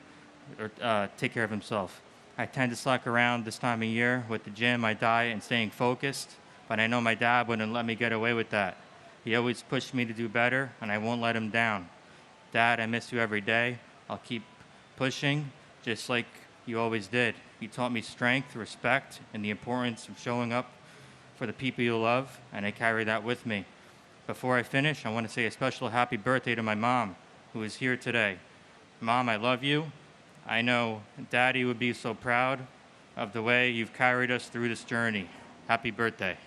take care of himself. I tend to slack around this time of year with the gym, my diet, and staying focused, but I know my dad wouldn't let me get away with that. He always pushed me to do better, and I won't let him down. Dad, I miss you every day. I'll keep pushing, just like you always did. You taught me strength, respect, and the importance of showing up for the people you love, and I carry that with me. Before I finish, I want to say a special happy birthday to my mom, who is here today. Mom, I love you. I know Daddy would be so proud of the way you've carried us through this journey. Happy birthday.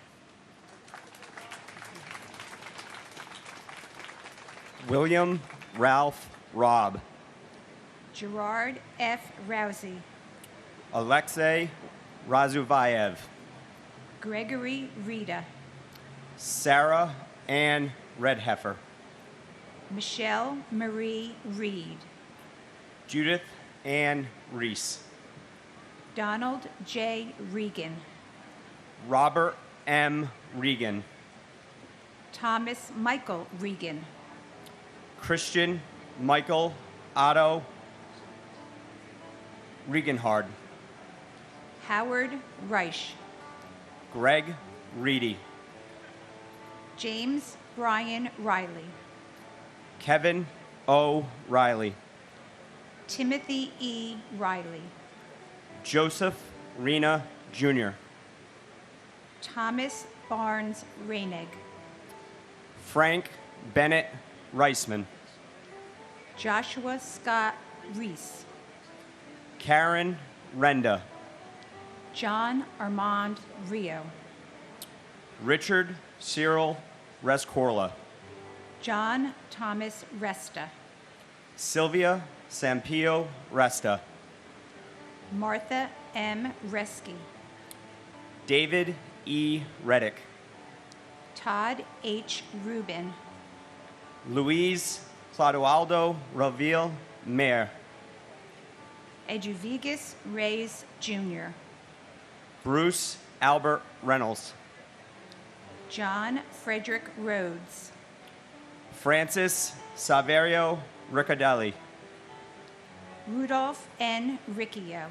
William Ralph Robb. Gerard F. Rousey. Alexei Razuvayev. Gregory Rita. Sarah Ann Redheffer. Michelle Marie Reed. Judith Ann Reese. Donald J. Regan. Robert M. Regan. Thomas Michael Regan. Christian Michael Otto Regenhard. Howard Reich. Greg Reedy. James Brian Riley. Kevin O. Riley. Timothy E. Riley. Joseph Rena Jr. Thomas Barnes Reinig. Frank Bennett Reisman. Joshua Scott Reese. Karen Renda. John Armand Rio. Richard Cyril Rescorla. John Thomas Resta. Sylvia Sampio Resta. Martha M. Reski. David E. Reddick. Todd H. Rubin. Luis Clodoaldo Ravil Mayer. Eduvigus Reyes Jr. Bruce Albert Reynolds. John Frederick Rhodes. Francis Saverio Riccadelli. Rudolph N. Riccio.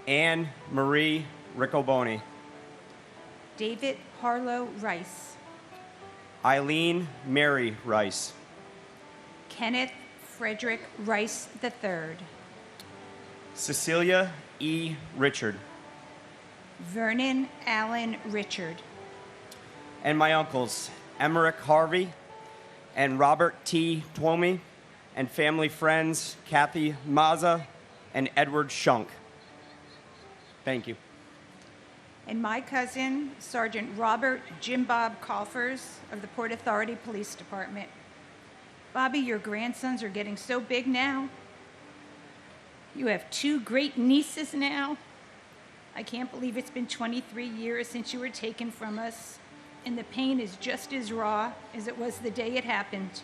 Anne Marie Riccoboni. David Harlow Rice. Eileen Mary Rice. Kenneth Frederick Rice III. Cecilia E. Richard. Vernon Allen Richard. And my uncles, Emmerich Harvey and Robert T. Twomey, and family friends, Kathy Maza and Edward Shunk. Thank you. And my cousin, Sergeant Robert Jim Bob Coffers of the Port Authority Police Department. Bobby, your grandsons are getting so big now. You have 2 great nieces now. I can't believe it's been 23 years since you were taken from us, and the pain is just as raw as it was the day it happened.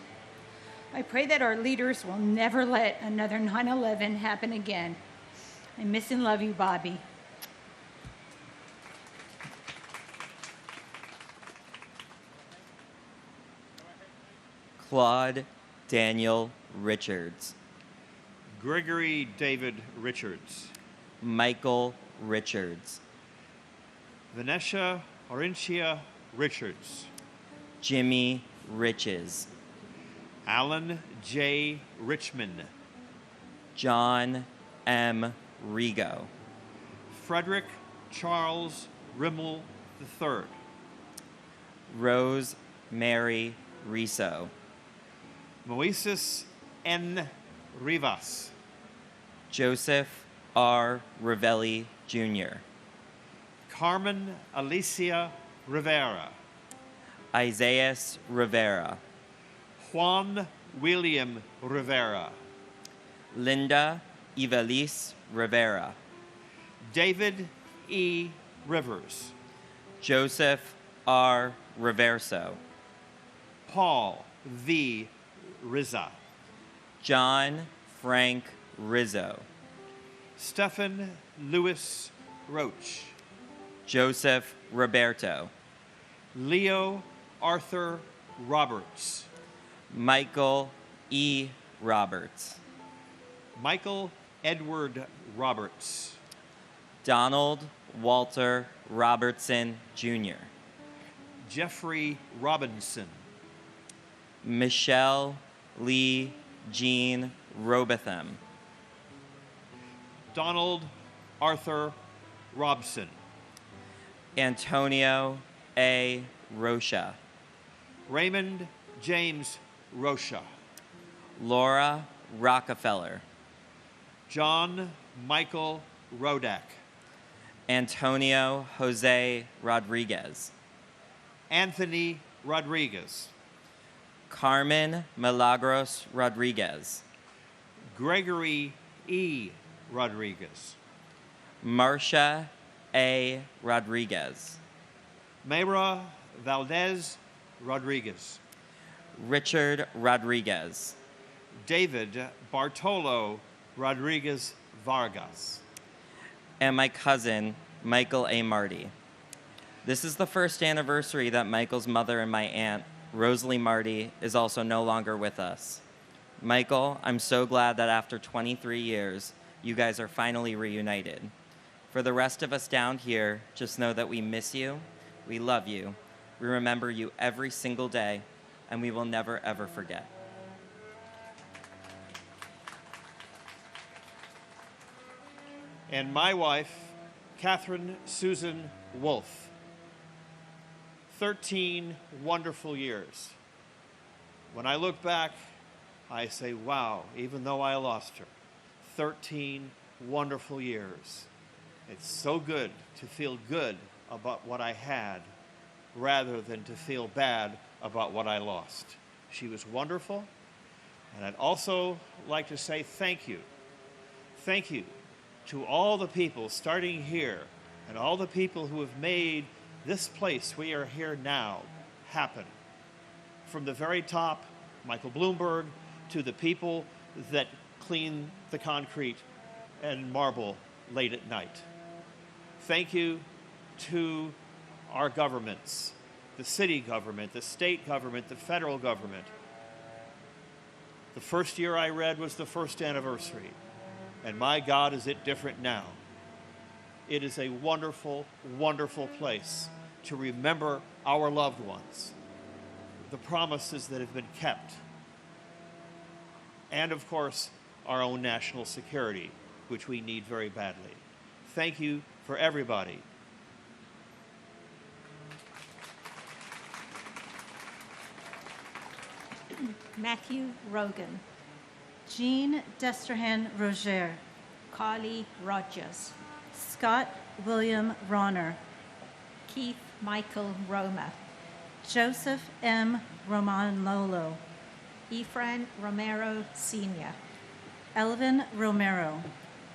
I pray that our leaders will never let another 9/11 happen again. I miss and love you, Bobby. Claude Daniel Richards. Gregory David Richards. Michael Richards. Vanessa Orintia Richards. Jimmy Riches. Alan J. Richmond. John M. Rigo. Frederick Charles Rimmel III. Rose Mary Riso. Moises N. Rivas. Joseph R. Ravelli Jr. Carmen Alicia Rivera. Isaias Rivera. Juan William Rivera. Linda Ivelisse Rivera. David E. Rivers. Joseph R. Reverso. Paul V. Rizza. John Frank Rizzo. Stephen Louis Roach. Joseph Roberto. Leo Arthur Roberts. Michael E. Roberts. Michael Edward Roberts, Donald Walter Robertson Jr., Jeffrey Robinson, Michelle Lee Jean Robotham, Donald Arthur Robson, Antonio A. Rocha, Raymond James Rocha, Laura Rockefeller, John Michael Rodak, Antonio Jose Rodriguez, Anthony Rodriguez, Carmen Milagros Rodriguez, Gregory E. Rodriguez, Marcia A. Rodriguez, Mayra Valdez Rodriguez, Richard Rodriguez, David Bartolo Rodriguez Vargas, and my cousin, Michael A. Marty. This is the first anniversary that Michael's mother and my aunt, Rosalie Marty, is also no longer with us. Michael, I'm so glad that after 23 years, you guys are finally reunited. For the rest of us down here, just know that we miss you, we love you, we remember you every single day, and we will never, ever forget. and my wife, Catherine Susan Wolfe. 13 wonderful years. When I look back, I say, wow, even though I lost her, 13 wonderful years. It's so good to feel good about what I had rather than to feel bad about what I lost. She was wonderful, and I'd also like to say thank you. Thank you to all the people starting here and all the people who have made this place we are here now happen. From the very top, Michael Bloomberg, to the people that clean the concrete and marble late at night. Thank you to our governments, the city government, the state government, the federal government. The first year I read was the first anniversary, and my God, is it different now. It is a wonderful, wonderful place to remember our loved ones, the promises that have been kept, and of course, our own national security, which we need very badly. Thank you for everybody. Matthew Rogan, Jean Destrahan Roger, Carly Rogers, Scott William Ronner, Keith Michael Roma, Joseph M. Romanlolo, Efrain Romero Sr., Elvin Romero,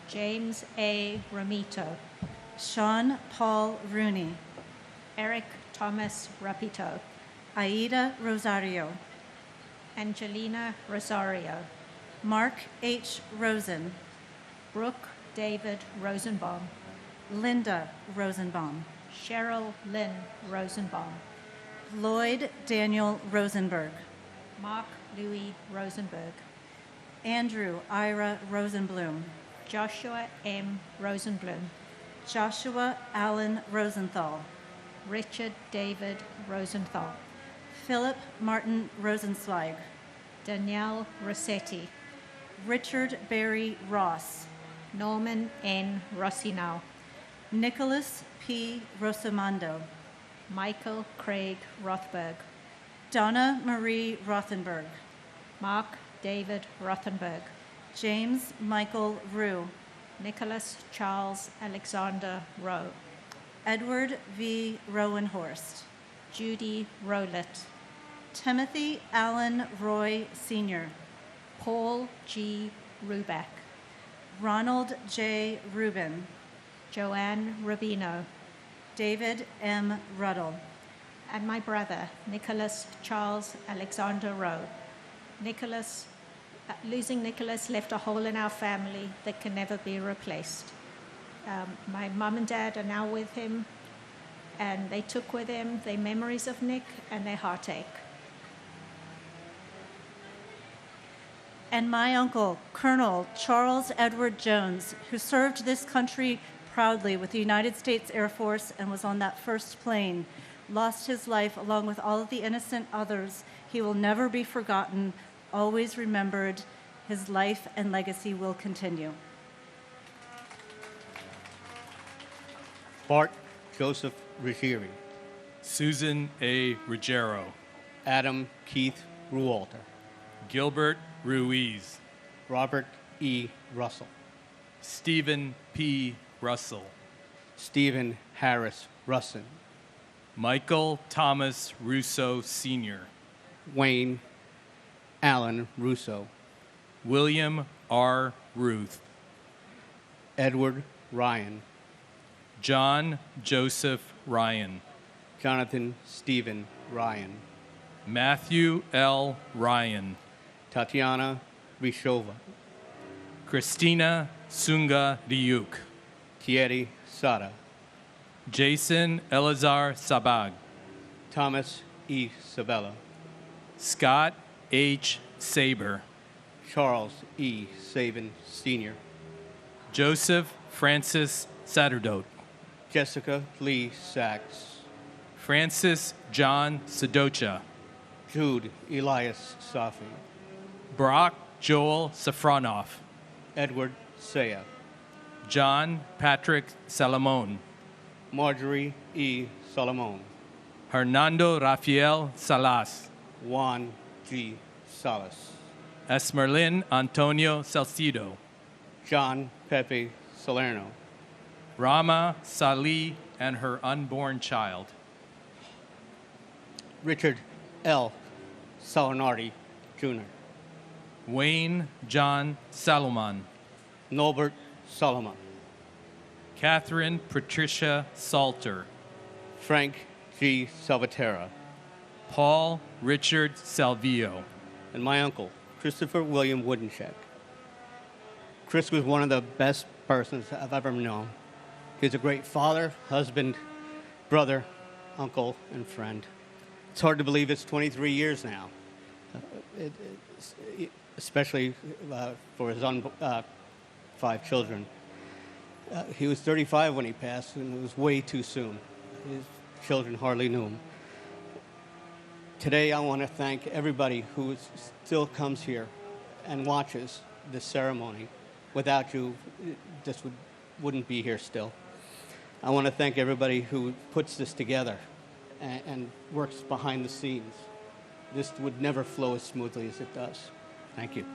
James A. Ramito, Sean Paul Rooney, Eric Thomas Rapito, Aida Rosario, Angelina Rosario, Mark H. Rosen, Brooke David Rosenbaum, Linda Rosenbaum, Cheryl Lynn Rosenbaum, Lloyd Daniel Rosenberg, Mark Louis Rosenberg, Andrew Ira Rosenblum, Joshua M. Rosenblum, Joshua Allen Rosenthal, Richard David Rosenthal, Philip Martin Rosenzweig, Danielle Rossetti, Richard Barry Ross, Norman N. Rossinow, Nicholas P. Rosamondo, Michael Craig Rothberg, Donna Marie Rothenberg, Mark David Rothenberg, James Michael Rue, Nicholas Charles Alexander Rowe, Edward V. Rowenhorst, Judy Rowlett, Timothy Allen Roy Sr., Paul G. Ruback, Ronald J. Rubin, Joanne Rubino, David M. Ruddle, and my brother, Nicholas Charles Alexander Rowe. Losing Nicholas left a hole in our family that can never be replaced. My mom and dad are now with him, and they took with them their memories of Nick and their heartache. And my uncle, Colonel Charles Edward Jones, who served this country proudly with the United States Air Force and was on that first plane, lost his life along with all of the innocent others. He will never be forgotten, always remembered. His life and legacy will continue. Bart Joseph Ruggieri. Susan A. Ruggiero. Adam Keith Rualter. Gilbert Ruiz. Robert E. Russell. Stephen P. Russell. Stephen Harris Russin. Michael Thomas Russo Sr. Wayne Allen Russo. William R. Ruth. Edward Ryan. John Joseph Ryan. Jonathan Stephen Ryan. Matthew L. Ryan. Tatiana Rishova. Christina Sunga Ryuk. Thierry Sada. Jason Elazar Sabag. Thomas E. Sabella. Scott H. Saber. Charles E. Sabin Sr. Joseph Francis Satterdote. Jessica Lee Sachs. Francis John Sedocha. Jude Elias Safi. Brock Joel Safronoff. Edward Saya. John Patrick Salomon. Marjorie E. Solomon. Hernando Rafael Salas. Juan G. Salas. Esmerlin Antonio Salcido. John Pepe Salerno. Rama Salih and her unborn child. Richard L. Salinardi, Jr. Wayne John Salomon. Norbert Solomon. Catherine Patricia Salter. Frank G. Salvatierra. Paul Richard Salvio. And my uncle, Christopher William Woodencheck. Chris was one of the best persons I've ever known. He's a great father, husband, brother, uncle, and friend. It's hard to believe it's 23 years now, especially for his 5 children. He was 35 when he passed, and it was way too soon. His children hardly knew him. Today, I want to thank everybody who still comes here and watches this ceremony. Without you, this wouldn't be here still. I want to thank everybody who puts this together and works behind the scenes. This would never flow as smoothly as it does. Thank you.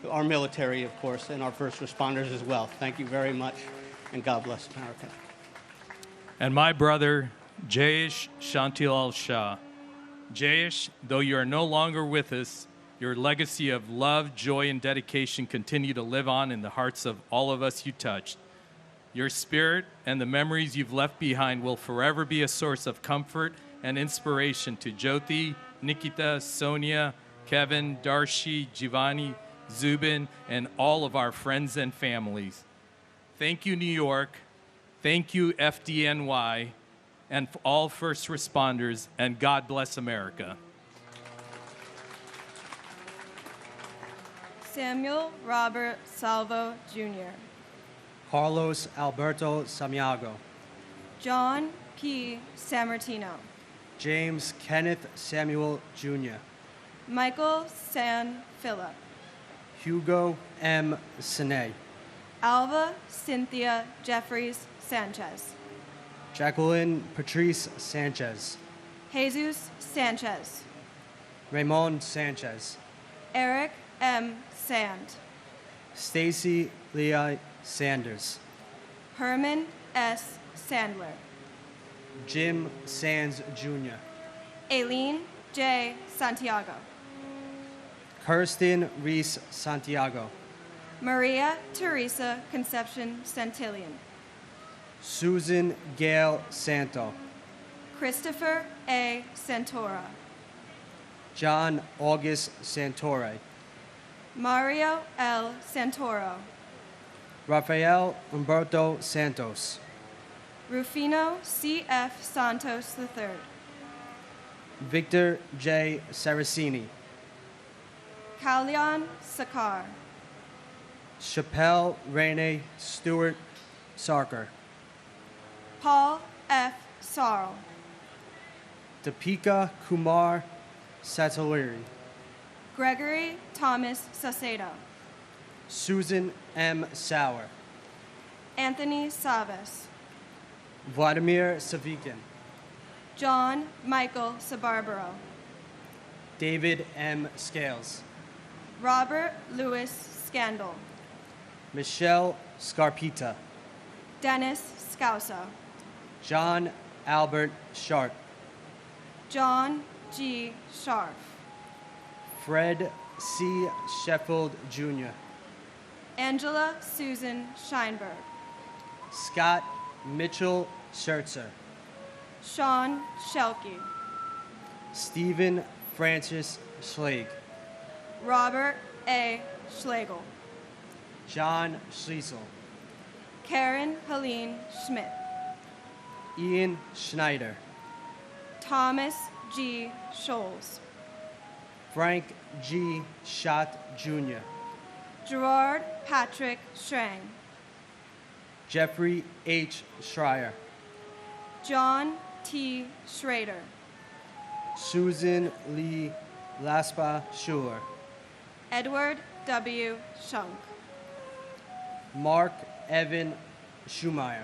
Our military, of course, and our first responders as well. Thank you very much, and God bless America. And my brother, Jayesh Shantilal Shah. Jayesh, though you are no longer with us, your legacy of love, joy, and dedication continue to live on in the hearts of all of us you touched. Your spirit and the memories you've left behind will forever be a source of comfort and inspiration to Jyoti, Nikita, Sonia, Kevin, Darshi, Giovanni, Zubin, and all of our friends and families. Thank you, New York. Thank you, FDNY, and all first responders, and God bless America. Samuel Robert Salvo, Jr. Carlos Alberto Samiago. John P. Sammartino. James Kenneth Samuel Jr. Michael San Philip. Hugo M. Sine. Alva Cynthia Jeffries Sanchez. Jacqueline Patrice Sanchez. Jesus Sanchez. Raymond Sanchez. Eric M. Sand. Stacy Leah Sanders. Herman S. Sandler. Jim Sands Jr. Aileen J. Santiago. Kirsten Reese Santiago. Maria Teresa Conception Santillan. Susan Gail Santo. Christopher A. Santora. John August Santore. Mario L. Santoro. Rafael Umberto Santos. Rufino C.F. Santos III. Victor J. Saracini. Kalyan Sakar, Chappelle Rene Stewart Sarkar, Paul F. Sarl, Deepika Kumar Sataliri, Gregory Thomas Sacedo, Susan M. Sauer, Anthony Savas, Vladimir Savikin, John Michael Sabarbaro, David M. Scales, Robert Louis Scandal, Michelle Scarpita, Dennis Scousa, John Albert Sharp, John G. Scharf, Fred C. Sheffield Jr., Angela Susan Scheinberg, Scott Mitchell Schertzer, Sean Shelke, Stephen Francis Schlegel, Robert A. Schlegel, John Schliessel, Karen Helene Schmidt, Ian Schneider, Thomas G. Scholes, Frank G. Schott Jr., Gerard Patrick Schrang, Jeffrey H. Schreier, John T. Schrader, Susan Lee Laspa Schuler, Edward W. Shunk, Mark Evan Schumeyer,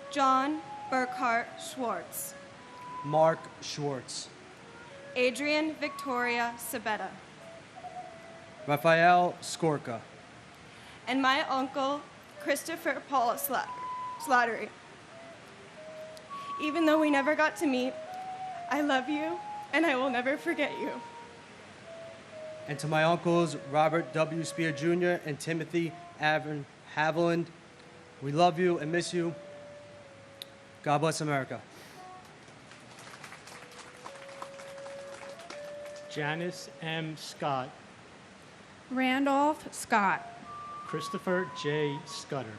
John Burkhart Schwartz, Mark Schwartz, Adrian Victoria Sabetta, Raphael Skorka, and my uncle Christopher Paul Slattery. Even though we never got to meet, I love you and I will never forget you. and to my uncles Robert W. Spear Jr. and Timothy Avon Haviland, we love you and miss you. God bless America. Janice M. Scott, Randolph Scott, Christopher J. Scudder,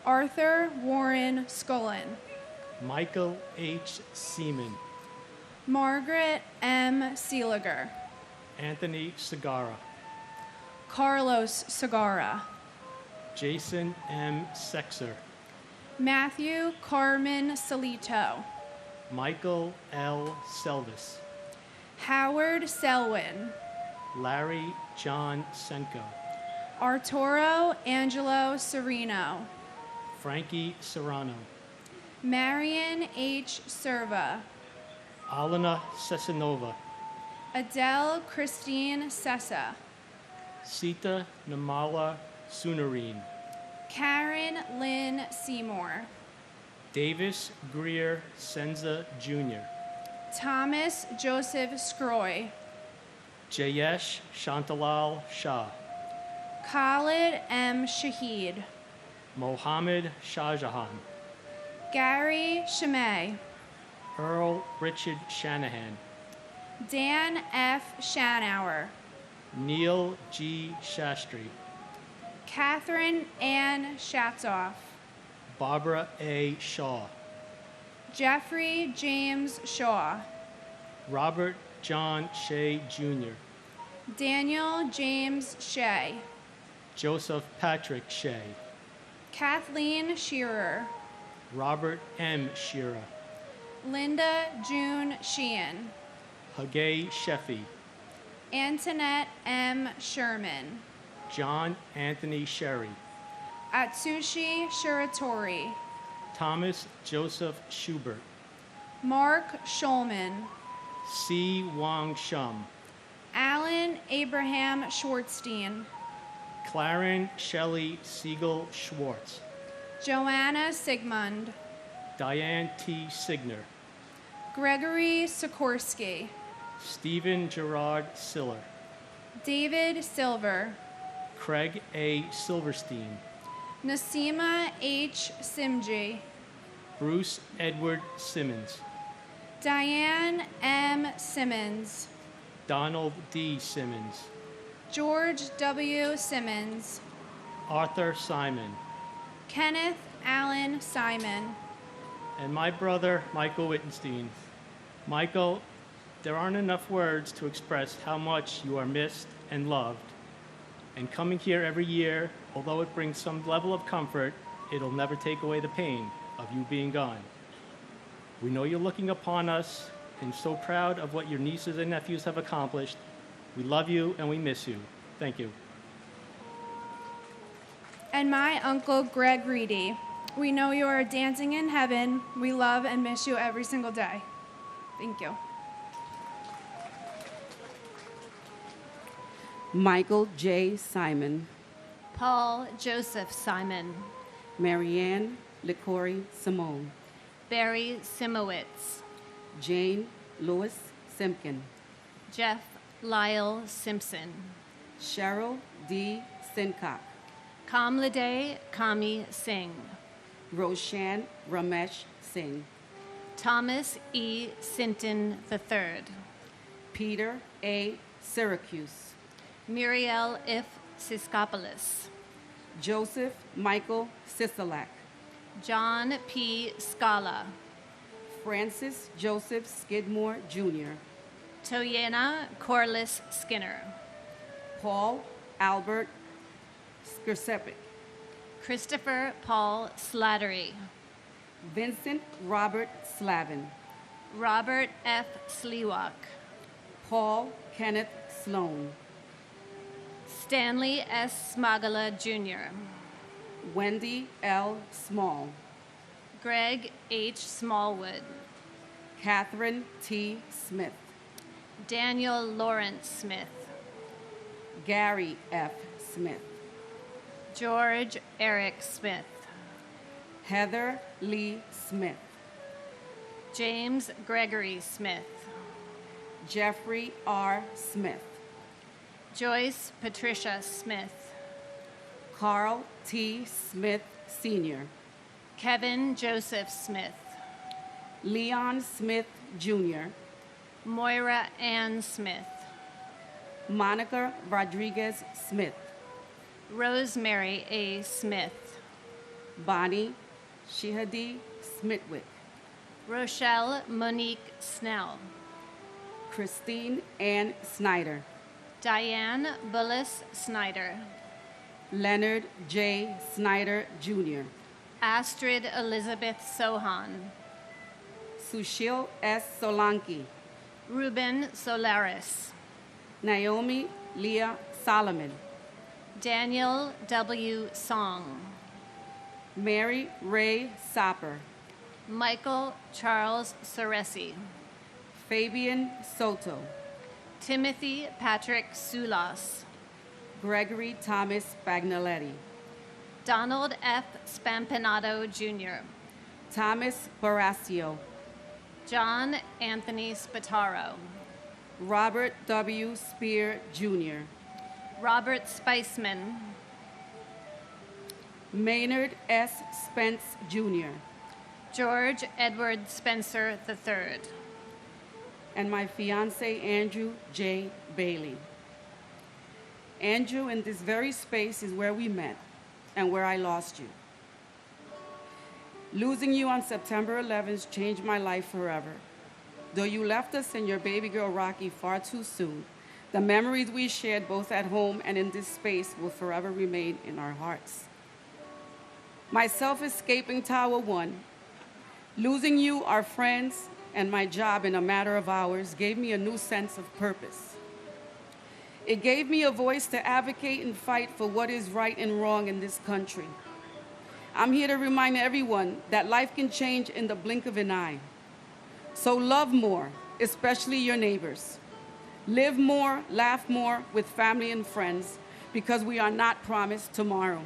Arthur Warren Scullin, Michael H. Seaman, Margaret M. Seeliger, Anthony Segara, Carlos Segara, Jason M. Sexer, Matthew Carmen Salito, Michael L. Selvis, Howard Selwyn, Larry John Senko, Arturo Angelo Sereno, Frankie Serrano, Marion H. Serva, Alana Sesanova, Adele Christine Sessa, Sita Namala Sunareen, Karen Lynn Seymour, Davis Greer Senza Jr., Thomas Joseph Scroy, Jayesh Shantalal Shah, Khalid M. Shahid, Mohammed Shahjahan, Gary Shamay, Earl Richard Shanahan, Dan F. Shanauer, Neil G. Shastri, Catherine Ann Shatzoff, Barbara A. Shaw, Jeffrey James Shaw, Robert John Shea Jr., Daniel James Shea, Joseph Patrick Shea, Kathleen Shearer, Robert M. Shearer, Linda June Sheehan, Hagay Sheffy, Antoinette M. Sherman, John Anthony Sherry, Atsushi Shiratori, Thomas Joseph Schubert, Mark Schulman, C. Wang Shum, Alan Abraham Schwartzstein, Claren Shelley Siegel Schwartz, Joanna Sigmund, Diane T. Signer, Gregory Sikorsky, Stephen Gerard Siller, David Silver, Craig A. Silverstein, Nasima H. Simji, Bruce Edward Simmons, Diane M. Simmons, Donald D. Simmons, George W. Simmons, Arthur Simon, Kenneth Allen Simon, and my brother, Michael Wittenstein. Michael, there aren't enough words to express how much you are missed and loved. And coming here every year, although it brings some level of comfort, it'll never take away the pain of you being gone. We know you're looking upon us and so proud of what your nieces and nephews have accomplished. We love you and we miss you. Thank you. And my uncle Greg Reedy. We know you are dancing in heaven. We love and miss you every single day. Thank you. Michael J. Simon. Paul Joseph Simon. Marianne LeCory Simone. Barry Simowitz. Jane Lewis Simpkin. Jeff Lyle Simpson. Cheryl D. Sincock. Kamlade Kami Singh. Roshan Ramesh Singh. Thomas E. Sinton III. Peter A. Syracuse. Muriel If Siskopoulos. Joseph Michael Sisolak. John P. Scala. Francis Joseph Skidmore, Jr. Toyena Corliss Skinner. Paul Albert Skirsepic. Christopher Paul Slattery. Vincent Robert Slavin. Robert F. Sliwak. Paul Kenneth Sloan. Stanley S. Smagala, Jr. Wendy L. Small. Greg H. Smallwood. Catherine T. Smith. Daniel Lawrence Smith. Gary F. Smith. George Eric Smith. Heather Lee Smith. James Gregory Smith. Jeffrey R. Smith. Joyce Patricia Smith. Carl T. Smith, Sr. Kevin Joseph Smith. Leon Smith, Jr. Moira Ann Smith. Monica Rodriguez Smith. Rosemary A. Smith. Bonnie Shihadi Smithwick. Rochelle Monique Snell. Christine Ann Snyder. Diane Bullis Snyder. Leonard J. Snyder, Jr. Astrid Elizabeth Sohan. Sushil S. Solanki. Ruben Solaris. Naomi Leah Solomon. Daniel W. Song. Mary Ray Sopper. Michael Charles Soresi. Fabian Soto. Timothy Patrick Sulas. Gregory Thomas Bagnaletti. Donald F. Spampinato, Jr. Thomas Barasio. John Anthony Spataro. Robert W. Spear, Jr. Robert Spiceman. Maynard S. Spence, Jr. George Edward Spencer III. And my fiance, Andrew J. Bailey. Andrew, in this very space is where we met and where I lost you. Losing you on September 11th changed my life forever. Though you left us and your baby girl Rocky far too soon, the memories we shared both at home and in this space will forever remain in our hearts. Myself escaping Tower 1, losing you, our friends, and my job in a matter of hours gave me a new sense of purpose. It gave me a voice to advocate and fight for what is right and wrong in this country. I'm here to remind everyone that life can change in the blink of an eye. So love more, especially your neighbors. Live more, laugh more with family and friends, because we are not promised tomorrow.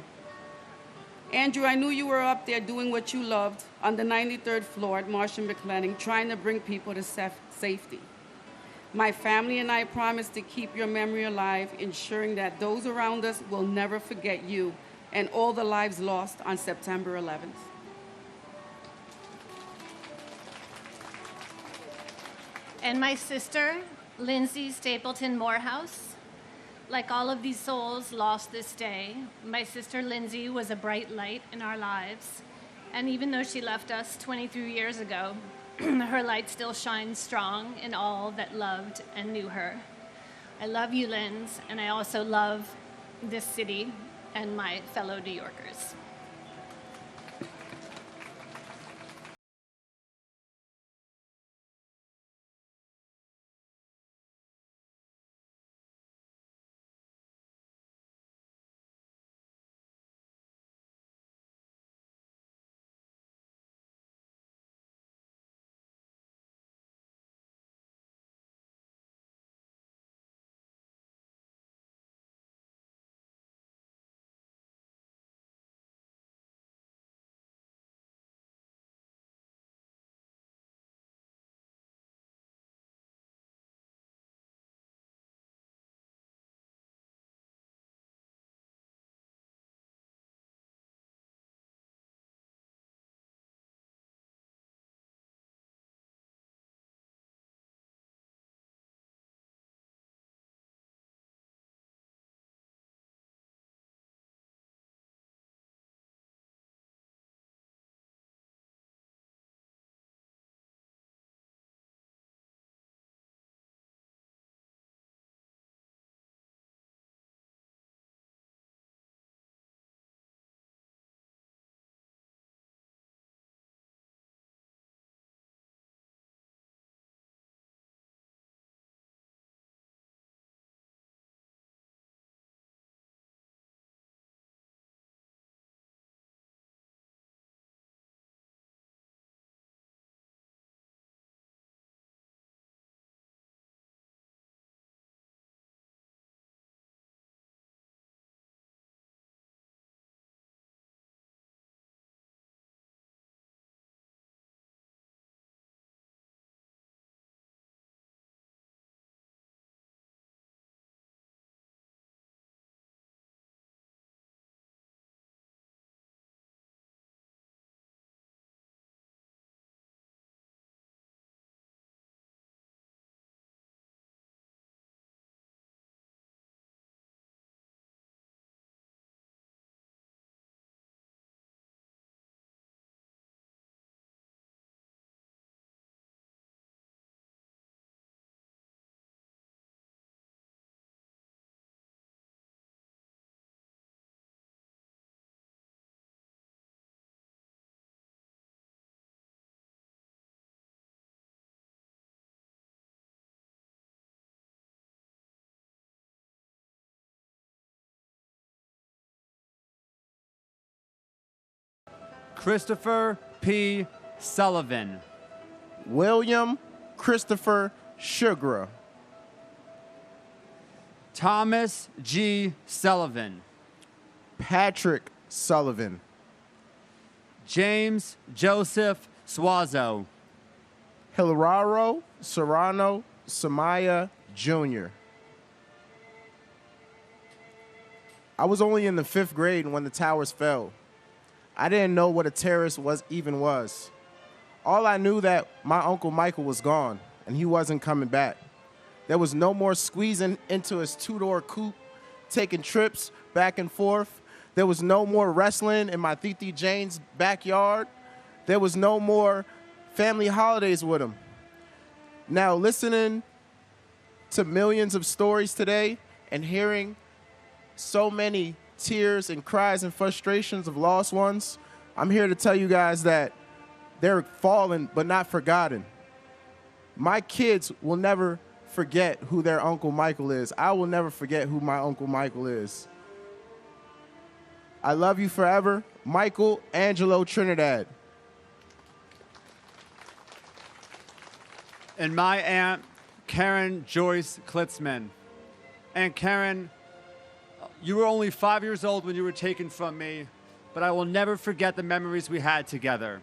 Andrew, I knew you were up there doing what you loved on the 93rd floor at Marsh & McLennan, trying to bring people to safety. My family and I promise to keep your memory alive, ensuring that those around us will never forget you and all the lives lost on September 11th. And my sister, Lindsay Stapleton Morehouse. Like all of these souls lost this day, my sister Lindsay was a bright light in our lives. And even though she left us 23 years ago, her light still shines strong in all that loved and knew her. I love you, Linz, and I also love this city and my fellow New Yorkers. Christopher P. Sullivan. William Christopher Sugar. Thomas G. Sullivan. Patrick Sullivan. James Joseph Suazo. Hilararo Serrano Samaya Jr. I was only in the 5th grade when the towers fell. I didn't know what a terrorist was. All I knew that my Uncle Michael was gone and he wasn't coming back. There was no more squeezing into his 2-door coupe, taking trips back and forth. There was no more wrestling in my Titi Jane's backyard. There was no more family holidays with him. Now, listening to millions of stories today and hearing so many tears and cries and frustrations of lost ones, I'm here to tell you guys that they're fallen but not forgotten. My kids will never forget who their Uncle Michael is. I will never forget who my Uncle Michael is. I love you forever, Michael Angelo Trinidad. And my aunt, Karen Joyce Klitzman. Aunt Karen, you were only 5 years old when you were taken from me, but I will never forget the memories we had together.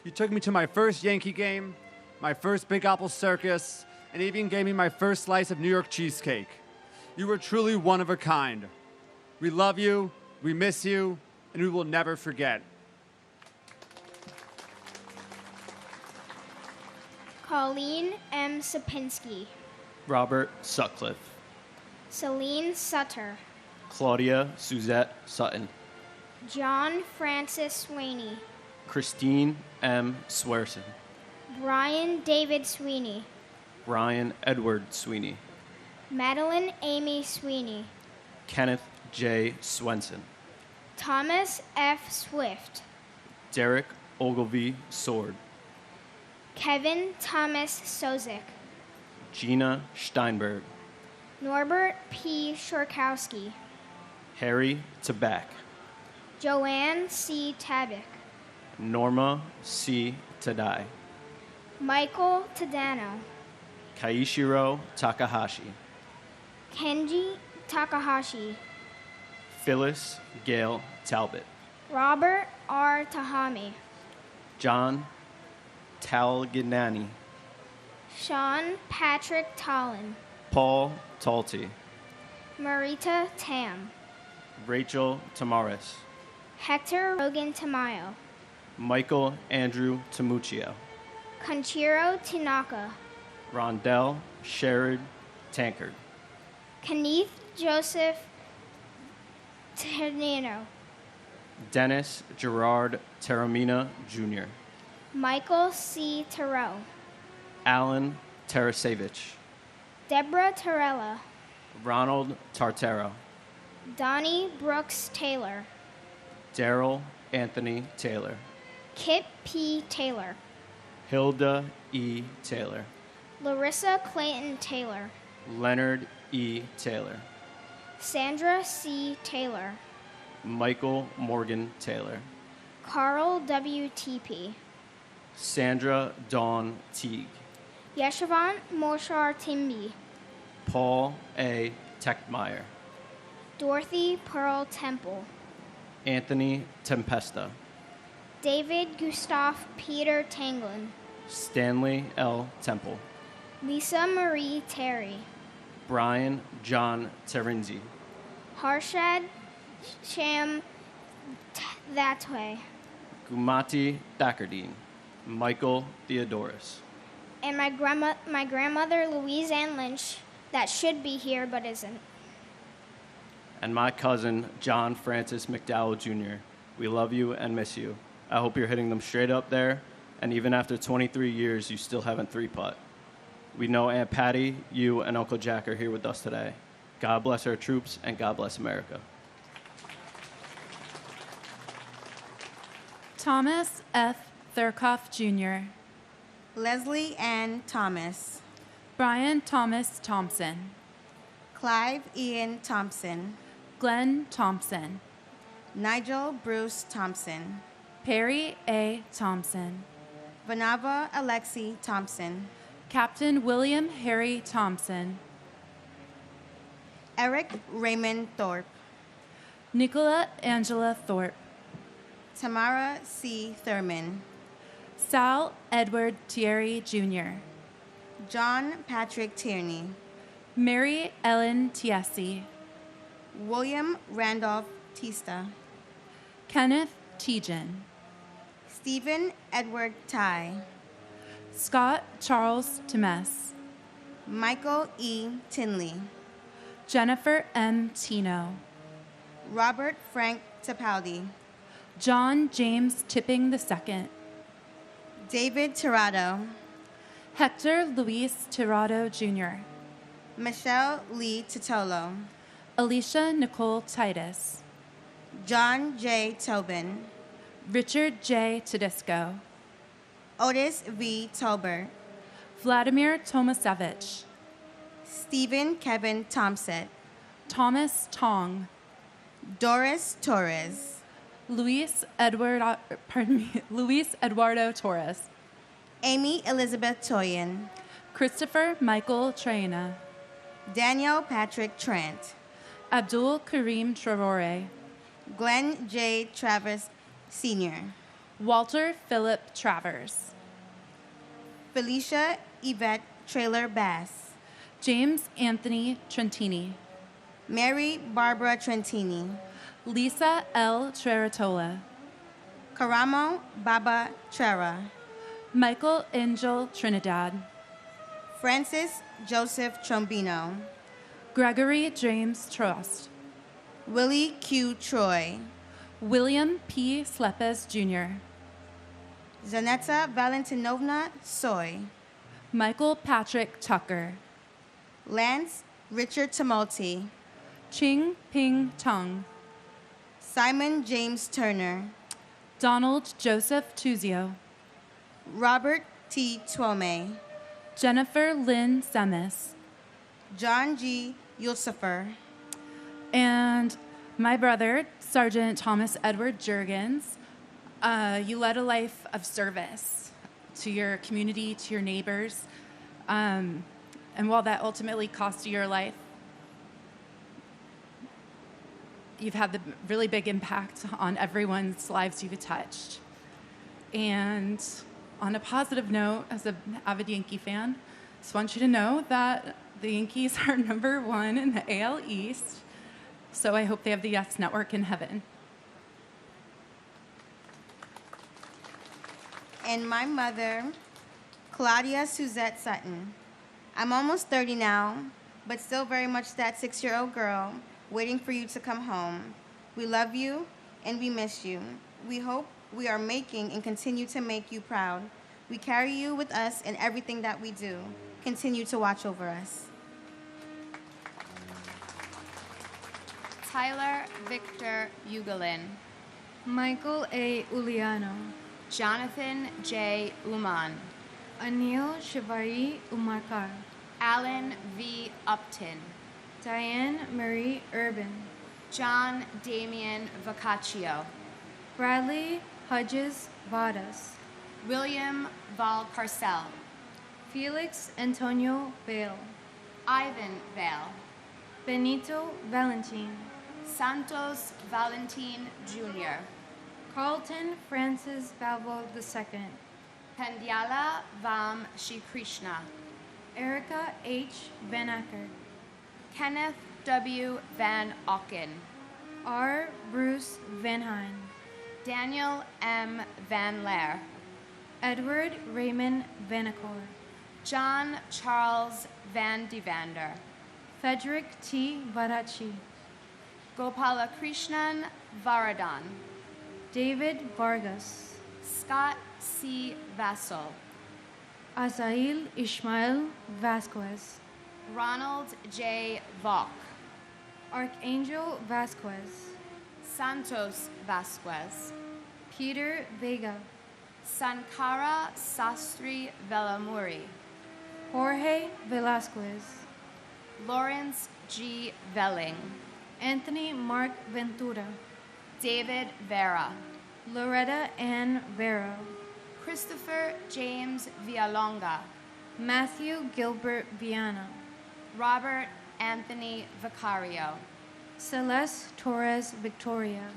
You took me to my first Yankee game, my first Big Apple Circus, and even gave me my first slice of New York cheesecake. You were truly one of a kind. We love you, we miss you, and we will never forget. Colleen M. Sapinski. Robert Sutcliffe. Celine Sutter. Claudia Suzette Sutton. John Francis Sweeney. Christine M. Swearson. Brian David Sweeney. Brian Edward Sweeney. Madeline Amy Sweeney, Kenneth J. Swenson, Thomas F. Swift, Derek Ogilvy Sword, Kevin Thomas Sozik, Gina Steinberg, Norbert P. Shorkowski, Harry Tabak, Joanne C. Tabak, Norma C. Tadai, Michael Tadano, Kaishiro Takahashi, Kenji Takahashi, Phyllis Gail Talbot, Robert R. Tahami, John Talginani, Sean Patrick Tollin, Paul Talty, Marita Tam, Rachel Tamaris, Hector Rogan Tamayo, Michael Andrew Tamuccio, Conchiro Tanaka, Rondell Sherrod Tankard, Kenneth Joseph Ternino, Dennis Gerard Taramina Jr., Michael C. Terrell, Alan Tarasevich, Deborah Torella, Ronald Tartaro, Donnie Brooks Taylor, Daryl Anthony Taylor, Kip P. Taylor, Hilda E. Taylor, Larissa Clayton Taylor, Leonard E. Taylor, Sandra C. Taylor, Michael Morgan Taylor, Carl W. T.P., Sandra Dawn Teague, Yeshivant Moshar Timby, Paul A. Techmeyer, Dorothy Pearl Temple, Anthony Tempesta, David Gustav Peter Tanglin, Stanley L. Temple, Lisa Marie Terry, Brian John Terenzi, Harshad Sham Thatway, Gumati Thakardine, Michael Theodorus, and my grandmother Louise Ann Lynch, that should be here but isn't. and my cousin John Francis McDowell Jr. We love you and miss you. I hope you're hitting them straight up there, and even after 23 years, you still haven't three-putt. We know Aunt Patty, you, and Uncle Jack are here with us today. God bless our troops, and God bless America. Thomas F. Thurkoff Jr., Leslie Ann Thomas, Brian Thomas Thompson, Clive Ian Thompson, Glenn Thompson, Nigel Bruce Thompson, Perry A. Thompson, Vanava Alexi Thompson, Captain William Harry Thompson, Eric Raymond Thorpe, Nicola Angela Thorpe, Tamara C. Thurman, Sal Edward Thierry Jr., John Patrick Tierney, Mary Ellen Tiesi, William Randolph Tista, Kenneth Tejan, Stephen Edward Ty, Scott Charles Temes, Michael E. Tinley, Jennifer M. Tino, Robert Frank Tapaldi, John James Tipping II, David Tirado, Hector Luis Tirado Jr., Michelle Lee Titolo, Alicia Nicole Titus, John J. Tobin, Richard J. Tedisco, Otis V. Tolbert, Vladimir Tomasevich, Stephen Kevin Thompson, Thomas Tong, Doris Torres, Luis Eduardo Torres, Amy Elizabeth Toyin, Christopher Michael Traina, Daniel Patrick Trent, Abdul Karim Traore, Glenn J. Travers Sr., Walter Philip Travers, Felicia Yvette Trailer Bass, James Anthony Trentini, Mary Barbara Trentini, Lisa L. Treratola, Karamo Baba Trera, Michael Angel Trinidad, Francis Joseph Trombino, Gregory James Trost, Willie Q. Troy, William P. Slepes Jr., Zanetta Valentinovna Soy, Michael Patrick Tucker, Lance Richard Tumulty, Ching Ping Tong, Simon James Turner, Donald Joseph Tuzio, Robert T. Twome, Jennifer Lynn Semis, John G. Yusufer, and my brother, Sergeant Thomas Edward Jurgens. You led a life of service to your community, to your neighbors. And while that ultimately cost you your life, you've had the really big impact on everyone's lives you've touched. And on a positive note, as an avid Yankee fan, just want you to know that the Yankees are #1 in the AL East. So I hope they have the Yes Network in heaven. and my mother, Claudia Suzette Sutton. I'm almost 30 now, but still very much that 6-year-old girl waiting for you to come home. We love you and we miss you. We hope we are making and continue to make you proud. We carry you with us in everything that we do. Continue to watch over us. Tyler Victor Ugalin. Michael A. Uliano. Jonathan J. Uman. Anil Shivari Umarkar. Alan V. Upton. Diane Marie Urban. John Damian Vacaccio. Bradley Hodges Vadas. William Valcarcel. Felix Antonio Bale. Ivan Vale. Benito Valentin. Santos Valentin Jr. Carlton Francis Balvo II. Pandyala Vam Shri Krishna. Erica H. Van Acker. Kenneth W. Van Auken. R. Bruce Van Hine. Daniel M. Van Laer. Edward Raymond Vanacore. John Charles Van Devander. Frederick T. Varachi. Gopalakrishnan Varadan. David Vargas. Scott C. Vassal. Azail Ishmael Vasquez. Ronald J. Valk. Archangel Vasquez. Santos Vasquez. Peter Vega. Sankara Sastri Velamuri. Jorge Velasquez. Lawrence G. Velling. Anthony Mark Ventura. David Vera. Loretta Ann Vero. Christopher James Villalonga. Matthew Gilbert Viana. Robert Anthony Vicario. Celeste Torres Victoria.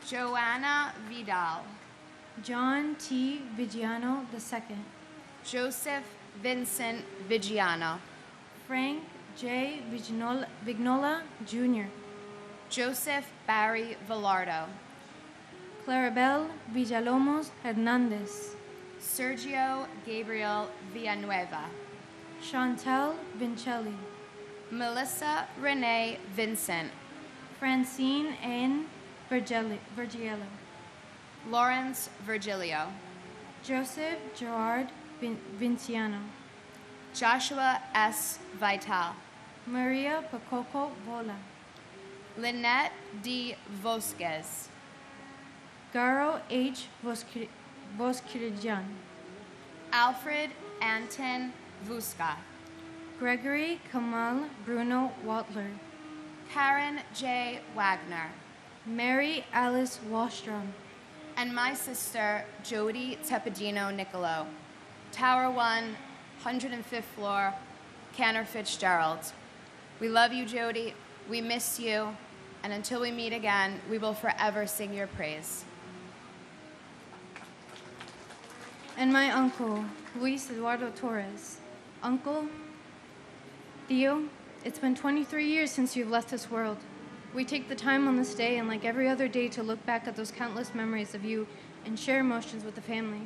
Joanna Vidal. John T. Vigiano II. Joseph Vincent Vigiano. Frank J. Vignola Jr. Joseph Barry Villardo. Clarabelle Villalomos Hernandez. Sergio Gabriel Villanueva. Chantal Vincelli. Melissa Renee Vincent. Francine N. Virgiello. Lawrence Virgilio. Joseph Gerard Vinciano. Joshua S. Vital. Maria Pacoco Vola. Lynette D. Vosquez. Garo H. Voskirijan. Alfred Anton Vuska. Gregory Kamal Bruno Watler. Karen J. Wagner. Mary Alice Wallstrom. And my sister, Jody Tepedino Nicolo. Tower 1, 105th floor, Cantor Fitzgerald. We love you, Jody. We miss you. And until we meet again, we will forever sing your praise. And my uncle, Luis Eduardo Torres. Uncle, Theo, it's been 23 years since you've left this world. We take the time on this day and like every other day to look back at those countless memories of you and share emotions with the family.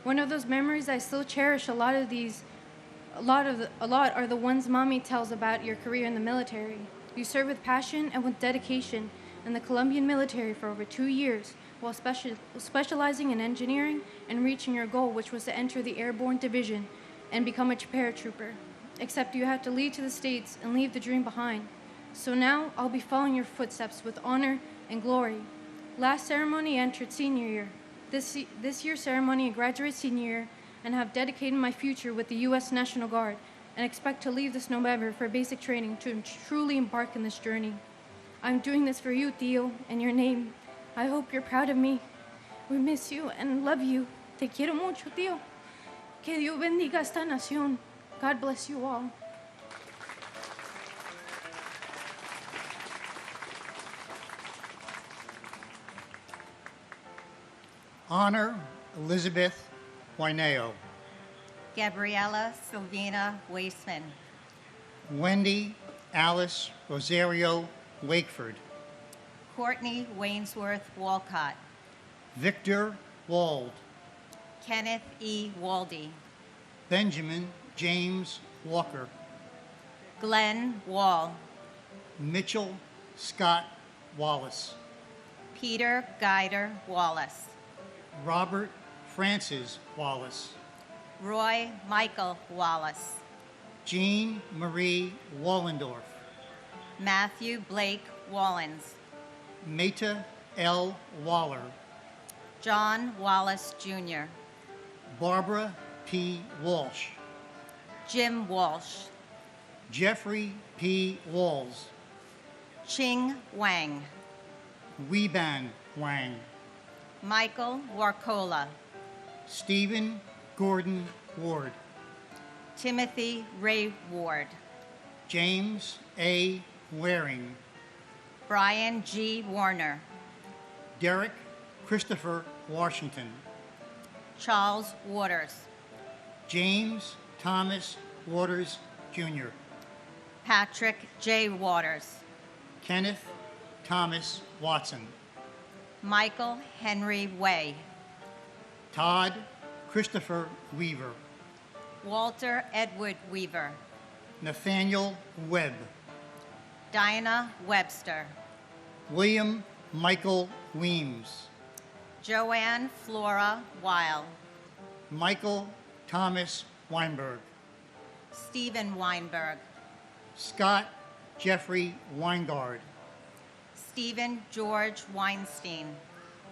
One of those memories I still cherish a lot are the ones Mommy tells about your career in the military. You served with passion and with dedication in the Colombian military for over 2 years while specializing in engineering and reaching your goal, which was to enter the Airborne Division and become a paratrooper. except you had to leave to the States and leave the dream behind. So now I'll be following your footsteps with honor and glory. Last ceremony, I entered senior year. This year's ceremony, I graduate senior year and have dedicated my future with the U.S. National Guard and expect to leave this November for basic training to truly embark in this journey. I'm doing this for you, Theo, and your name. I hope you're proud of me. We miss you and love you. Te quiero mucho, Theo. Que Dios bendiga esta nación. God bless you all. Honor Elizabeth Waineo. Gabriella Silvina Waisman. Wendy Alice Rosario Wakeford. Courtney Wainsworth Walcott. Victor Wald. Kenneth E. Waldy. Benjamin James Walker. Glenn Wall. Mitchell Scott Wallace. Peter Guider Wallace. Robert Francis Wallace. Roy Michael Wallace. Jean Marie Wallendorf. Matthew Blake Wallens. Meta L. Waller. John Wallace Jr. Barbara P. Walsh. Jim Walsh. Jeffrey P. Walls. Ching Wang. Weban Wang. Michael Warcola. Stephen Gordon Ward. Timothy Ray Ward. James A. Waring. Brian G. Warner. Derek Christopher Washington. Charles Waters. James Thomas Waters, Jr. Patrick J. Waters. Kenneth Thomas Watson. Michael Henry Way. Todd Christopher Weaver. Walter Edward Weaver. Nathaniel Webb. Dinah Webster. William Michael Weems. Joanne Flora Weil. Michael Thomas Weinberg. Stephen Weinberg. Scott Jeffrey Weingard. Stephen George Weinstein.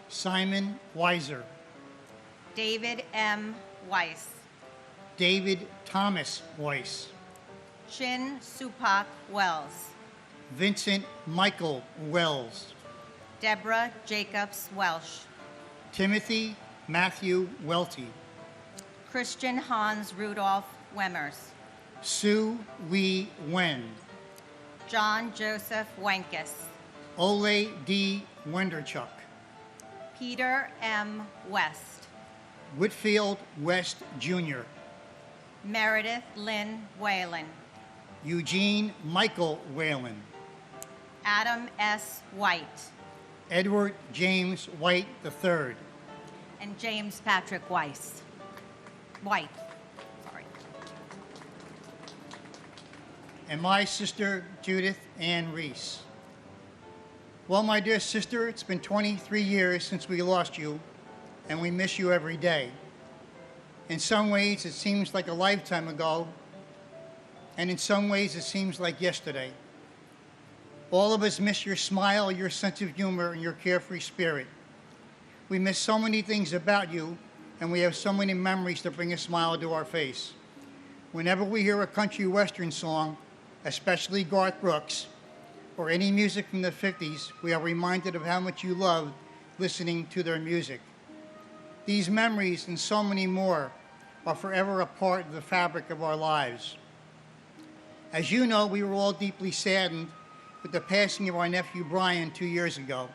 Simon Weiser. David M. Weiss. David Thomas Weiss. Chin Supak Wells. Vincent Michael Wells. Deborah Jacobs Welsh. Timothy Matthew Welty. Christian Hans Rudolph Wemmers. Sue Wee Wen. John Joseph Wenkus. Ole D. Wenderchuk. Peter M. West. Whitfield West, Jr. Meredith Lynn Whalen. Eugene Michael Whalen. Adam S. White. Edward James White III. And James Patrick Weiss. White. Sorry. And my sister, Judith Ann Reese. Well, my dear sister, it's been 23 years since we lost you, and we miss you every day. In some ways, it seems like a lifetime ago, and in some ways, it seems like yesterday. All of us miss your smile, your sense of humor, and your carefree spirit. We miss so many things about you, and we have so many memories that bring a smile to our face. Whenever we hear a country western song, especially Garth Brooks, or any music from the 50s, we are reminded of how much you loved listening to their music. These memories and so many more are forever a part of the fabric of our lives. As you know, we were all deeply saddened with the passing of our nephew Brian 2 years ago.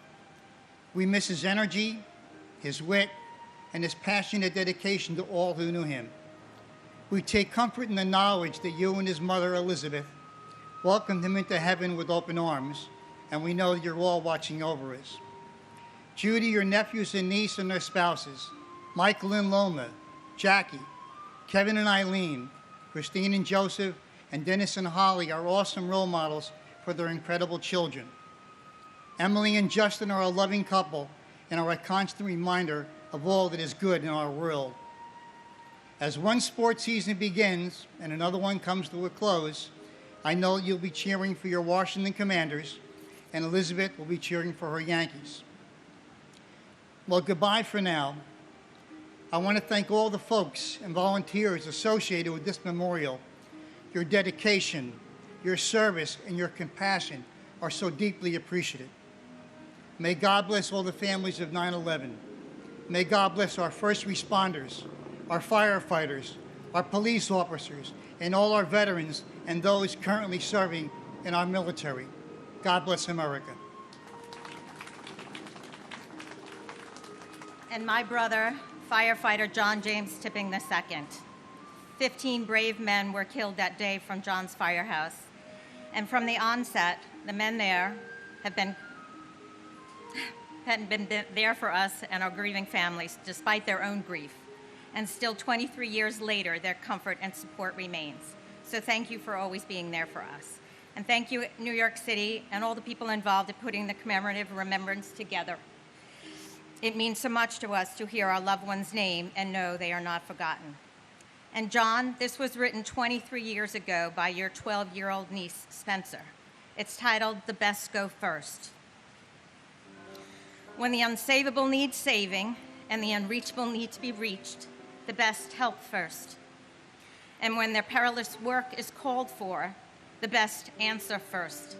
We miss his energy, his wit, and his passionate dedication to all who knew him. We take comfort in the knowledge that you and his mother, Elizabeth, welcomed him into heaven with open arms, and we know that you're all watching over us. Judy, your nephews and niece and their spouses, Michael and Loma, Jackie, Kevin and Eileen, Christine and Joseph, and Dennis and Holly are awesome role models for their incredible children. Emily and Justin are a loving couple and are a constant reminder of all that is good in our world. As one sports season begins and another one comes to a close, I know you'll be cheering for your Washington Commanders, and Elizabeth will be cheering for her Yankees. Well, goodbye for now. I want to thank all the folks and volunteers associated with this memorial. Your dedication, your service, and your compassion are so deeply appreciated. May God bless all the families of 9/11. May God bless our first responders, our firefighters, our police officers, and all our veterans and those currently serving in our military. God bless America. And my brother, firefighter John James Tipping II. 15 brave men were killed that day from John's firehouse. And from the onset, the men there hadn't been there for us and our grieving families, despite their own grief. And still 23 years later, their comfort and support remains. So thank you for always being there for us. And thank you, New York City, and all the people involved in putting the commemorative remembrance together. It means so much to us to hear our loved one's name and know they are not forgotten. And John, this was written 23 years ago by your 12-year-old niece, Spencer. It's titled, "The Best Go First." When the unsavable needs saving and the unreachable need to be reached, the best help first. And when their perilous work is called for, the best answer first.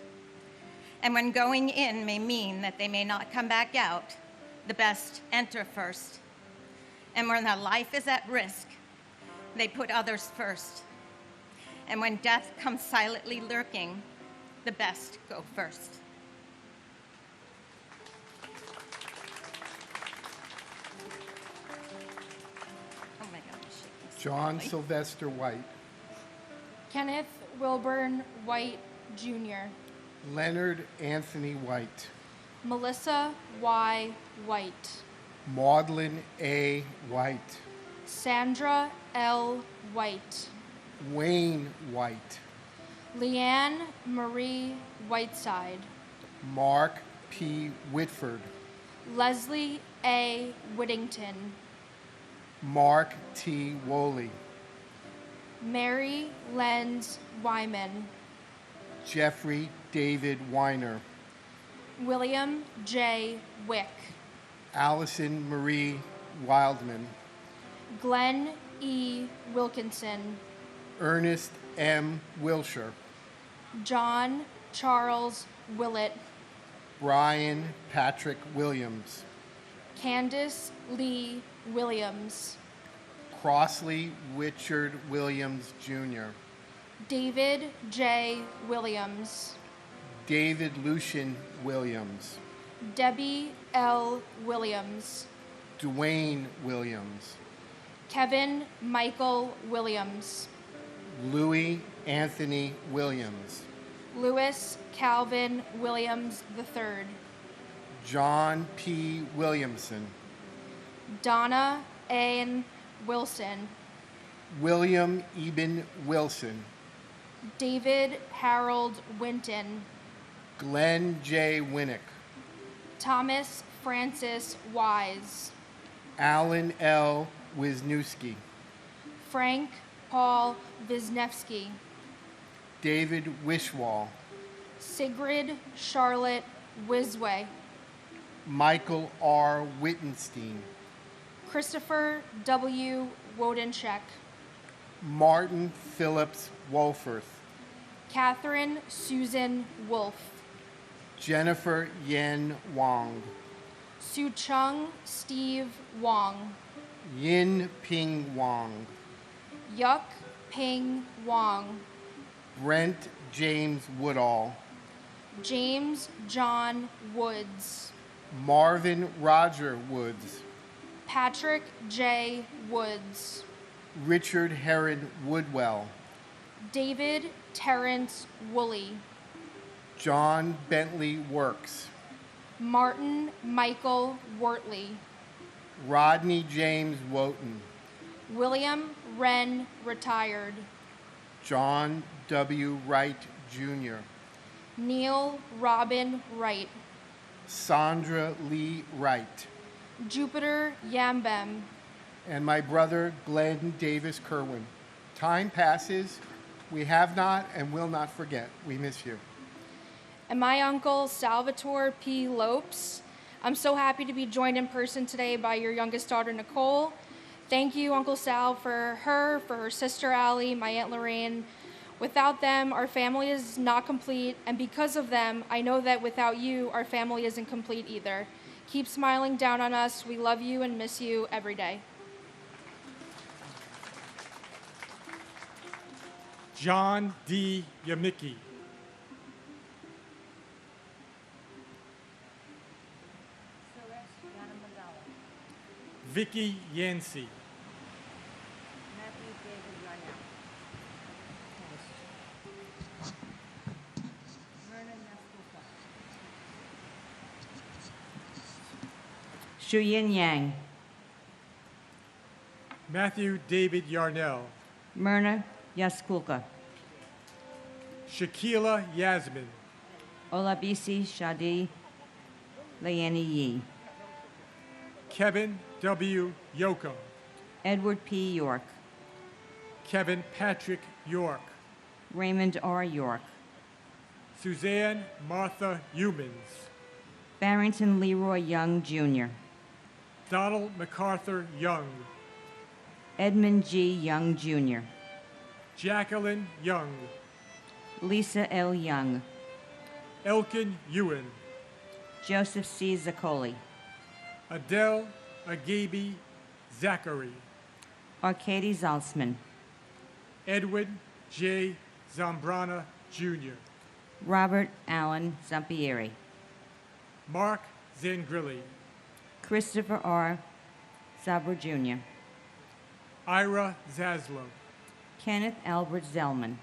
And when going in may mean that they may not come back out, the best enter first. And when their life is at risk, they put others first. And when death comes silently lurking, the best go first. Oh my God, John Sylvester White. Kenneth Wilburn White, Jr. Leonard Anthony White. Melissa Y. White. Maudlin A. White. Sandra L. White. Wayne White. Leanne Marie Whiteside. Mark P. Whitford. Leslie A. Whittington. Mark T. Woolley. Mary Lenz Wyman. Jeffrey David Weiner. William J. Wick. Allison Marie Wildman. Glenn E. Wilkinson. Ernest M. Wilshire. John Charles Willett. Brian Patrick Williams. Candace Lee Williams. Crossley Richard Williams, Jr. David J. Williams. David Lucian Williams. Debbie L. Williams. Dwayne Williams. Kevin Michael Williams. Louis Anthony Williams. Louis Calvin Williams III. John P. Williamson. Donna Ann Wilson. William Eben Wilson. David Harold Winton. Glenn J. Winnick. Thomas Francis Wise. Alan L. Wisniewski. Frank Paul Wisniewski. David Wishwall. Sigrid Charlotte Wisway. Michael R. Wittenstein. Christopher W. Wodencheck. Martin Phillips Wolforth. Catherine Susan Wolfe. Jennifer Yen Wong. Su Chung Steve Wong. Yin Ping Wong. Yuk Ping Wong. Brent James Woodall. James John Woods. Marvin Roger Woods. Patrick J. Woods. Richard Heron Woodwell. David Terrence Woolley. John Bentley Works. Martin Michael Wortley. Rodney James Wotton. William Wren retired. John W. Wright Jr. Neil Robin Wright. Sandra Lee Wright. Jupiter Yambem. and my brother Glenn Davis Kerwin. Time passes. We have not and will not forget. We miss you. And my uncle Salvatore P. Lopes. I'm so happy to be joined in person today by your youngest daughter, Nicole. Thank you, Uncle Sal, for her sister Allie, my Aunt Lorraine. Without them, our family is not complete, and because of them, I know that without you, our family isn't complete either. Keep smiling down on us. We love you and miss you every day. John D. Yamicki. Vicky Yancey. Shuyin Yang. Matthew David Yarnell. Myrna Yaskulka. Shakila Yasmin. Olabisi Shadi Layani Yi. Kevin W. Yokum. Edward P. York. Kevin Patrick York. Raymond R. York. Suzanne Martha Humans. Barrington Leroy Young, Jr. Donald MacArthur Young. Edmund G. Young, Jr. Jacqueline Young. Lisa L. Young. Elkin Ewan. Joseph C. Zaccoli. Adele Agabi Zachary. Arcady Zaltzman. Edwin J. Zambrana, Jr. Robert Allen Zampieri. Mark Zangrilli. Christopher R. Zabra, Jr. Ira Zaslow. Kenneth Albert Zellman.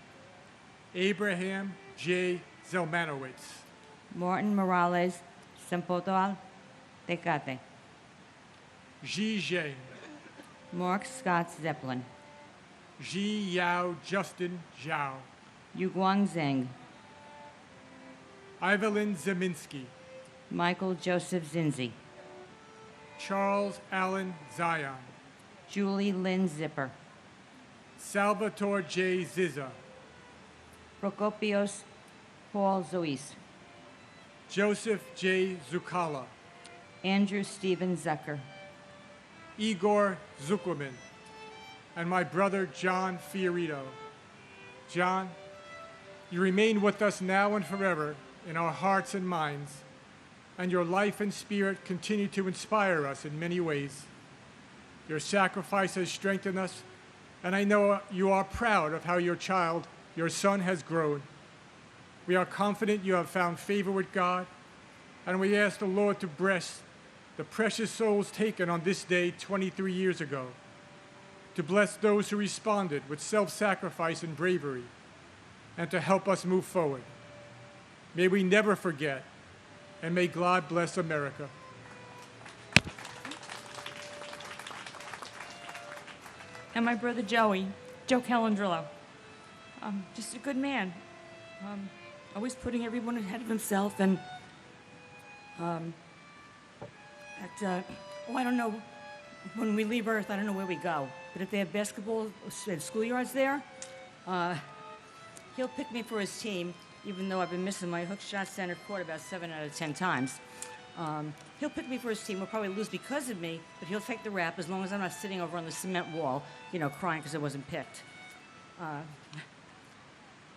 Abraham J. Zelmanowitz. Martin Morales Sempotoal Tecate. Ji Zheng. Mark Scott Zeppelin. Ji Yao Justin Zhao. Yuguang Zheng. Evelyn Zeminski. Michael Joseph Zinzi. Charles Allen Zion. Julie Lynn Zipper. Salvatore J. Zizza. Procopios Paul Zois. Joseph J. Zucala. Andrew Stephen Zucker. Igor Zuckerman. And my brother John Fiorito. John, you remain with us now and forever in our hearts and minds, and your life and spirit continue to inspire us in many ways. Your sacrifice has strengthened us, and I know you are proud of how your child, your son, has grown. We are confident you have found favor with God, and we ask the Lord to bless the precious souls taken on this day 23 years ago, to bless those who responded with self-sacrifice and bravery, and to help us move forward. May we never forget, and may God bless America. And my brother Joey, Joe Calandrillo. Just a good man. Always putting everyone ahead of himself, and I don't know, when we leave Earth, I don't know where we go. But if they have basketball and schoolyards there, he'll pick me for his team, even though I've been missing my hook shot center court about 7 out of 10 times. He'll pick me for his team. We'll probably lose because of me, but he'll take the rap as long as I'm not sitting over on the cement wall, you know, crying because I wasn't picked.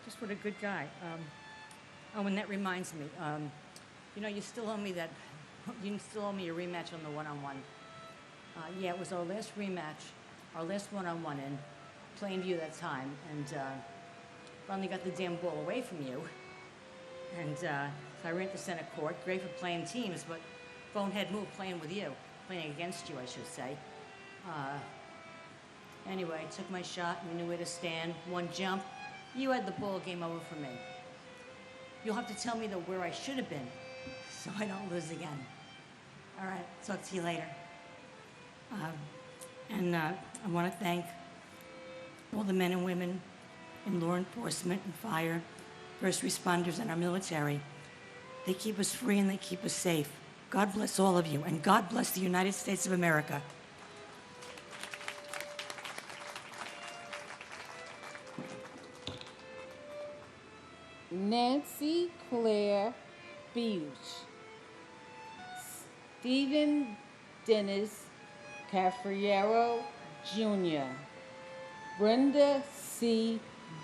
Just what a good guy. Oh, and that reminds me, you know, you still owe me a rematch on the one-on-one. Yeah, it was our last rematch, our last one-on-one in Plainview that time, and finally got the damn ball away from you. And so I ran to center court, great for playing teams, but bonehead move playing with you, playing against you, I should say. Anyway, I took my shot, we knew where to stand, one jump. You had the ball, game over for me. You'll have to tell me where I should have been, so I don't lose again. All right, talk to you later. I want to thank all the men and women in law enforcement and fire, first responders, and our military. They keep us free and they keep us safe. God bless all of you, and God bless the United States of America. Nancy Claire Beach, Stephen Dennis Cafriero Jr., Brenda C.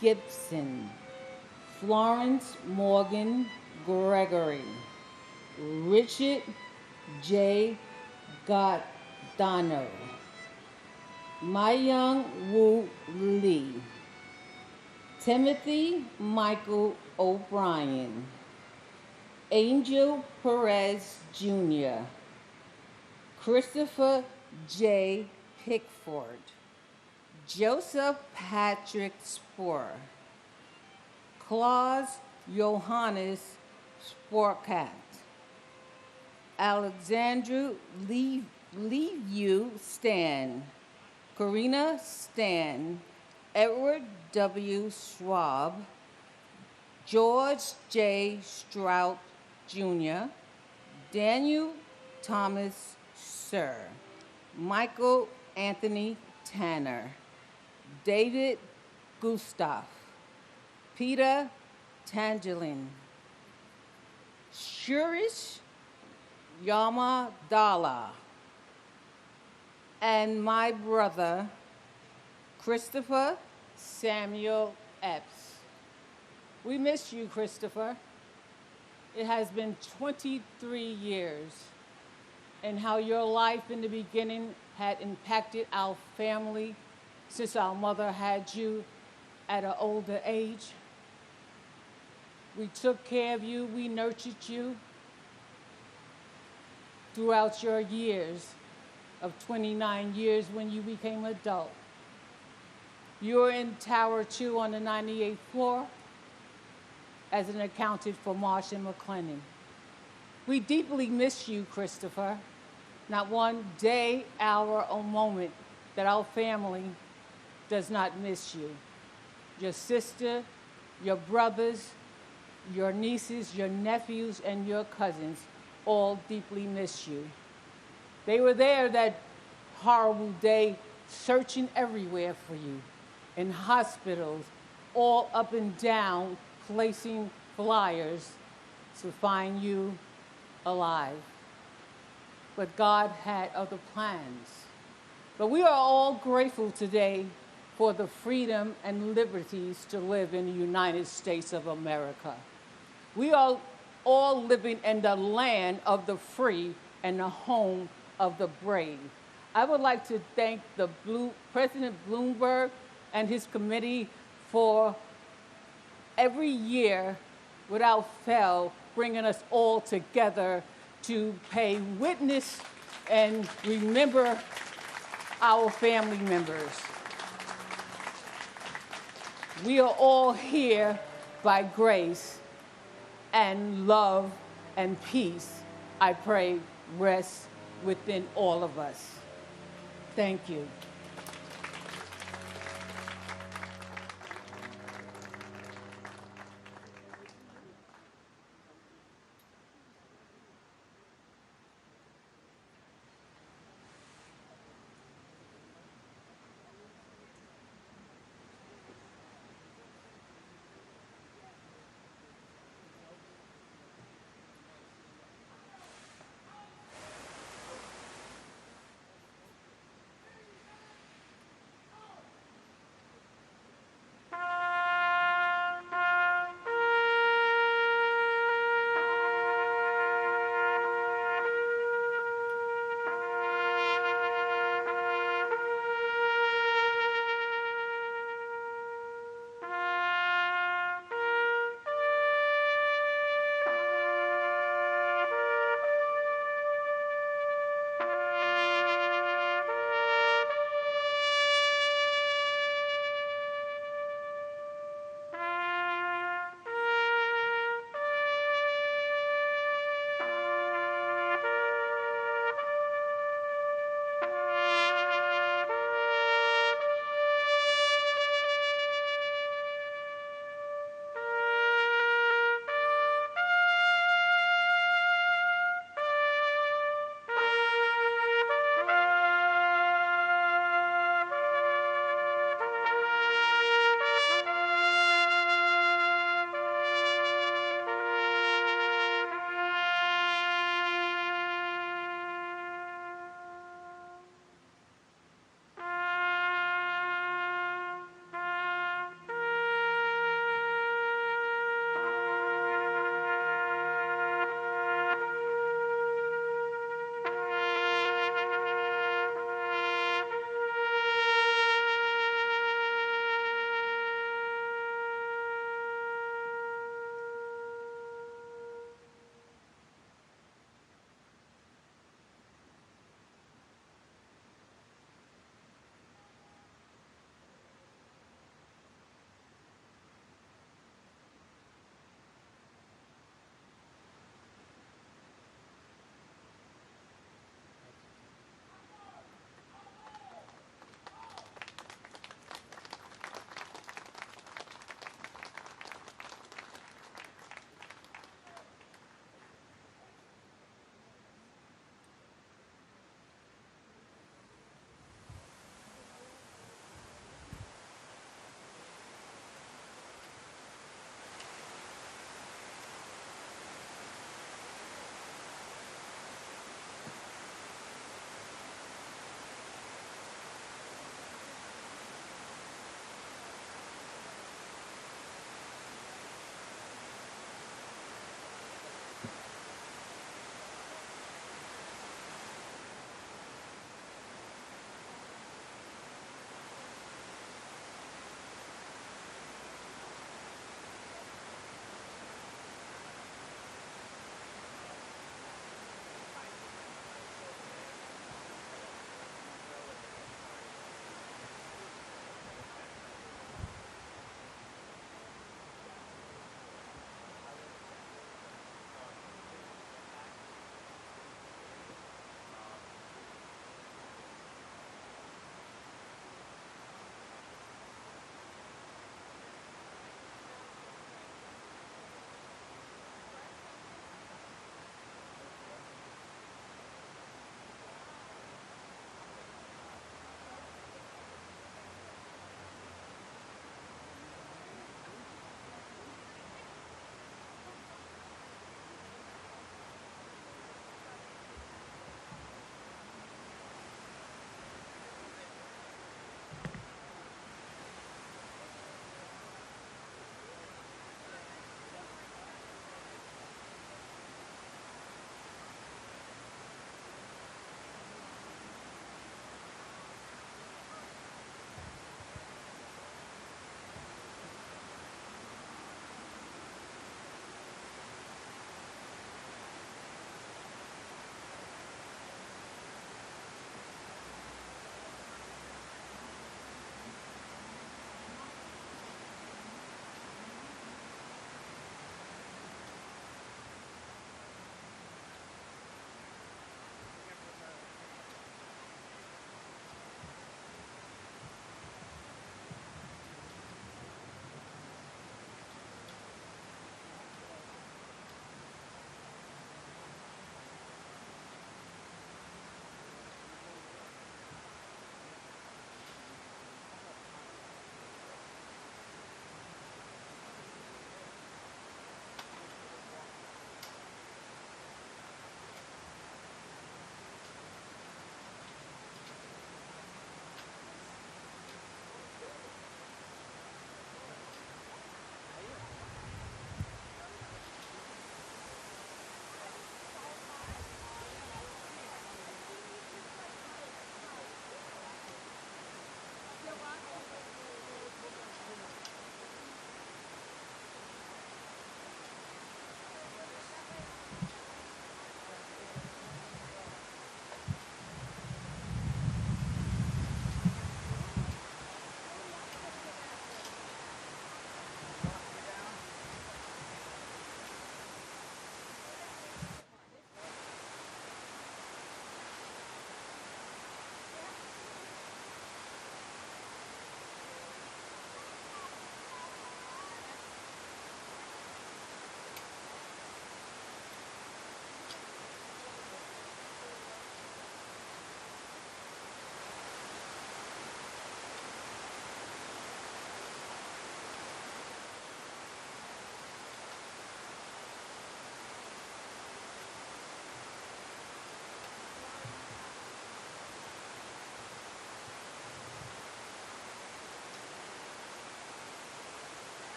Gibson, Florence Morgan Gregory, Richard J. Godano, Mayung Woo Lee, Timothy Michael O'Brien, Angel Perez Jr., Christopher J. Pickford, Joseph Patrick Spoor, Claus Johannes Sporkat, Alexandra Leavu Stan, Karina Stan, Edward W. Schwab, George J. Strout Jr., Daniel Thomas Sir, Michael Anthony Tanner, David Gustav, Peter Tangelin, Shurish Yamadala, and my brother, Christopher Samuel Epps. We miss you, Christopher. It has been 23 years, and how your life in the beginning had impacted our family since our mother had you at an older age. We took care of you, we nurtured you throughout your years of 29 years when you became adult. You were in Tower 2 on the 98th floor as an accountant for Marsh and McLennan. We deeply miss you, Christopher. Not one day, hour, or moment that our family does not miss you. Your sister, your brothers, your nieces, your nephews, and your cousins all deeply miss you. They were there that horrible day searching everywhere for you, in hospitals, all up and down, placing flyers to find you alive. But God had other plans. But we are all grateful today for the freedom and liberties to live in the United States of America. We are all living in the land of the free and the home of the brave. I would like to thank President Bloomberg and his committee for every year, without fail, bringing us all together to pay witness and remember our family members. We are all here by grace, and love and peace, I pray, rest within all of us. Thank you.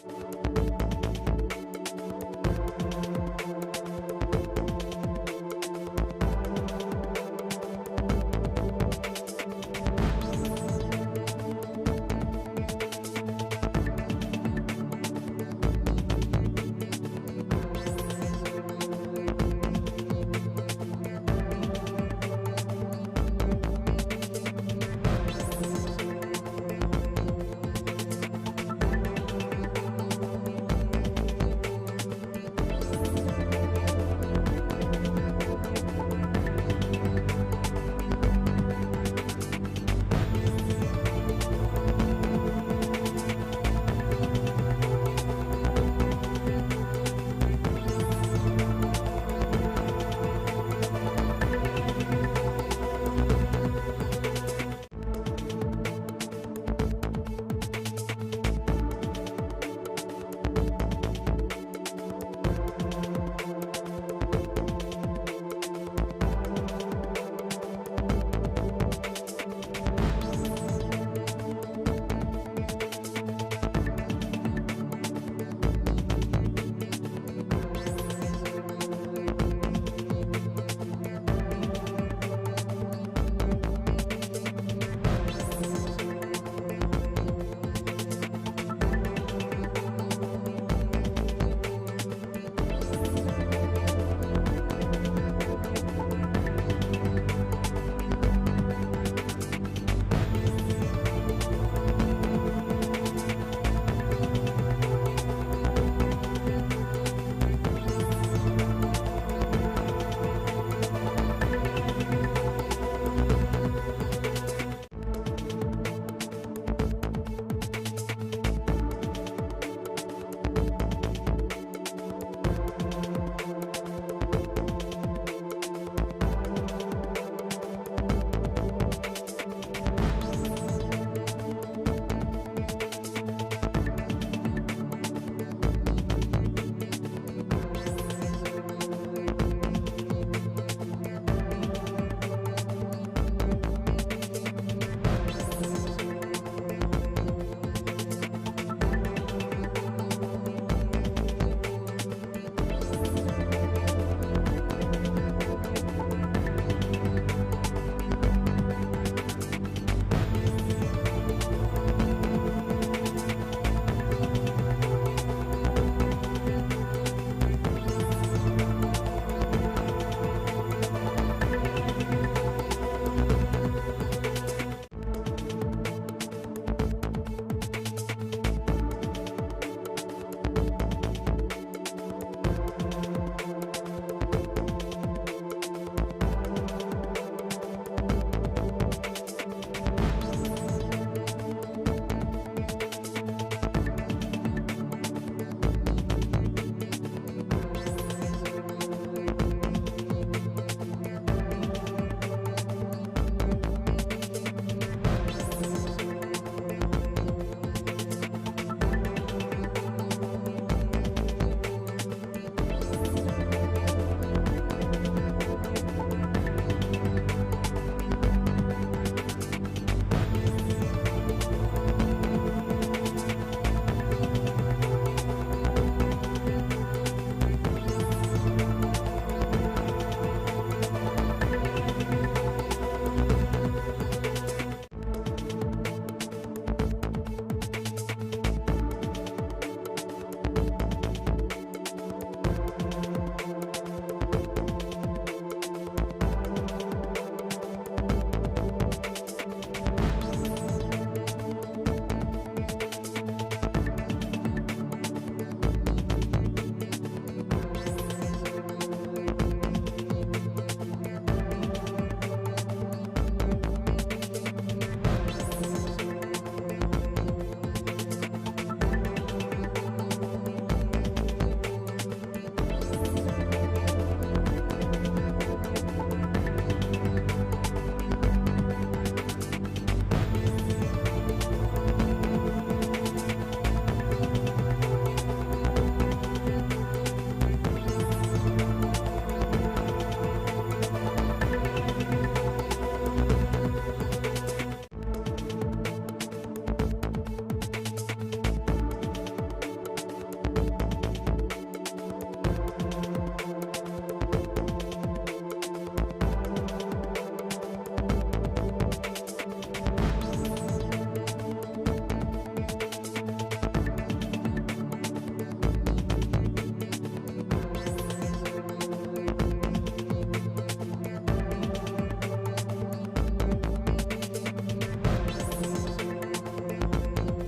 Thank you.